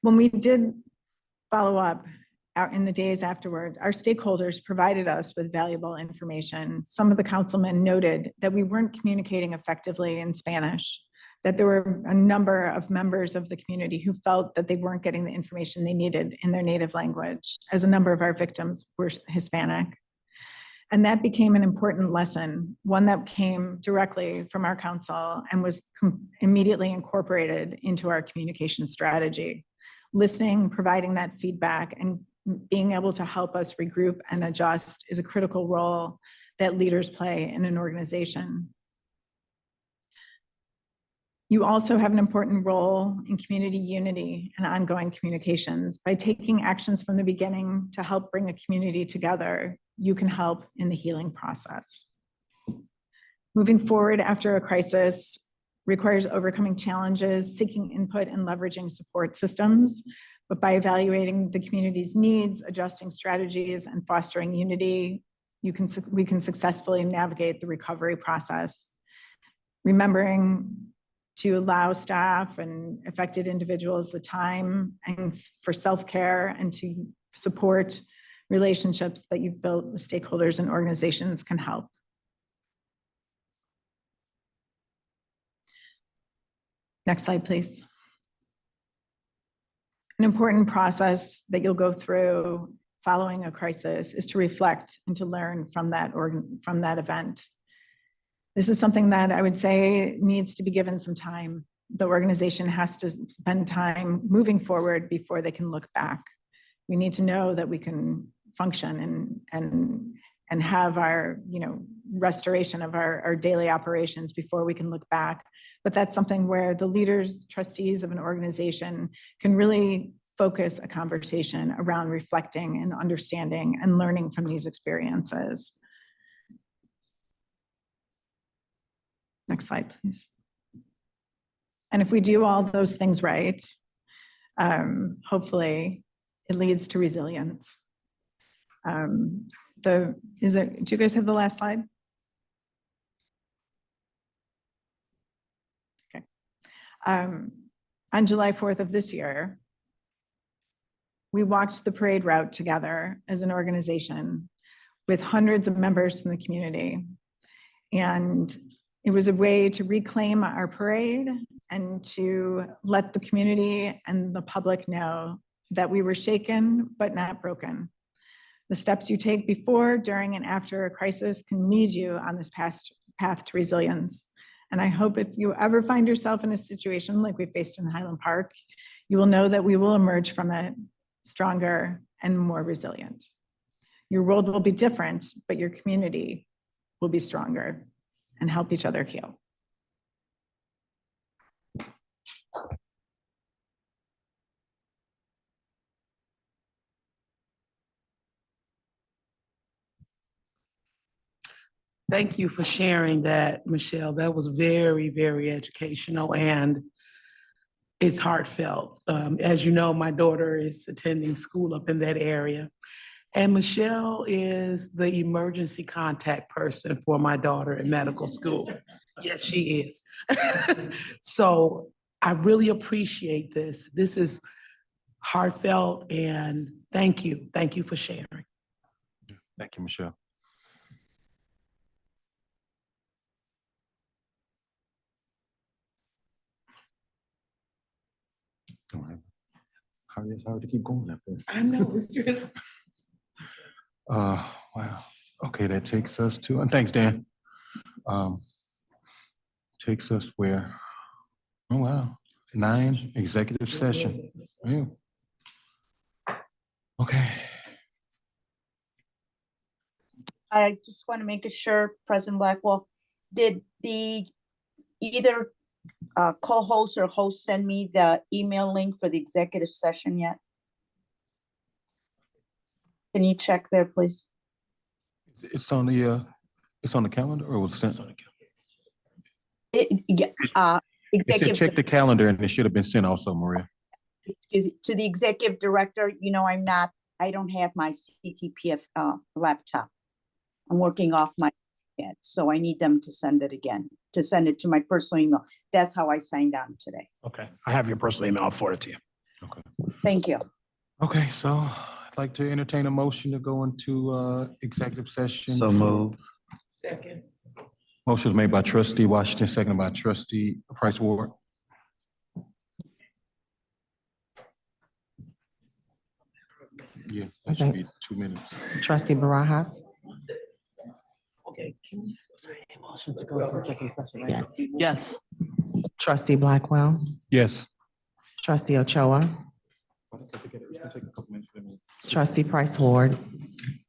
When we did follow up in the days afterwards, our stakeholders provided us with valuable information. Some of the councilmen noted that we weren't communicating effectively in Spanish, that there were a number of members of the community who felt that they weren't getting the information they needed in their native language, as a number of our victims were Hispanic. And that became an important lesson, one that came directly from our council and was immediately incorporated into our communication strategy. Listening, providing that feedback, and being able to help us regroup and adjust is a critical role that leaders play in an organization. You also have an important role in community unity and ongoing communications. By taking actions from the beginning to help bring a community together, you can help in the healing process. Moving forward after a crisis requires overcoming challenges, seeking input, and leveraging support systems. But by evaluating the community's needs, adjusting strategies, and fostering unity, we can successfully navigate the recovery process. Remembering to allow staff and affected individuals the time and for self-care and to support relationships that you've built with stakeholders and organizations can help. Next slide, please. An important process that you'll go through following a crisis is to reflect and to learn from that event. This is something that I would say needs to be given some time. The organization has to spend time moving forward before they can look back. We need to know that we can function and have our, restoration of our daily operations before we can look back. But that's something where the leaders, trustees of an organization can really focus a conversation around reflecting and understanding and learning from these experiences. Next slide, please. And if we do all those things right, hopefully it leads to resilience. Do you guys have the last slide? Okay. On July 4th of this year, we walked the parade route together as an organization with hundreds of members from the community. And it was a way to reclaim our parade and to let the community and the public know that we were shaken but not broken. The steps you take before, during, and after a crisis can lead you on this path to resilience. And I hope if you ever find yourself in a situation like we faced in Highland Park, you will know that we will emerge from it stronger and more resilient. Your world will be different, but your community will be stronger and help each other heal. Thank you for sharing that, Michelle. That was very, very educational and it's heartfelt. As you know, my daughter is attending school up in that area. And Michelle is the emergency contact person for my daughter in medical school. Yes, she is. So I really appreciate this. This is heartfelt and thank you. Thank you for sharing. Thank you, Michelle. Hard to keep going after. I know, it's true. Wow. Okay, that takes us to, and thanks, Dan. Takes us where? Oh, wow. 9, executive session. Yeah. Okay. I just want to make sure, President Blackwell, did either co-host or host send me the email link for the executive session yet? Can you check there, please? It's on the calendar, or was it sent? Yeah, It said executive, check the calendar, and it should have been sent also, Maria. excuse me, to the executive director. I don't have my CTPF laptop. I'm working off my head, so I need them to send it again, to send it to my personal email. That's how I signed on today. Okay, I have your personal email. I'll forward it to you. Okay. Thank you. Okay, so I'd like to entertain a motion to go into executive session. So moved. Second. Motion was made by Trustee Washington, seconded by Trustee Price Ward. Yeah, that should be 2 minutes. Trustee Barajas? Okay. Yes. Yes. Trustee Blackwell? Yes. Trustee Ochoa? Trustee Price Ward?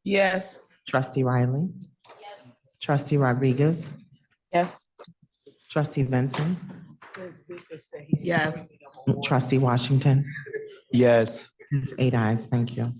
Yes. Trustee Riley? Trustee Rodriguez? Yes. Trustee Benson? Yes. Trustee Washington? Yes. It's 8 ayes, thank you.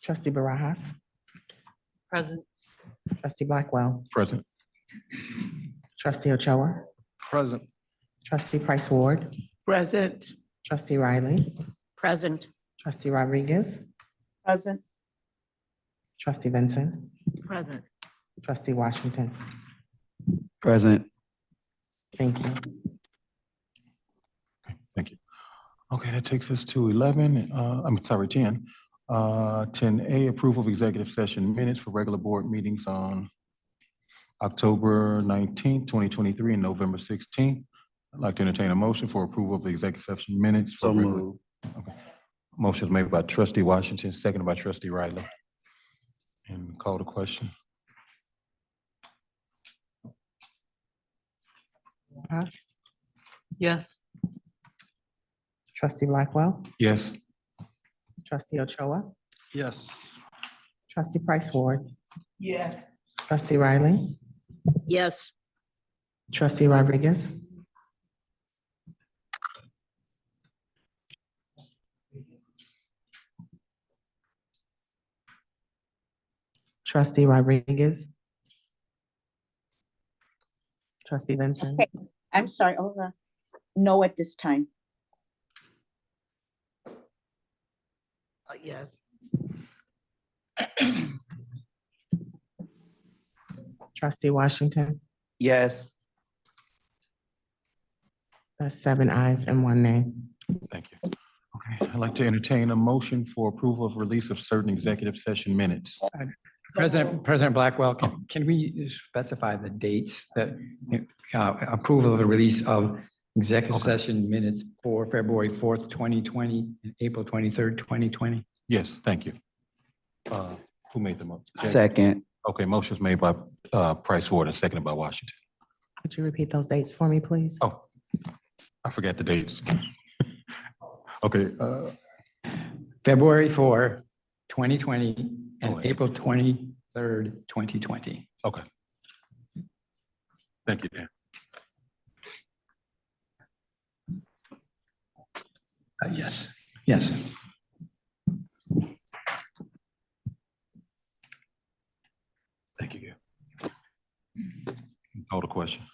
Trustee Barajas? Present. Trustee Blackwell? Present. Trustee Ochoa? Present. Trustee Price Ward? Present. Trustee Riley? Present. Trustee Rodriguez? Present. Trustee Vincent, Present. trustee Washington. Present. Thank you. Thank you. Okay, that takes us to 11, I'm sorry, 10. 10A, approval of executive session minutes for regular board meetings on October 19th, 2023 and November 16th. I'd like to entertain a motion for approval of the executive session minutes. So moved. Okay. Motion is made by trustee Washington, seconded by trustee Riley. And call the question. Haas, Yes. trustee Blackwell, Yes. trustee Ochoa, Yes. trustee Price Ward, Yes. trustee Riley, Yes. trustee Rodriguez, trustee Rodriguez, trustee Vincent, Okay, I'm sorry, hold on. No at this time. Yes. trustee Washington. Yes. That's 7 ayes and 1 nay. Thank you. Okay, I'd like to entertain a motion for approval of release of certain executive session minutes. President Blackwell, can we specify the dates that approval of the release of executive session minutes for February 4th, 2020, and April 23rd, 2020? Yes, thank you. Who made the motion? Second. Okay, motion's made by Price Ward and seconded by Washington. Could you repeat those dates for me, please? Oh, I forgot the dates. Okay, February 4, 2020, and Oh, April 23rd, 2020. okay. Thank you, Dan. Yes, yes. Thank you. Call the question.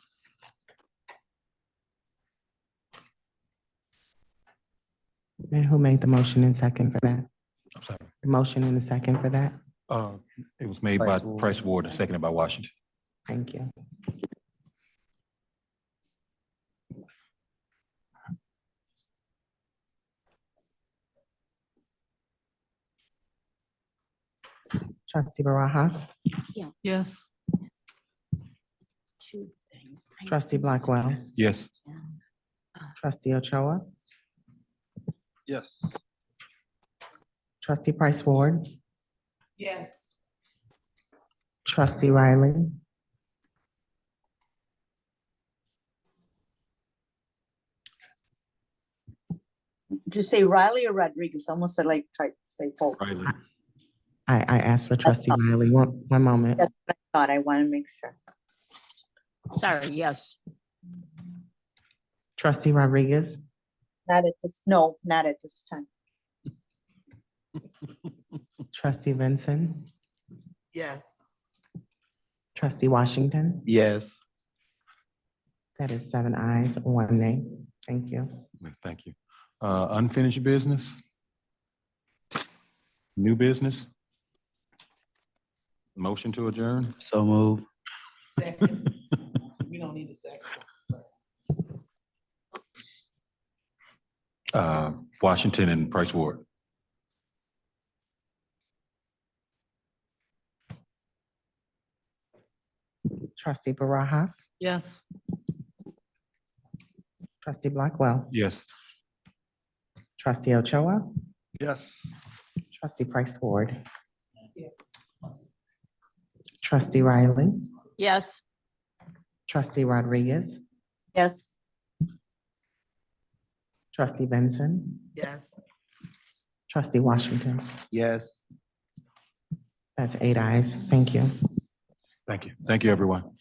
And who made the motion and second for that? I'm sorry. The motion and the second for that? It was made by Price Ward. Price Ward and seconded by Washington. Thank you. Trustee Barajas, Yes. Two things. trustee Blackwell, Yes. trustee Ochoa, Yes. trustee Price Ward, Yes. trustee Riley, Did you say Riley or Rodriguez? Almost said like, try to say both. Riley. I asked for trustee Riley. One moment. That's what I thought. I want to make sure. Sorry, yes. Trustee Rodriguez, Not at this, no, not at this time. trustee Vincent, Yes. trustee Washington. Yes. That is 7 ayes, 1 nay. Thank you. Thank you. Unfinished business? New business? Motion to adjourn? So move. Second. We don't need a second. Washington and Price Ward. Trustee Barajas, Yes. trustee Blackwell, Yes. trustee Ochoa, Yes. trustee Price Ward, trustee Riley, Yes. trustee Rodriguez, Yes. trustee Benson, Yes. trustee Washington. Yes. That's 8 ayes. Thank you. Thank you. Thank you, everyone.